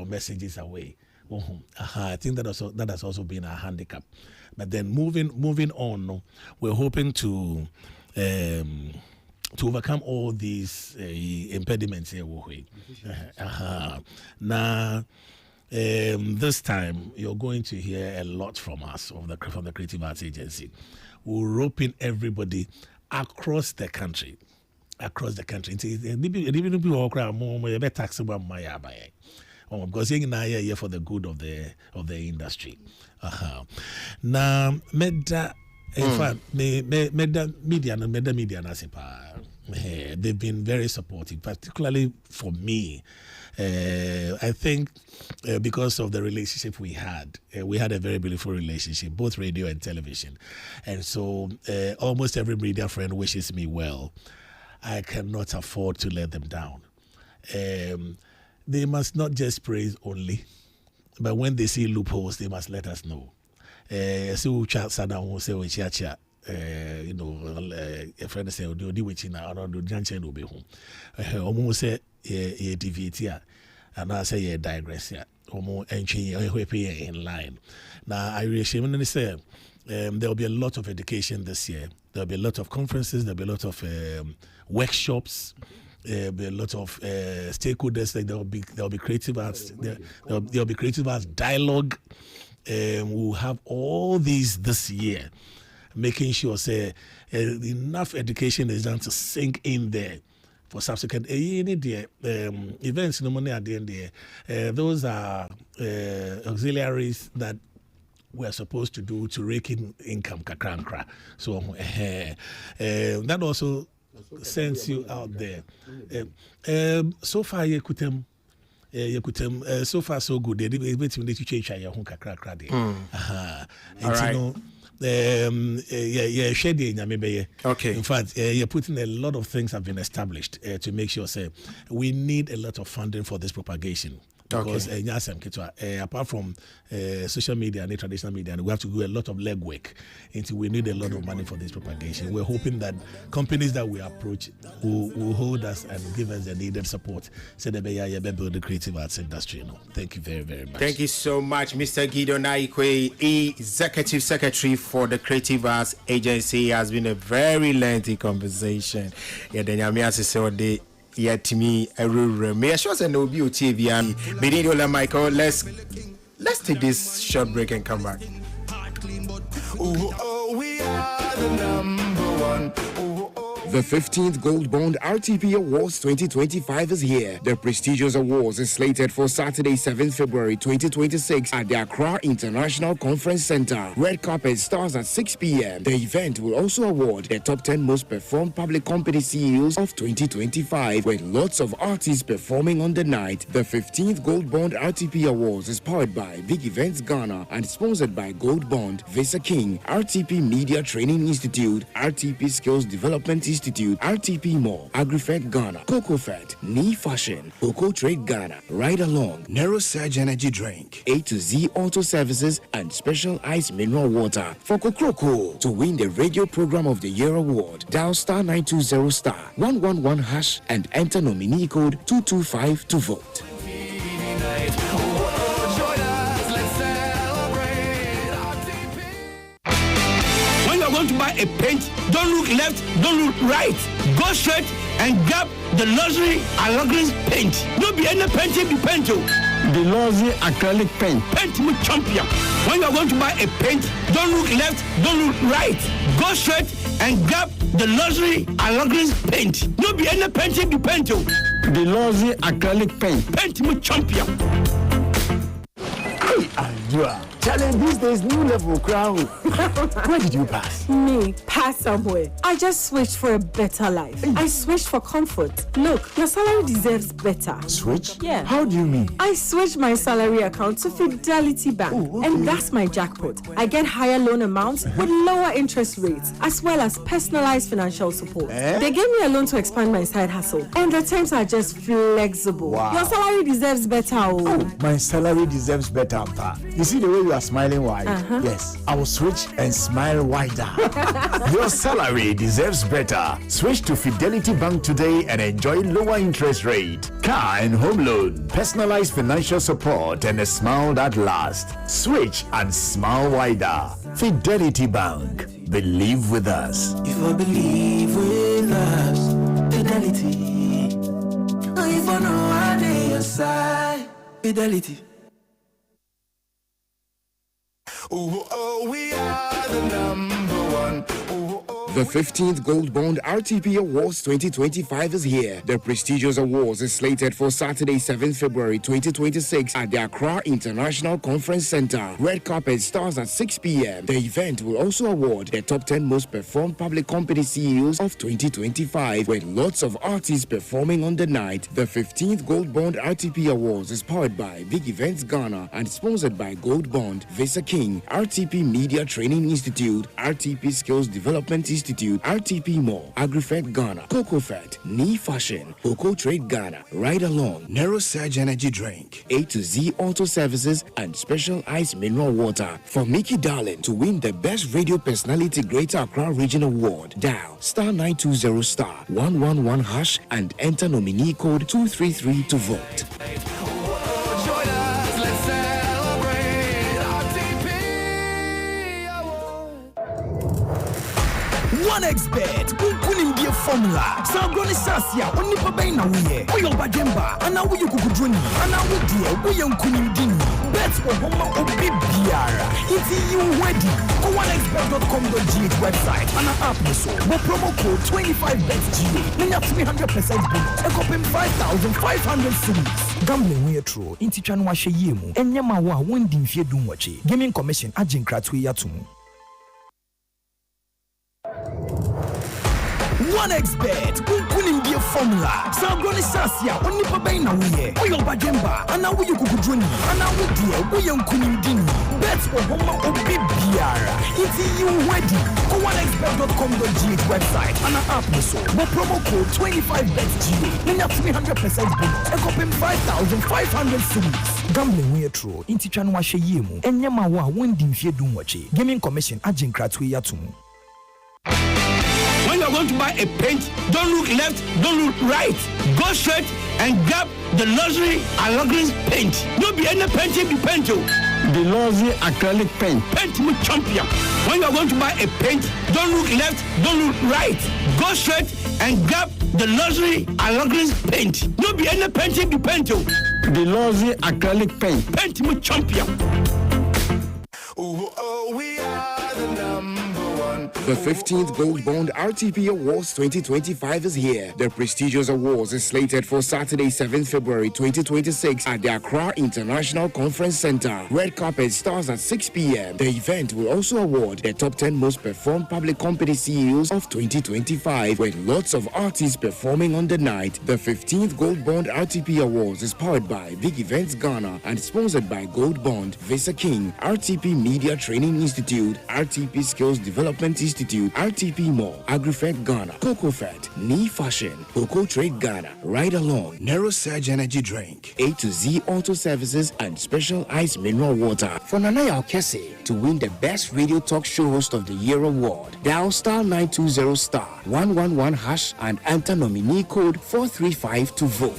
messages away. I think that has also been a handicap. But then moving on, we're hoping to overcome all these impediments here. Now, this time you're going to hear a lot from us from the Creative Arts Agency. We're roping everybody across the country. Because here for the good of the industry. Now, Meda, in fact, Meda Media they've been very supportive, particularly for me. I think because of the relationship we had a very beautiful relationship, both radio and television, and so almost every media friend wishes me well. I cannot afford to let them down. They must not just praise only, but when they see loopholes, they must let us know. So you know, a friend say, "Do which in our do junction will be home." Almost say, "Ye deviate here," and I say, "Ye digress here." Almost entry in line. Now I reassure say there will be a lot of education this year. There will be a lot of conferences. There will be a lot of workshops. There'll be a lot of stakeholders. Like there'll be creative arts. There'll be creative arts dialogue. We'll have all these this year, making sure say enough education is done to sink in there for subsequent events. No money at the end there. Those are auxiliaries that we're supposed to do to rake in income kakra. So that also sends you out there. So far, so far so good. They need to change your home kakra there. Okay. In fact, you're putting a lot of things have been established to make sure. Say, we need a lot of funding for this propagation. Because apart from social media and traditional media, we have to do a lot of legwork. We need a lot of money for this propagation. We're hoping that companies that we approach will hold us and give us the needed support so that we build the creative arts industry. Thank you very, very much. Thank you so much, Mr. Gideon Aikwe, Executive Secretary for the Creative Arts Agency. It has been a very lengthy conversation. Yet to me, I will may sure and no beauty via Benito Michael. Let's take this short break and come back. We are the number one. The 15th Gold Bond RTP Awards 2025 is here. The prestigious awards is slated for Saturday, 7th February 2026 at the Accra International Conference Center. Red carpet starts at 6 p.m. The event will also award the top 10 most performed public company CEOs of 2025, with lots of artists performing on the night. The 15th Gold Bond RTP Awards is powered by Big Events Ghana and sponsored by Gold Bond, Visa King, RTP Media Training Institute, RTP Skills Development Institute, RTP Mall, AgriFed Ghana, CocoFed, Knee Fashion, Coco Trade Ghana, Ride Along, Narrow Surge Energy Drink, A to Z Auto Services, and Special Ice Mineral Water. For Kokroko, to win the Radio Program of the Year Award, dial star 920 star 111 hash and enter nominee code 225 to vote. want to buy a paint, don't look left, don't look right. Go straight and grab the luxury Allogris paint. No be any painting be paint. The luxury acrylic paint. Paint me champion. When you are going to buy a paint, don't look left, don't look right. Go straight and grab the luxury Allogris paint. No be any painting be paint. The luxury acrylic paint. Paint me champion. Hey, Andra. Challenge these days, new level crown. Where did you pass? Me, pass somewhere. I just switched for a better life. I switched for comfort. Look, your salary deserves better. Switch? Yeah. How do you mean? I switched my salary account to Fidelity Bank. Oh, okay. And that's my jackpot. I get higher loan amounts with lower interest rates, as well as personalized financial support. They gave me a loan to expand my side hustle. And the terms are just flexible. Wow. Your salary deserves better. Oh, my salary deserves better, Pa. You see the way you are smiling wide? Yes, I will switch and smile wider. Your salary deserves better. Switch to Fidelity Bank today and enjoy lower interest rate, car and home loan, personalized financial support, and a smile that lasts. Switch and smile wider. Fidelity Bank. Believe with us. If I believe with us, Fidelity. If I know I need your side, Fidelity. Ooh, oh, we are the number one. Ooh, oh. The 15th Gold Bond RTP Awards 2025 is here. The prestigious awards is slated for Saturday, 7th February 2026 at the Accra International Conference Center. Red carpet starts at 6 p.m. The event will also award the top 10 most performed public company CEOs of 2025, with lots of artists performing on the night. The 15th Gold Bond RTP Awards is powered by Big Events Ghana and sponsored by Gold Bond, Visa King, RTP Media Training Institute, RTP Skills Development Institute, RTP Mall, AgriFed Ghana, CocoFed, Knee Fashion, Coco Trade Ghana, Ride Along, Narrow Surge Energy Drink, A to Z Auto Services, and Special Ice Mineral Water. For Mickey Darling to win the Best Radio Personality Greater Accra Region Award, dial *920 *111# and enter nominee code 233 to vote. OneXBet, Unkunim Dear Formula, Sabroni Sasia, Onipa Baina, Oyo Bajemba, and now you could join, and now we dear, we Unkunim Dini, bets for Homa Obi Biara. It's you ready. Go OneXBet.com.gh website and an app so. But promo code 25BETSGA, then you have 300% bonus, a copy 5,500 cities. Gambling we are true, in Tichan Washe Yemu, and Yamawa, one dim fear doom watching. Gaming Commission, Ajin Kratwe Yatumu. OneXBet, Unkunim Dear Formula, Sabroni Sasia, Onipa Baina, Oyo Bajemba, and now you could join, and now we dear, we Unkunim Dini, bets for Homa Obi Biara. It's you ready. Go OneXBet.com.gh website and an app so. But promo code 25BETSGA, then you have 300% bonus, a copy 5,500 cities. Gambling we are true, in Tichan Washe Yemu, and Yamawa, one dim fear doom watching. Gaming Commission, Ajin Kratwe Yatumu. When you are going to buy a paint, don't look left, don't look right. Go straight and grab the luxury Allogris paint. No be any painting be paint. The luxury acrylic paint. Paint me champion. When you are going to buy a paint, don't look left, don't look right. Go straight and grab the luxury Allogris paint. No be any painting be paint. The luxury acrylic paint. Paint me champion. Ooh, oh, we are the number one. The 15th Gold Bond RTP Awards 2025 is here. The prestigious awards is slated for Saturday, 7th February 2026 at the Accra International Conference Center. Red carpet starts at 6 p.m. The event will also award the top 10 most performed public company CEOs of 2025, with lots of artists performing on the night. The 15th Gold Bond RTP Awards is powered by Big Events Ghana and sponsored by Gold Bond, Visa King, RTP Media Training Institute, RTP Skills Development Institute, RTP Mall, AgriFed Ghana, CocoFed, Knee Fashion, Coco Trade Ghana, Ride Along, Narrow Surge Energy Drink, A to Z Auto Services, and Special Ice Mineral Water. For Nanaya Okese to win the Best Radio Talk Show Host of the Year award, dial *920 *111# and enter nominee code 435 to vote.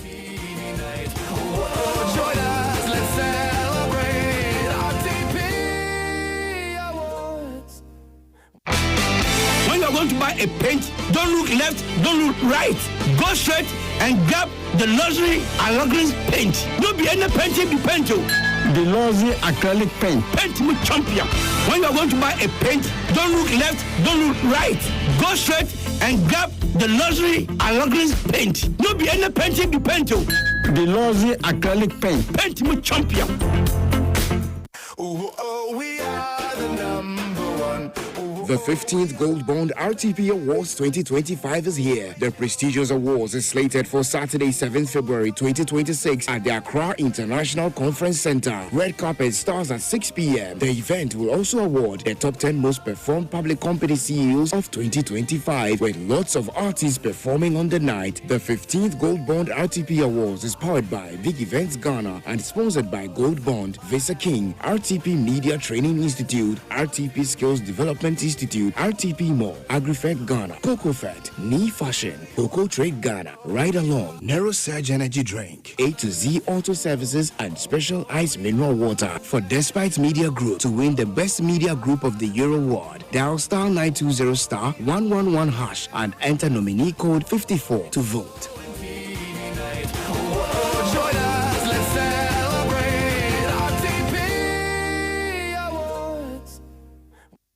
are going to buy a paint, don't look left, don't look right. Go straight and grab the luxury Alagris paint. No be any painting be paint. The Luxury acrylic paint. Paint me champion. When you are going to buy a paint, don't look left, don't look right. Go straight and grab the luxury Alagris paint. No be any painting be paint. The Luxury acrylic paint. Paint me champion. We are the number one. The 15th Gold Bond RTP Awards 2025 is here. The prestigious awards is slated for Saturday, 7th February 2026 at the Accra International Conference Center. Red carpet starts at 6 p.m. The event will also award the top 10 most performed public company CEOs of 2025, with lots of artists performing on the night. The 15th Gold Bond RTP Awards is powered by Big Events Ghana and sponsored by Gold Bond, Visa King, RTP Media Training Institute, RTP Skills Development Institute, RTP Mall, AgriFed Ghana, CocoFed, Knee Fashion, Coco Trade Ghana, Ride Along, Narrow Surge Energy Drink, A to Z Auto Services, and Special Ice Mineral Water. For Despite Media Group to win the Best Media Group of the Year award, dial star 920 star 111 hash and enter nominee code 54 to vote.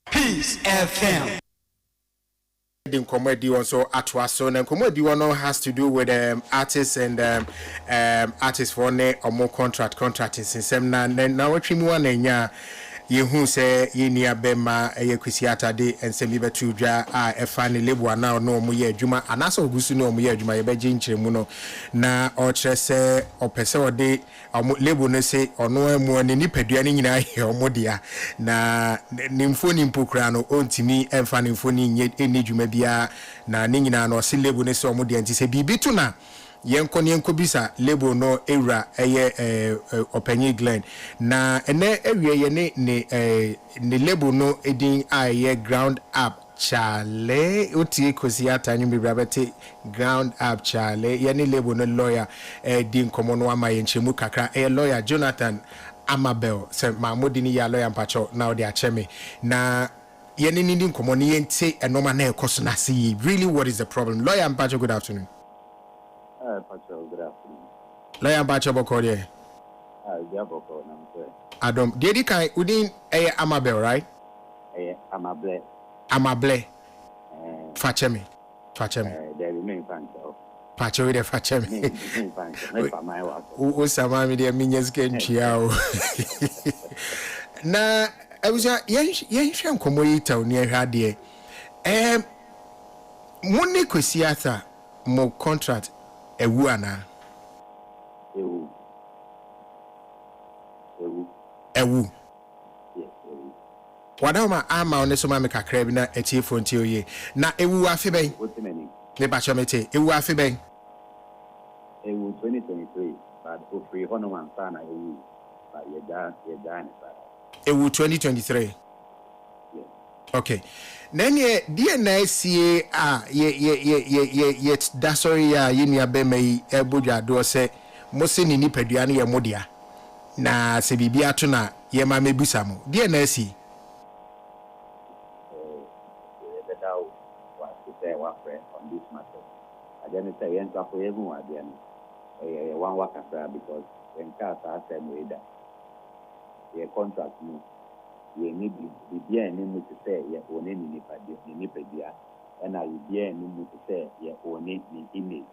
Peace FM. The comedy also Atwaso and comedy one has to do with artists and artists for or more contracting system now what you want Yehu say Yenia Bema Yakusiata de and Semiba Tuja a funny label now no muye Juma and also Gusuno muye Juma Yabajin Chemuno na or say or Peso de or label ne say or no more ni peduani or modia na Nymphoni Pukrano on to me and funny phony yet any Jumabia na Nina no syllable ne so modia and say Bibituna. Yenko bisa label no era openye Glen na ene area ye ne label no edin aye ground up chale uti kosiata nyumbi brabete ground up chale ye ne label no lawyer din komono ama yenchemu kakra lawyer Jonathan Amabel se mamodi ni ya lawyer mpacho na odi acheme na ye ne ndin komono yente enoma na ekoso na see really what is the problem lawyer mpacho good afternoon. Good afternoon. Lawyer Bacha Bokode. Adam, Dedi Kai Udin Amabel, right? Amable. Amable. Fachemi. They remain fans. Pacho with the Fachemi. Usama media minions can chiao. Na, I was a young commoita near her dear. Money Kusiata more contract. Ewuana. Ewu. Yes, ewu. Wadama ama onesoma me kakra bi na echi fonti oye. Na ewu afi ben. Ne ba chomete. Ewu afi ben. Ewu 2023, but for free hono man sana ewu. But ye dan Ewu 2023. Yes. Okay. Nenye DNSCA ye dasori ya yini abeme ebuja do se mose ni nipadua ne ye modia na se bibia to na ye ma mebusa mo DNSC bedaw wa say wa friend on this matter I don't say yen to for egun wa dia no one work because when cars are said weather ye contract no ye need be any mu to say ye own ni nipadia and I be any mu to say ye own ni image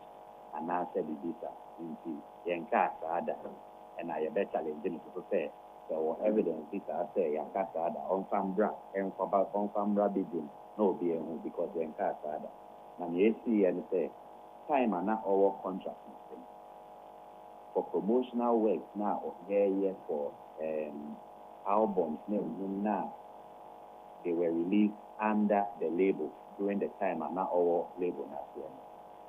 and I said visa into yen car ada and I better challenge to say so evidence this I say yen car ada on fambra and on fambra begin no be because yen car ada na ye see and say time and not our contract for promotional work now here for albums now they were released under the label during the time and not our label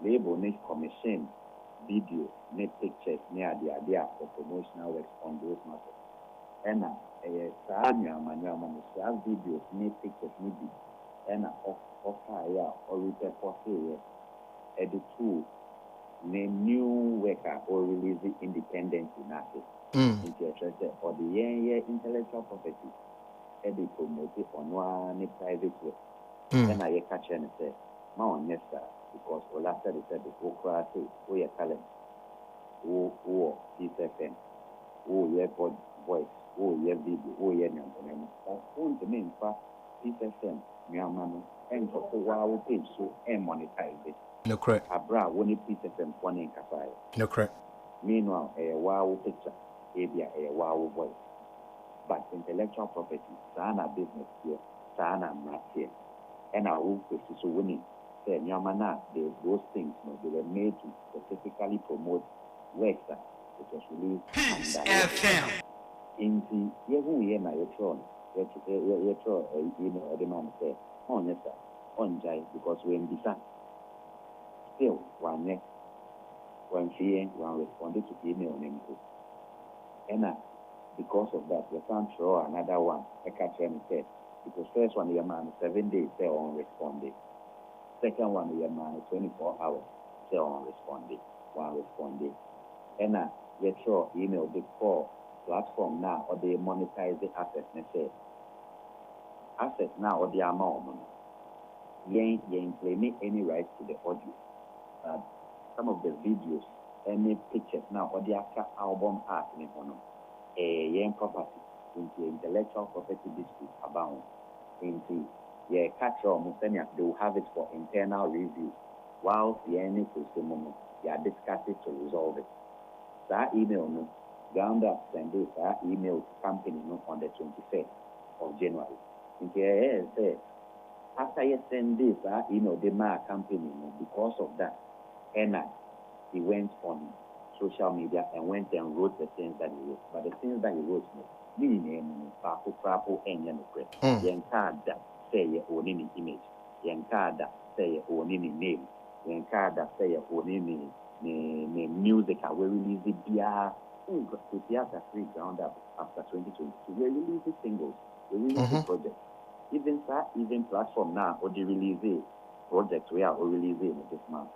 label need commission video need pictures near the idea for promotional works on those matters and manual videos need pictures need and or report edit tool name new worker or release it independently interested or the intellectual property edit promote on one private way Then I catch and say, Mount Nesta, because Ola said the Okra say, oh, your talent, oh, PSFM, oh, your voice, oh, your video, oh, your name. Or phone the main for PSFM, Myanmar, and for wow page so and monetize it. No correct. Abra, one PSFM, one in Kasai. No correct. Meanwhile, a wow picture, a wow voice. But intellectual property, Sana business here, Sana not here. And our own places so winning. Say, Yamana, those things, they were made to specifically promote works that it was released. In the year, my return, the man said, on yes, sir, on Jai, because we're in the still, one neck, one fear, one responded to email name. And because of that, we can't throw another one. I catch him said, because first one, your man, 7 days, they on responded. Second one, your man, 24 hours, they on responded. One responded. And you throw email before platform now, or they monetize the assets. They say, assets now, or the amount. You ain't claiming any rights to the audio. Some of the videos, any pictures now, or the actual album art in a young property into intellectual property dispute abound. Into catch all they will have it for internal review. While the any moment they are discussing to resolve it. That email no ground up send this email to company no on the 25th of January. Into say after you send this email the my company no, because of that, and he went on social media and went and wrote the things that he wrote. But the things that he wrote, meaning Papo and Yanukre, Yankada say your own image, Yankada say your own name, Yankada say your own music. I will release it via theater free ground up after 2022. We release the singles, we release the project. Even platform now, or the release it project we are release it this month.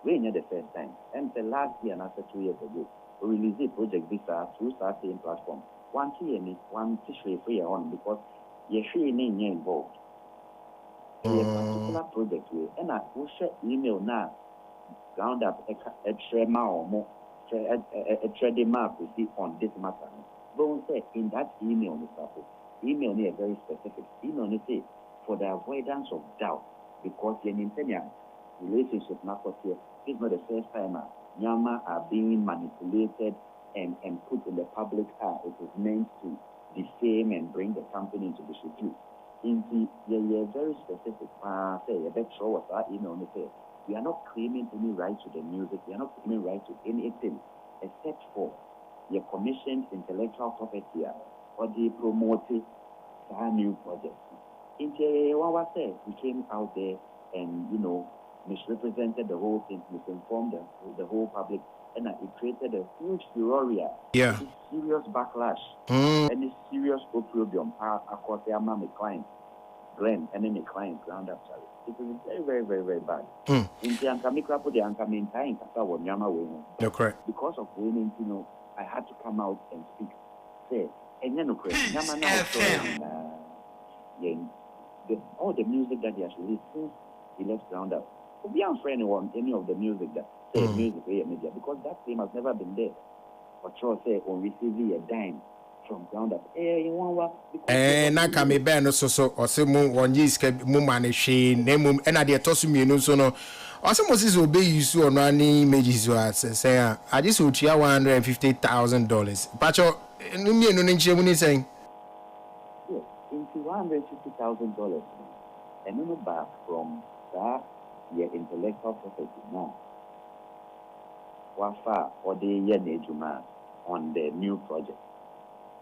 We ain't the first time. And the last year and after 2 years ago, we released a project visa through our same platform. One tissue free on because you're involved. A particular project we and I will share email now. Ground up a trema or more a trading map we see on this matter. Don't say in that email, Mr. Email is very specific. Email say for the avoidance of doubt because you're in relationship not here. It's not the first time Myanmar are being manipulated and put in the public eye. It is meant to defame and bring the company into disrepute. You're very specific. Say a bit sure what that email say. We are not claiming any right to the music. We are not claiming right to anything except for your commissioned intellectual property or the promoted new project. What said we came out there and misrepresented the whole thing, misinformed the whole public, and it created a huge furor. Yeah. Serious backlash. And a serious opprobrium across the my client, Glenn, and then the client ground up. It was very, very, very, very bad. In the Ankamika put the Ankamin time, no correct. Because of winning, I had to come out and speak. Say, and then all the music that he has released since he left ground up. We aren't for anyone, any of the music that say music media, because that thing has never been there. But sure say on receiving a dime from ground up. You want what? Naka me ben so or say one years mu manage name and at the toss me no so no. Also Moses obey you so no any images you say I just would $150,000. Pacho no me no nche mu ni saying. Yes, into $150,000 and no back from that your intellectual property now. Wafa or the Yenejuma on the new project.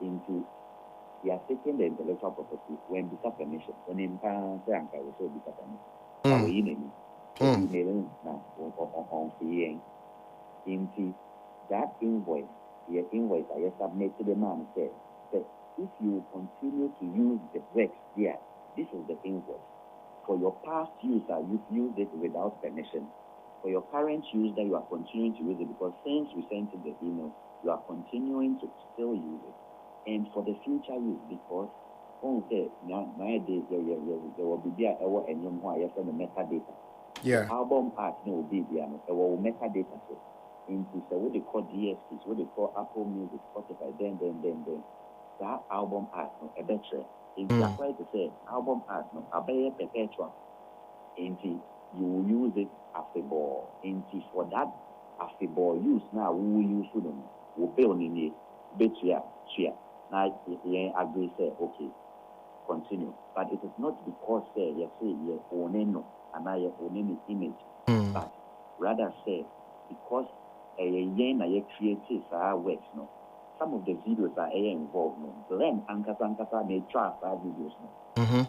Into they are taking the intellectual property when bisa permission. When in Pan Sanka will show bisa permission. Into that invoice, your invoice I submit to the man said that if you continue to use the works there, this is the invoice. For your past use, you've used it without permission. For your current use, that you are continuing to use it because since you sent it the email, you are continuing to still use it. And for the future use, because Okay, my days there will be there and you know I the metadata. Yeah. Album art no be there, there will metadata. Into what they call DSPs, what they call Apple Music, Spotify, then. That album art no a better. If you try to say album art no a better perpetual. Into you will use it as a ball. Into for that as a ball use now we will use them. We'll be on in it, share. Now you agree say okay. Continue, but it is not because you say you own no and I own image, but rather say because you create works no. Some of the videos are involved no. Then ankasa may try videos no.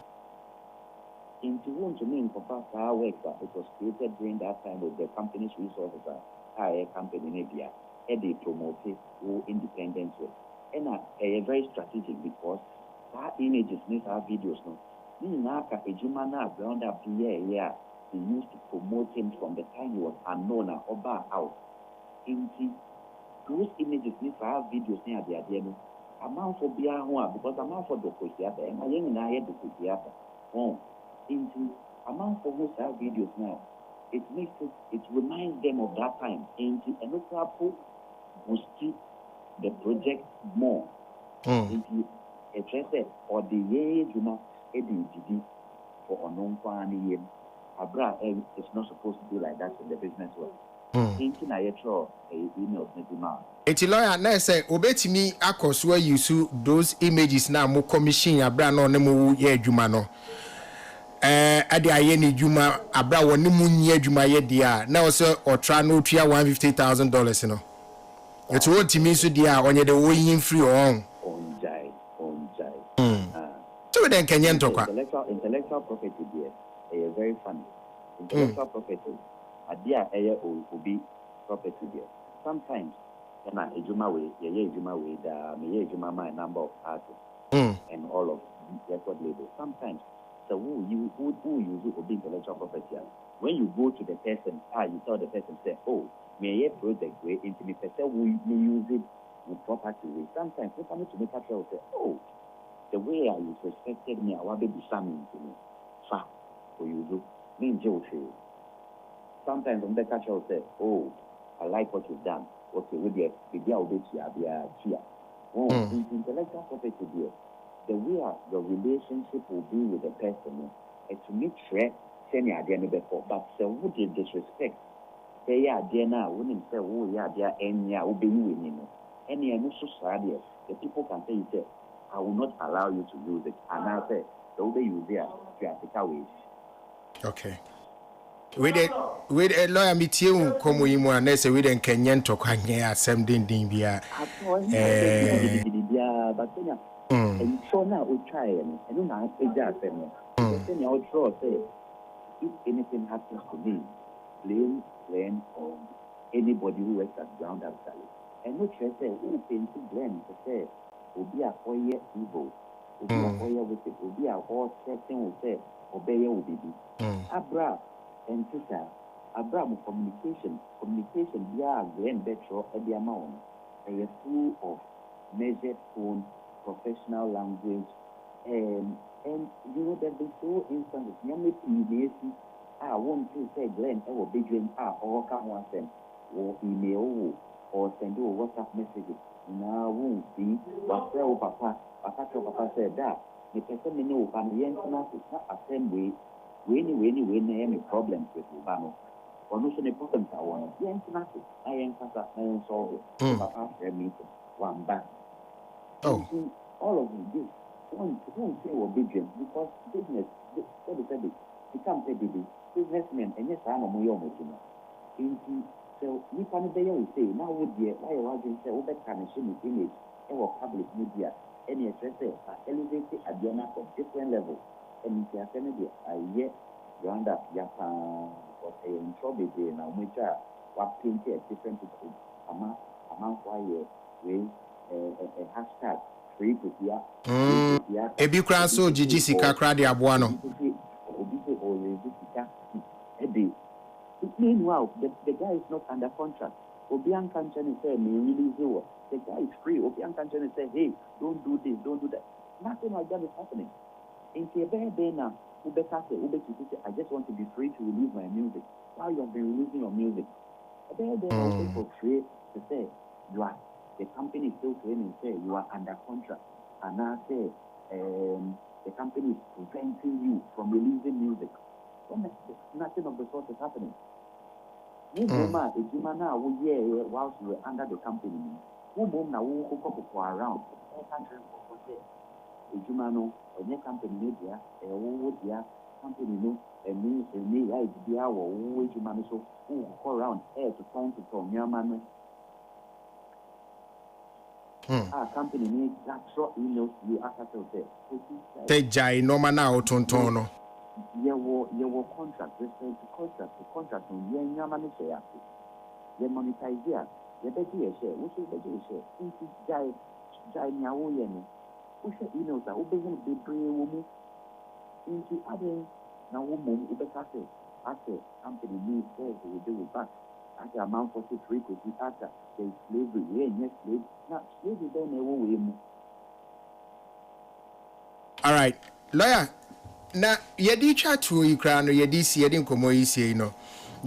Into one to mean for past works it was created during that time with the company's resources are company in India, and they promote it independent way, and a very strategic because. Our images need our videos no. Ninaka ejumana ground up here. They used to promote him from the time he was unknown or back out. Into those images need our videos near the idea. Amount for beer because amount for the Kosiata and I ain't I had the Kosiata. Oh, into amount for who's our videos now. It makes it reminds them of that time. Into a local boost the project more. Into a trusted or the year Juma Eddie for unknown quantity. Abra is not supposed to be like that in the business world. Thinking I draw a email of the man. Eti lawyer na say obetimi akoswa use those images na mo commission abra no ne mo ye adwuma no. Ade aye ni adwuma abra woni mu nyi adwuma ye dia na o say otra no tua $150,000 no. Eti won timi so dia onye de wo yin free on. So then Kenyan talk. Intellectual property there, very funny. Intellectual property, idea will be property there. Sometimes, ejuma way, my number of artists and all of record labels. Sometimes, so who use will be intellectual property. When you go to the person, you tell the person say, oh, may a project way into me person we use it with property way. Sometimes we come to make a say, oh. The way you respected me, I want to be something to me. Fa, for you do. Me Joe. Sometimes on the catch will say, oh, I like what you've done. Okay, with the idea of it, you are here. Oh, intellectual property there. The way your relationship will be with the person, and to make sure, say me idea before, but so would you disrespect? Say yeah, dear now, wouldn't say, oh, yeah, dear, and yeah, will be you in him. And yeah, no society, the people can say, say, I will not allow you to use it. And I say, the way you there, you have to carry. Okay. With a lawyer meet you come with you and say we then Kenyan talk hang same din bia. But and so now we try and now it's just them. Then you draw say if anything happens to me, blame on anybody who works at ground outside. And no say who can to blame to say Obi a foye evil, Obi a foye wicked, Obi a all certain will say, obey will be. Abra and sister, Abraham communication, yeah, Glenn Betro at the amount, a full of measured tone, professional language, and you know that they so instances, normally I want to say Glenn, I will be doing or come once them, or email or send you a WhatsApp messages. Now won't see what papa said that the person know can yen not the same way when any problems with Ubano or no any problems I want yen nothing I am solve it papa meeting one back. Oh, all of this don't say what big because business what is it become a businessman and yes I'm a muyomo into. So, we can say, now would be why you want to say, over connection with image, or public media, any address are elevated at the of different levels. And if you are saying, I yet round up Japan or say in trouble, now which are what painted different people, amount why with a hashtag free to hear. A big crown so Gigi Sika Cradi Abuano. Meanwhile, the guy is not under contract. Obian Kanchan say, me release you. The guy is free. Obian Kanchan say, hey, don't do this, don't do that. Nothing like that is happening. In now, I just want to be free to release my music. While you have been releasing your music, also portray to say you are the company is still claiming say you are under contract, and now say the company is preventing you from releasing music. When nothing of the sort is happening. Whilst you were under the company, around company media, company no, so go around air to time to tell Yaman. Company needs that short emails you after Take Jai no man out Tontono. Your contract, referring to contract on Yaman share. They monetize here. They bet you a share, which is the share. Into Jai Nyawoyen. We should emails that we be bringing women into other now woman ubekase after company needs says we do back after amount 43 could be after the slavery yes slave now slavery don't know we all right lawyer na yedi chat to you crown yedi see yedi nkomo yi see no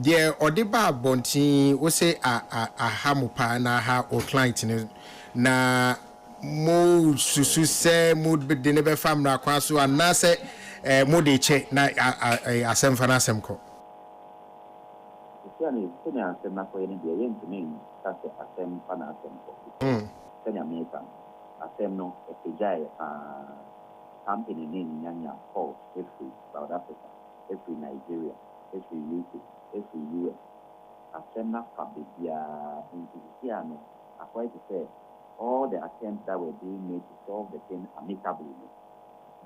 there odiba bontin wo say a hamupa na ha o client na mo susu se mo de ne be famra kwa so anase mo de che na asem fa na asem ko yani tena asem ko yene de yen to me sase asem fa na asem ko tena me fa asem no e pejai company ni nyanya ko every South Africa every Nigeria every UK every US asem na fa be dia into no akwa to say all the attempts that were being made to solve the thing amicably,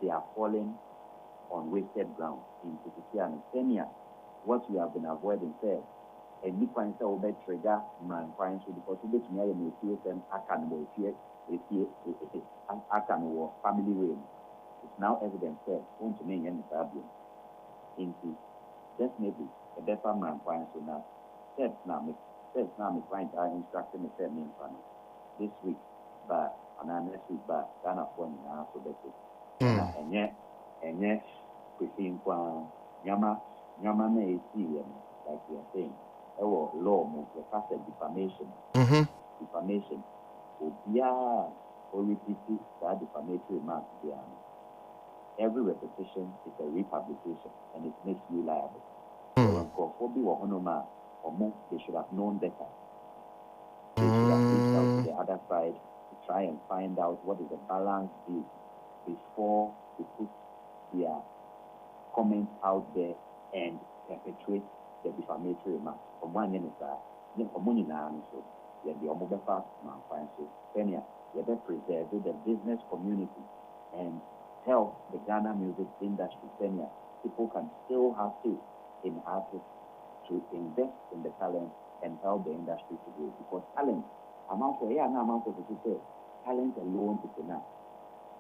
they are falling on wasted ground. In Kenya, what we have been avoiding said, and we find out about trigger man finds because we get near the CSM Akan family way. It's now evident that want to make any problem. Into definitely a better man finds now. Steps now me find our instruction the same in family. This week, but next week, but Ghana for now, so that's it. And yet, we think Yama may see, like we are saying, our law moves the fact defamation. Defamation. Or repeat that defamatory remark. Every repetition is a republication, and it makes you liable. So, for they should have known better. They should have reached out to the other side to try and find out what is the balance is before they put their comments out there and perpetuate the defamatory remarks. From one end is that, so the Omobefa man finds so Kenya, they preserve the business community and help the Ghana music industry. Kenya, people can still have faith in artists to invest in the talent and help the industry to grow, because talent amount of talent alone is enough.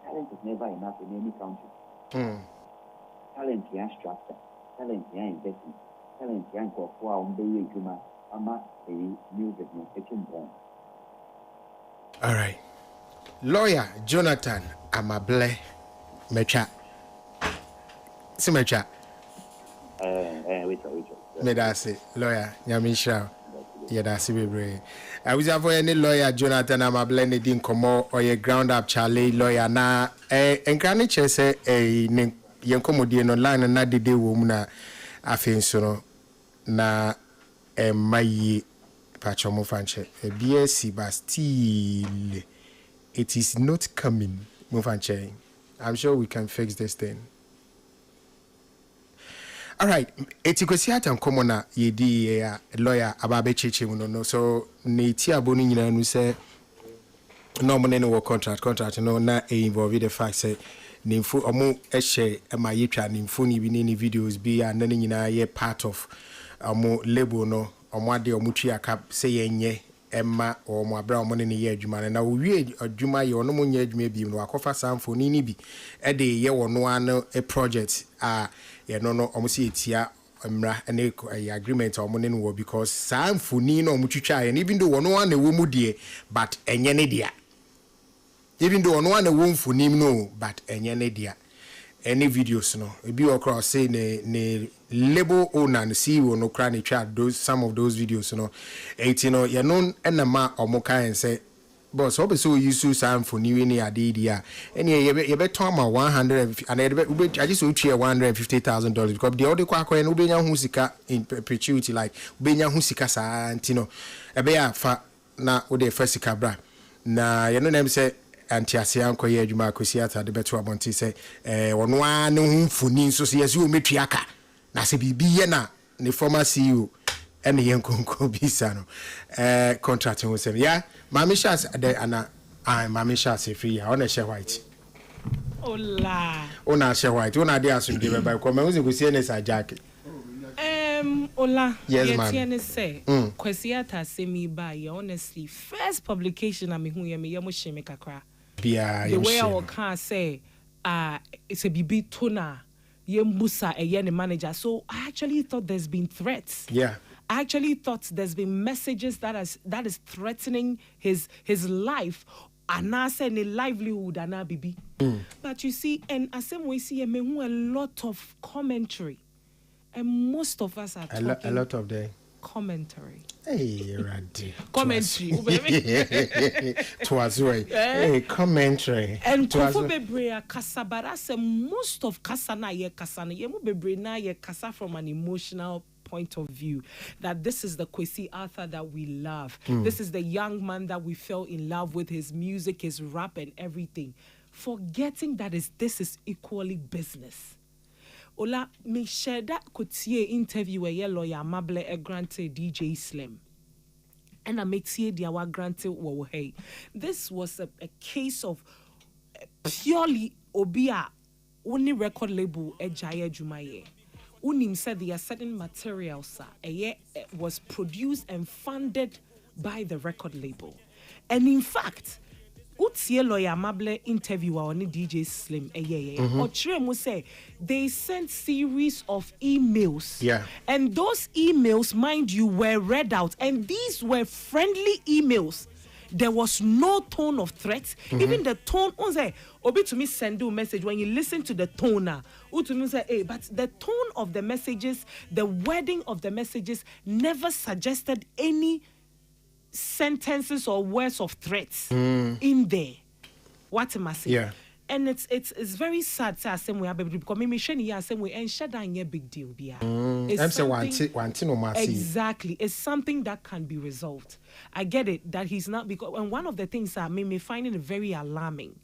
Talent is never enough in any country. Talent is structure, talent is investment, talent is music. All right, lawyer Jonathan Amable Mecha Simecha Medase lawyer Nyamisha. Yeah, that's it. I was for any lawyer Jonathan Amable ne din komo or your ground up Charlie lawyer na enkrani chese yenkomodie no line na dede wo mu na afenso no na mayi pachomo fanche BSc but still it is not coming mo fanche. I'm sure we can fix this thing. All right, etikosi atam komo na yedi lawyer ababe cheche no so ne ti abonu nyina nu se no mo ne no contract no na involve the fact say nimfo omo ehye ma yetwa nimfo ni bi ni videos bi and na nyina ye part of omo label no omo ade omo twa ka say yenye emma omo abra omo ne ye adwuma na owie adwuma ye ono mo nya adwuma bi no akofa samfo ni bi e de ye wono an a project no almost etia mra ene agreement omo ne no because samfo ni no omo twitwa ye even though wono an ewo mu de but enye ne dia even though on one won for him no, but any dia. Any videos no be across say ne label owner and CEO no cry chat those some of those videos no you know you know enema omoka and say boss hope so you use some for new any idea any you better ma 100 and I just will share $150,000 because the other kwakwa no be nya hu sika in perpetuity like be nya hu sika sa antino e be ya fa na wo de first sika bra na you know them say antiase anko ye adwuma akosi ata de beto abonti se wono a ne hu mfoni so se yesi o metwi aka na se bibi ye na ne former CEO ene ye nkonko bisa no contract ho se ya mami shas de ana mami shas free ya ona share white ola ona share white ona de aso de be ko ma uzi ko sie ne sa jack ola yes ma'am say kwesi ata se mi ba ye honestly first publication na me hu ye me ye mo sheme kakra the way I can say it's a bibi tuna yembusa a manager. So I actually thought there's been threats. Yeah. I actually thought there's been messages that is threatening his life and I said a livelihood and bibi. But you see, and as we see a lot of commentary. And most of us are talking a lot of the commentary. Hey, Randy. Commentary. Twas right. Hey, commentary. And Kofo Bebre Kasabara say most of Kasana ye Kasana Yemu Bebre na ye Kasa from an emotional point of view that this is the Kwesi Arthur that we love. This is the young man that we fell in love with, his music, his rap and everything. Forgetting that this is equally business. Ola, me share that kotie interview where lawyer Mable granted DJ Slim. And I metie diawa granted wo hey. This was a case of purely obia only record label ejaye jumaye. Unim said there are certain materials was produced and funded by the record label. And in fact, Utie lawyer Mable interviewer on DJ Slim Ochiremu say they sent series of emails. Yeah. And those emails, mind you, were read out. And these were friendly emails. There was no tone of threat. Even the tone, Obi to me send you a message when you listen to the tone. To me say, hey, but the tone of the messages, the wording of the messages never suggested any sentences or words of threats in there. What am I saying? Yeah. And it's very sad to say we have because me share here say we and share that big deal be. Exactly. It's something that can be resolved. I get it that he's not because and one of the things that made me finding it very alarming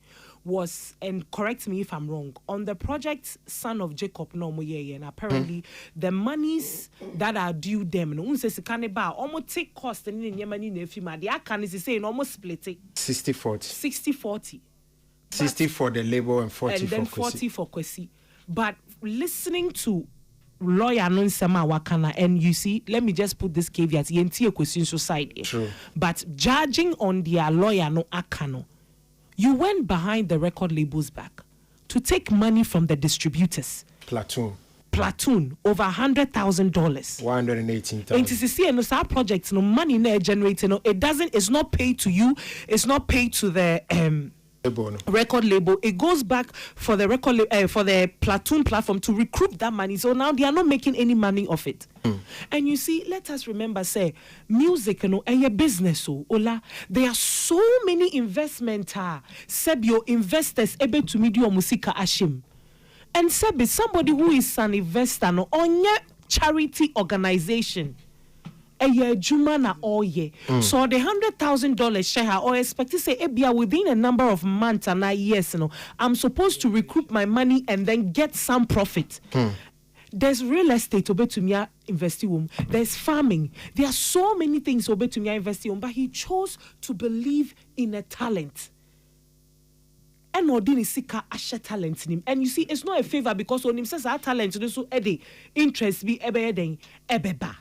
was, and correct me if I'm wrong, on the project Son of Jacob no and apparently the monies that are due them almost take cost and in money the can is saying almost split it 60-40 60 for the label and 40 and then for 40 for Kwesi. But listening to lawyer Nonsema Wakana, and you see, let me just put this caveat, Yentie Kwesi society. True. But judging on their lawyer no Akano, you went behind the record label's back to take money from the distributors. Platoon over $100,000. 118,000. And to see our project, no money no generating. It's not paid to you. It's not paid to the record label. It goes back for the record for the Platoon platform to recruit that money. So now they are not making any money of it. And you see, let us remember, say, music, and your business, Ola, there are so many investment, your investors able to media musika ashim. And Sebi, somebody who is an investor on your charity organization. Juma na all year. So the $100,000 share or expect to say within a number of months and years, I'm supposed to recoup my money and then get some profit. There's real estate obetumia investing. There's farming. There are so many things obetumia investing, but he chose to believe in a talent. And Odini Sika Asha talent in him. And you see, it's not a favor because when him says our talent, so interest be ebeba.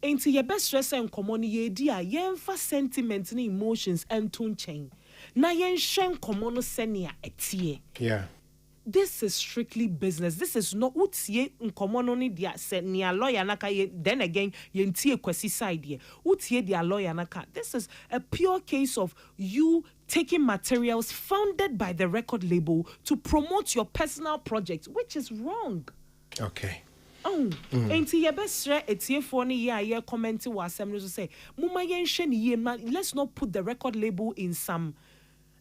Into your best stress and common ye dear, yen for sentiment and emotions and tune chain. Na yen shen common senia etie. Yeah. This is strictly business. This is not utie common only dia senia lawyer naka then again yen tie Kwesi side ye. Utie dia lawyer naka. This is a pure case of you taking materials funded by the record label to promote your personal project, which is wrong. Okay. Oh, enti yebesre etiefo ni ye comment wa asem no say muma yenhwe ni ye let's not put the record label in some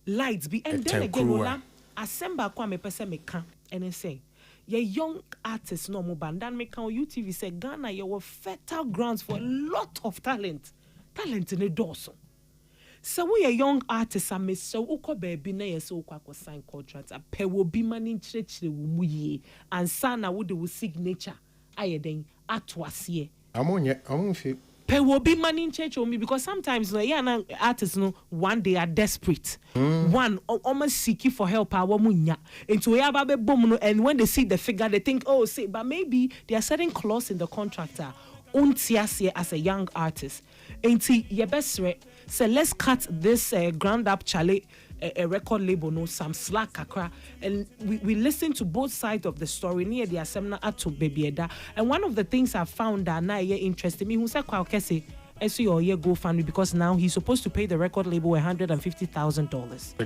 lights be and then again ola asemba kwa me pese me ka and say ye young artists no mo bandan me kan UTV say Ghana ye were fertile grounds for a lot of talent in the doors. So we a young artist a miss so uko baby na ye so ukwa sign contract a pe wo bi mani chire wo mu ye and sana wo de signature ayeden atwase amonye pe wo bi mani church me because sometimes no yeah artists no one day are desperate one almost seeking for help our munya into we aba be bom no and when they see the figure they think oh say but maybe there are certain clause in the contractor untiase as a young artist enti yebesre so let's cut this ground up chale a record label no some slack kakra and we listen to both sides of the story near the assembly to babyeda and one of the things I found that na interested me who said kwa kese eso your year GoFundMe because now he's supposed to pay the record label $150,000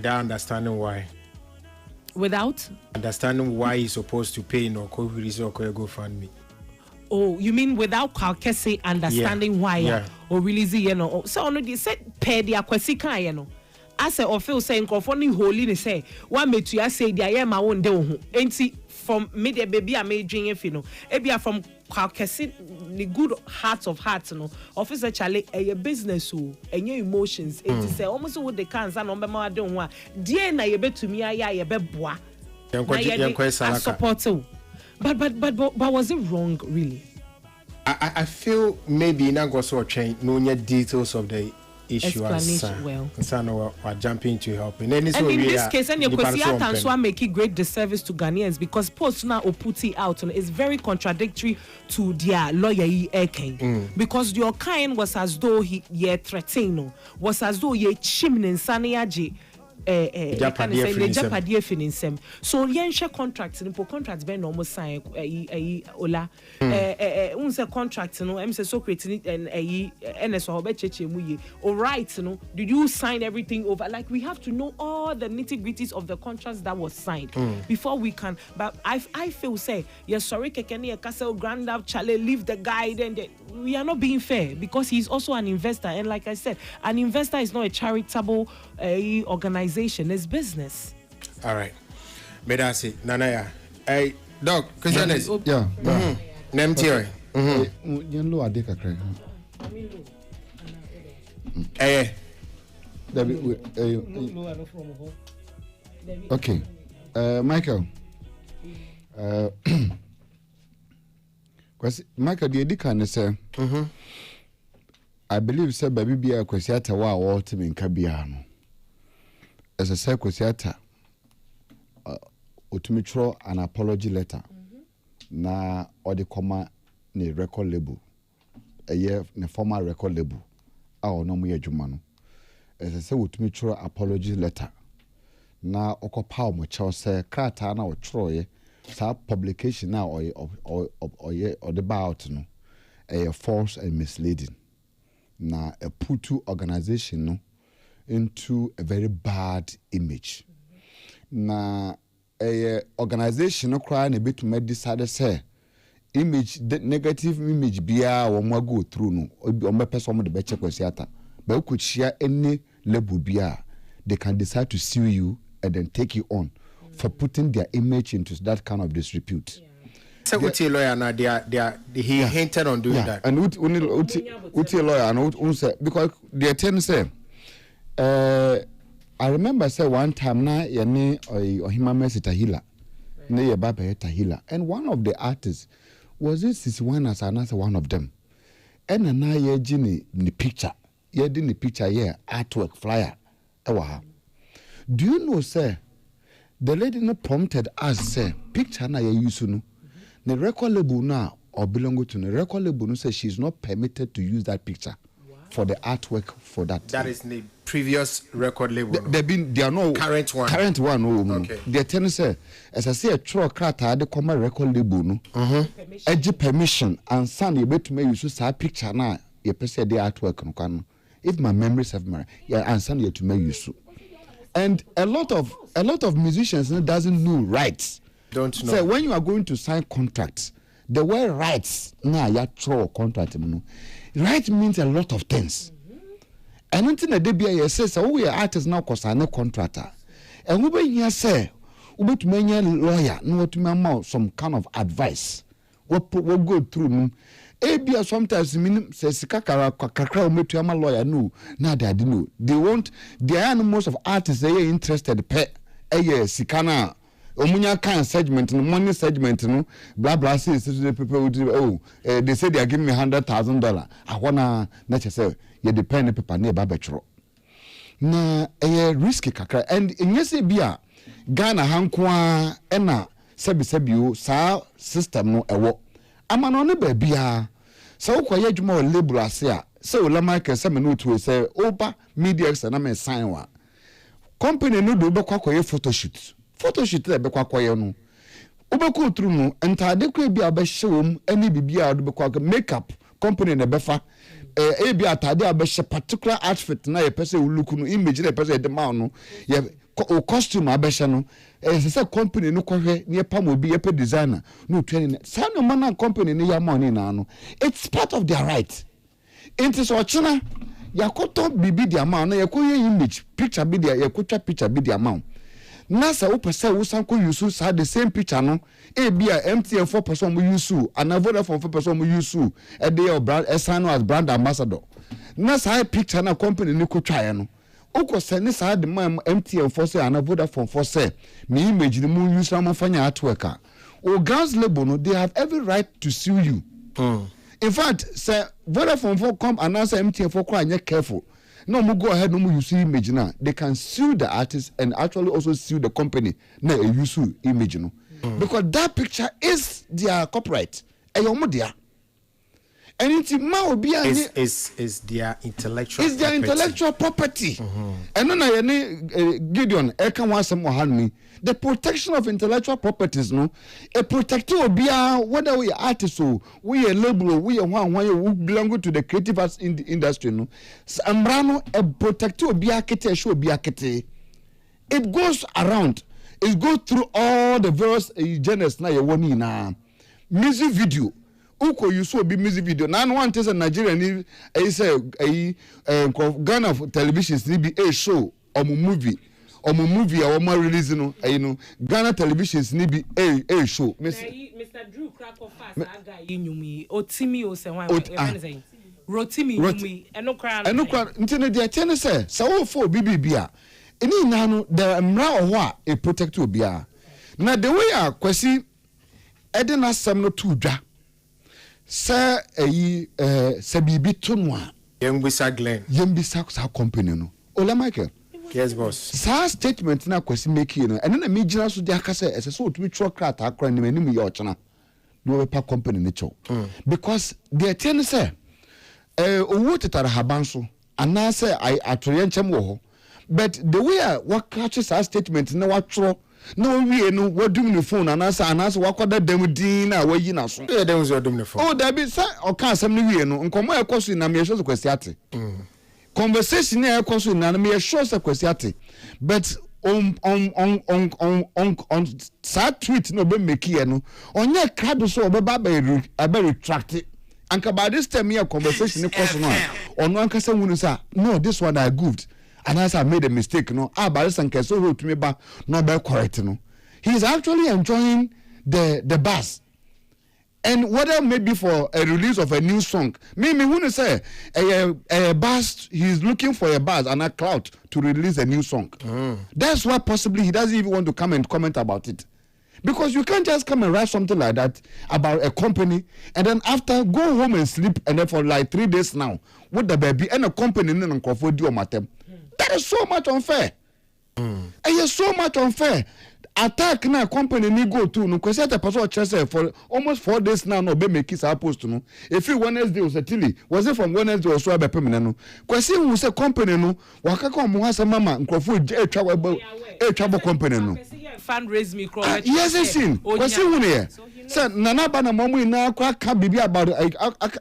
without understanding why he's supposed to pay no GoFundMe. Oh, you mean without Kalkese understanding why or release you know so no they said pay the akwasika you know as I feel saying conforming holy they say one me to say the I am my own day enti from me the baby I made drink if you know ebia from Kalkese the good heart of hearts no officer Charlie a business o enye emotions enti say almost what they can say no be ma don ho die na ye betumi aya ye beboa I support you. But was it wrong, really? I feel maybe not go so train no details of the issue as well. We're jumping to help. And in this case, and you making great disservice to Ghanaians because post now or put it out and it's very contradictory to their lawyer because your kind was as though he threatening was as though ye chimney saniaji. Japadia finisem. So yensha contract in contracts ben almost sign ola unse contract no em say so creating and NSO cheche muye. All right, no. Did you sign everything over? Like we have to know all the nitty-gritties of the contracts that was signed before we can. But I feel say yes sorry kekeni castle grand up chale leave the guy then we are not being fair because he's also an investor and like I said an investor is not a charitable organization, it's business. All right. Medasi Nanaya. Hey Doc, Christianes. Yeah. Name theory. Yen lo ade kakra. Okay. Michael. Michael, the edika say. I believe say baby bia kwasiata wa ultimate bia no. As a say kwasiata otumitro an apology letter na odi koma ne record label ne former record label no mu adwuma no as a say otumitro apology letter na okopa mo chew say krata na otro sa publication na or the about no false and misleading na a putu organization no into a very bad image na a organization no cry na bit to decide say image negative image bia wo mo go through no o me person mo de be check kwasiata but could share any label bia they can decide to sue you and then take you on for putting their image into that kind of disrepute. So Uti lawyer now he hinted on doing that. And Uti lawyer and say because the attorney say I remember say one time na yene Ohima Mercy Tahila ne ye baba Tahila and one of the artists was this one as another one of them. And na ye gini the picture. Ye did the picture here artwork flyer. Do you know say the lady no prompted us say picture na ye use no the record label now or belong to the record label no say she's not permitted to use that picture for the artwork for that. That is the previous record label. They are no current one. Current one. Okay. The attorney say as I say a true crata the common record label no. Edge permission and son you bet to me use that picture now. You say the artwork no can. If my memory serve me, yeah, and son you to me use. And a lot of musicians doesn't know rights. Don't know. So when you are going to sign contracts, the word rights na ya throw contract no. Right means a lot of things. And until the day says we are artists now cause a contractor. And we be here say we to many lawyer no to me some kind of advice. What go through Abia sometimes mean says kakra me to am lawyer no na they know. They are most of artists they are interested pe sikana omunya kan segment no money segment no blah blah say people they say they are giving me $100,000 I wanna na say you depend paper na ba betro na risky kakra and nyese bia Ghana hankoa na sebi sa system no ewo amano ne ba bia so ukoye adwuma o label ase a say Olamide say me no to say oba media na me sign wa company no do be kwakoye photoshoot e be kwakoye no obeko tru no entade kwa bia be hyewom ani bibia do be kwakoye makeup company na befa ebi atade a be hye particular outfit na ye pese uluku no image na pese de ma no ye costume a be hye no say company no kohwe ne pam obi ye pe designer no twani sa no man company ne ya money na no it's part of their right into so china yakoto bibi di amount na yakoye image picture bi dia yakotwa picture bi di amount na sa wo pese wo sanko use sa the same picture no bia MTN 4% mo use and Vodafone 4% mo use e dey brand esano as brand ambassador na sa picture na company ni kotwa ye no ukose ni sa de MTN 4 say and Vodafone 4 say me image ni mo use na mo fanya artwork o girls label no they have every right to sue you. In fact, say Vodafone 4 come announce MTN 4 quite careful. No, we go ahead, no more use image now. They can sue the artist and actually also sue the company. No, use image no, because that picture is their copyright. And it's is their intellectual. It's their intellectual property. And then Gideon, I can want some more me. The protection of intellectual properties, no, a protector will be whether we are artists or we are label, we are one who belong to the creative arts industry, no. Ambrano, a protector will be a kete, should be a kete. It goes around. It goes through all the various genres na you want na music video. Uko you so be music video. Now one is a Nigerian say Ghana televisions need be a show or movie. Or movie or more release no Ghana televisions need be a show. Mr. Drew Cracker fast guy yumi otimi o se wan rotimi yumi eno kra ntene dia tene say so for bibia eni na no the mra oho a e protect obia na the way a kwasi eden asem no to dwa say se bibi to no a yembisa Glen yembisa sa company no Olamide. Yes, boss. Sa statement na kwesi make you know and na me gina so dia ka say ese so otumi tro krat akra ni manim ye ochena no we pa company ni cho because they tell say owo tetare haban so ana say I atoye nchem wo ho but the way what catches sa statement na what tro na we no wadum ni phone ana say wakoda dam din na wayi na so dem was wadum ni phone oh that be say o kan asem ni we no nkomo ekoso na me so kwesi ate conversation na ekoso na me sure say kwesi ate but on sa tweet no be make here no onye crowd so obeba ba retract anka by this time here conversation course no ono anka say wunu say no this one I goofed and as I made a mistake no by this anka so wrote me ba no be correct no he is actually enjoying the buzz. And whether maybe for a release of a new song, me when you say a buzz, he's looking for a buzz and a clout to release a new song. That's why possibly he doesn't even want to come and comment about it, because you can't just come and write something like that about a company and then after go home and sleep and then for like 3 days now with the baby and a company and matem. That is so much unfair. And it's so much unfair. Attack na company ni go to no kwese the person chese for almost 4 days now no be make it post no if you Wednesday was atili was it from Wednesday or so be pemene no kwese hu say company no wakaka omo hasa mama nkrofo etwa company no fundraise me cross yes sin kwese hu ne say nana ba na momu ina akwa ka bibi about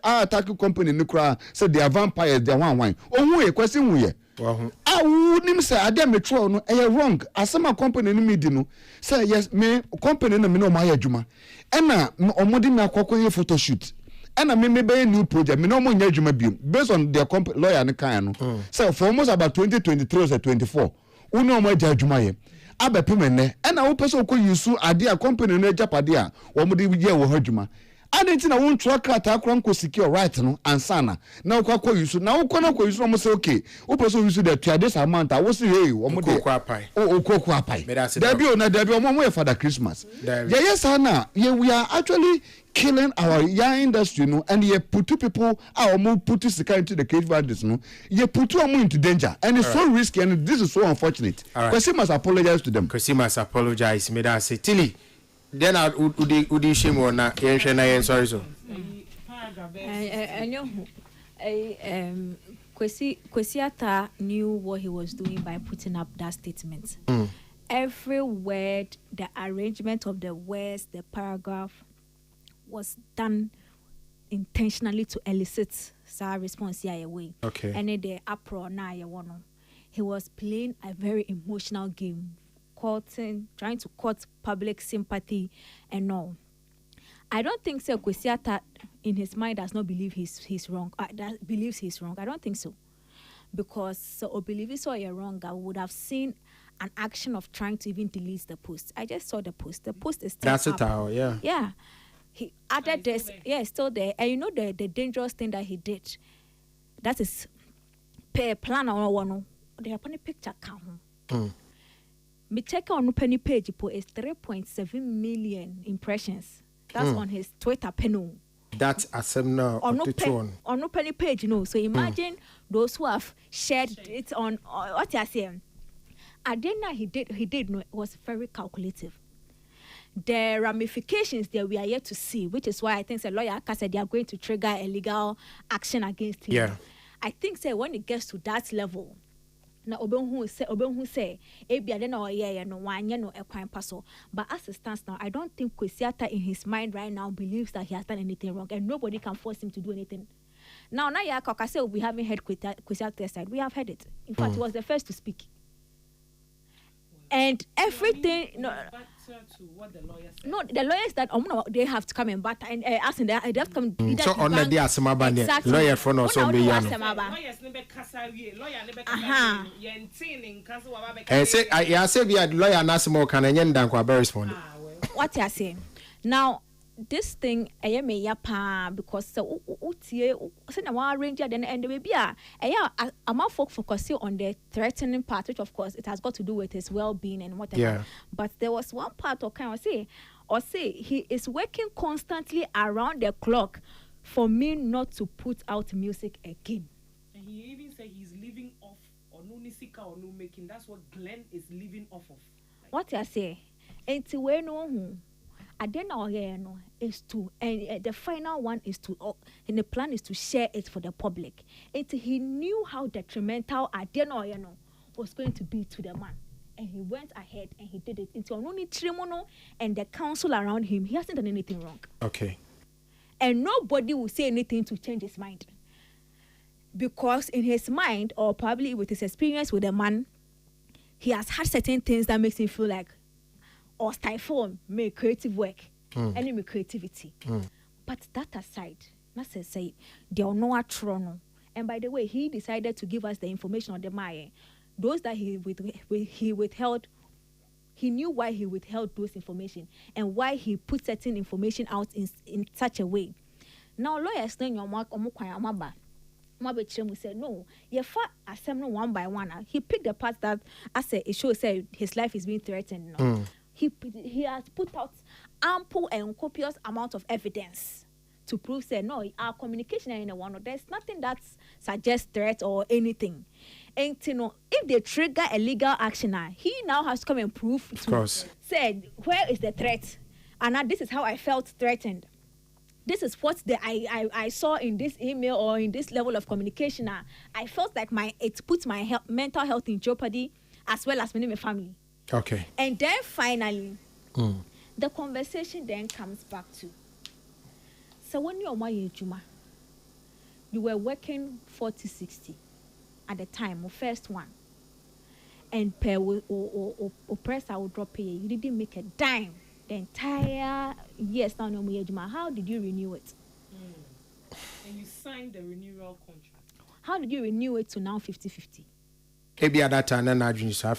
attack company ni kra say they are vampires they are one ohun e kwese hu ye Nim say ade metro no e wrong. Asema company no me di no. Say yes me company no me no ma adwuma. E na omodi me akwakoye photo shoot. E na me be new project me no mo nya adwuma biom based on their company lawyer ne kan no. Say for almost about 2023 or 24. Unu omo agya adwuma ye. Abepemene e na wo pese ko yusu ade a company no agapade a wo mo de ye wo adwuma. Adenti na won twa krata akra nko secure right no ansana na ukwa yusu na ukwa na kwa yusu no say okay wo person yusu the twa this amount I say hey wo mo de okoko apai dabi o na dabi o mo Father Christmas yes na we are actually killing our young industry no and you put two people our mo put sika into the cage bandits no you put them into danger and it's so risky and this is so unfortunate. Kwesi must apologize to them. Kwesi must apologize. Me that say Tilly. Then I would shame on na sorry so. Kwesi Arthur knew what he was doing by putting up that statement. Every word, the arrangement of the words, the paragraph was done intentionally to elicit our response here away. Okay. And the uproar na he was playing a very emotional game. Trying to court public sympathy and all. I don't think so. Kwesi Arthur in his mind does not believe he's wrong. Believes he's wrong. I don't think so, because so believe so you're wrong. I would have seen an action of trying to even delete the post. I just saw the post. The post is still that's up. It how, yeah. Yeah, he added this. Yeah, still there. And you know the dangerous thing that he did. That is pay plan or one. They have a picture count. Me check on penny page is 3.7 million impressions. That's on his Twitter panel. That's a seminar on no penny page, So imagine those who have shared it on what you are saying. Adena he did no, it was very calculative. The ramifications that we are yet to see, which is why I think the lawyer said they are going to trigger a legal action against him. Yeah. I think when it gets to that level, na obenhu say ebi ade na oye no wanye no ekwan paso, but as it stands now I don't think Kwesi Arthur in his mind right now believes that he has done anything wrong, and nobody can force him to do anything. Now ya say we haven't heard Kwesi Arthur's side. We have heard it. In fact, he was the first to speak, and everything to what the lawyers said. No, the lawyers that they have to come and batter and asking they have to come. So on the day asema lawyer for no so be yan. Lawyers nebe kasa wie, lawyer nebe kasa wie. Yentin in council wa be. Say I say we lawyer na asema kan enye ndan kwa be respond. What you are saying now? This thing me yapa because so utie say na one arrange then and maybe am folk focusing on the threatening part, which of course it has got to do with his well-being and whatever. Yeah. But there was one part of kind of say he is working constantly around the clock for me not to put out music again. And he even said he's living off or no nisika or no making. That's what Glenn is living off of. What you say? Until we know Adena is to, and the final one is to, and the plan is to share it for the public. Until he knew how detrimental Adena was going to be to the man, and he went ahead and he did it. Until only Trimono and the council around him, he hasn't done anything wrong. Okay. And nobody will say anything to change his mind, because in his mind, or probably with his experience with the man, he has had certain things that makes him feel like, or stifle my creative work and my creativity. But that aside, not say they are no atrono. And by the way, he decided to give us the information on the Maya. Those that he withheld, he knew why he withheld those information and why he put certain information out in such a way. Now lawyers know your mark omukwa Mabechemu said no. You fought assembly one by one. He picked the part that I said it shows his life is being threatened. No? He has put out ample and copious amount of evidence to prove that no, our communication in one. There's nothing that suggests threat or anything. And if they trigger a legal action, he now has to come and prove said where is the threat, and now this is how I felt threatened. This is what I saw in this email or in this level of communication. I felt like it puts my mental health in jeopardy as well as my family. Okay. And then finally, the conversation then comes back to, so when you were working 40-60, at the time, first one. And per or press I would drop pay. You didn't make a dime the entire years now. No more. How did you renew it? And you signed the renewal contract. How did you renew it to now 50-50? Maybe at that time, then I dream so.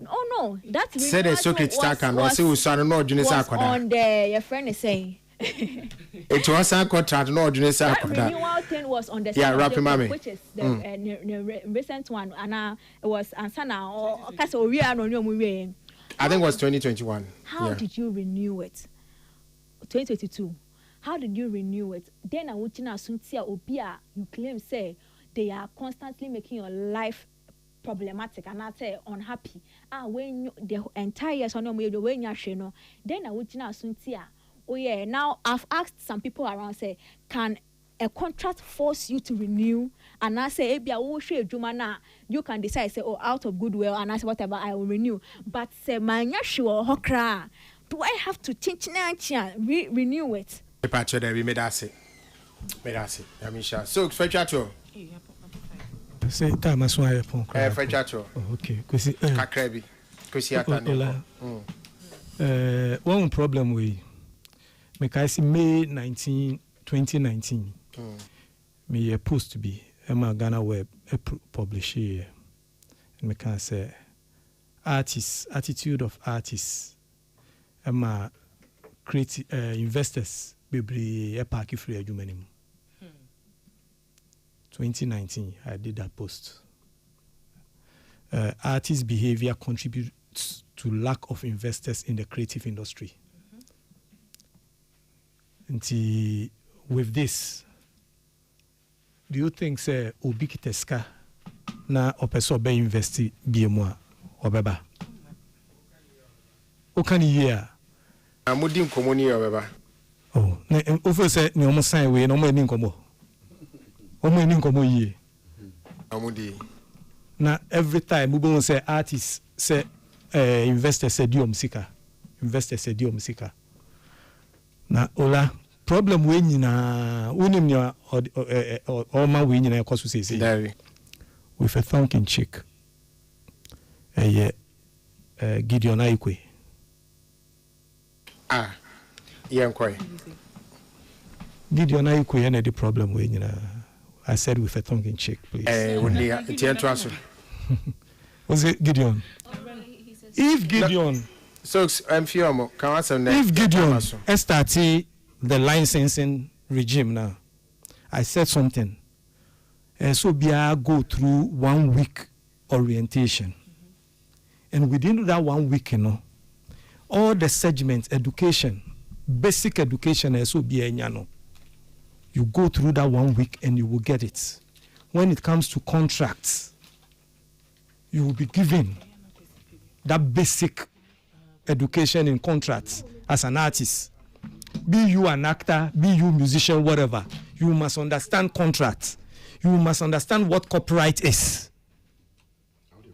Oh no, that said the Socrates stack and was on the your friend is saying. It was a contract, no ordinance. That renewal thing was on the which is the recent one, and it was Ansana or Castle Ria no movie. I think it was 2021. How did you renew it? 2022. How did you renew it? Then I want to know Suntia Obia, you claim say they are constantly making your life problematic and I say unhappy. When you, the entire year so no when you know, then I want to know Suntia. Oh yeah, now I've asked some people around say, can a contract force you to renew? And I say, you can decide, say, oh, out of goodwill, and I say, whatever, I will renew. But say, my sure, hokra, do I have to renew it? We made us it. I mean, so, for chatto. Say, time as well. For chatto. Okay, Kakrebi. One problem we. Because May 2019, me a post to be Emma Ghana Web publish here. And me can say attitude of artists, Emma create investors be a parky free human. 2019, I did that post. Artists' behavior contributes to lack of investors in the creative industry. And with this, do you think say obi kiteska na opeso be investi BMO obeba? O kan year amudi nkomo ni obeba. Oh, na ofo say ni omo sign we na omo eni nkomo. Omo eni nkomo yie. Amudi. Na every time we go say artist say investor say di omsika. Investor say di omsika. Na ola problem we nyina unim ni o ma we nyina ekoso sese with a thanking chick Gideon Aikwe Gideon Aikwe and the problem we nyina I said with a thanking chick please was it Gideon if Gideon so if Gideon started the licensing regime now, I said something. So BIA go through 1 week orientation. And within that 1 week, all the segments, education, basic education, so BIA, you go through that 1 week and you will get it. When it comes to contracts, you will be given that basic education in contracts as an artist. Be you an actor, be you musician, whatever. You must understand contracts. You must understand what copyright is.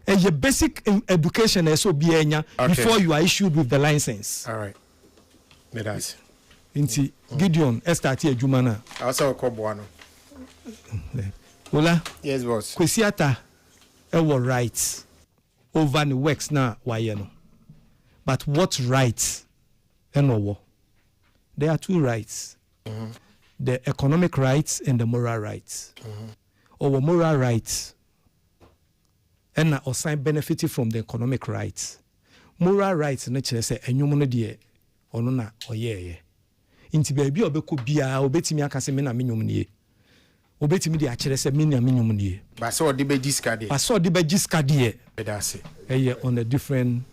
And your basic education is so before you are issued with the license. All right. That's Inti Gideon Estati Jumana. I also call Buano. Ola. Yes, boss. Kwesiata ewo rights over the works now wayeno. But what rights enowo? There are two rights. The economic rights and the moral rights. Our moral rights and assign benefiting from the economic rights. Moral rights nature say enyumono de ono na oyeye. Inti baby obeko bia obetimi aka se me na menyum nie. Obetimi de akere se me na menyum nie. Ba so de be giskade. Ba so de be giskade. Bedase. On a different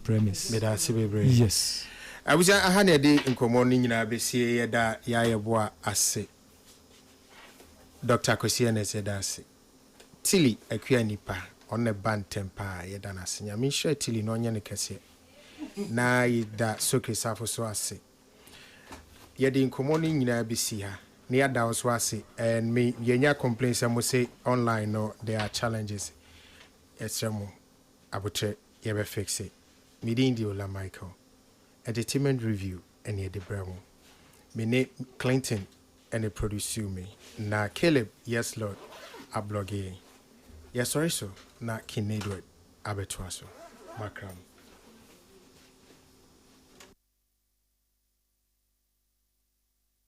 premise. Bedase bebre. Yes. I was a honey day in common in a BC that Yayabwa ase. Dr. Kosiane said, "That's Tilly, a queer nipa on the band temper, Yadana Senior. Me sure Tilly no Yanikasi. Na that soke safo so ase. Yet in common in a BC, near Downs was and me, Yenya complaints, I must say online, no, there are challenges. Extremo, I would try, you fix it. Meeting the Ola Michael. Entertainment review and the Bremo. Me name Clinton and the produce me. Na Caleb, yes Lord, a blogging. Yes, sorry, so. Na King Edward Abetuaso. Makram.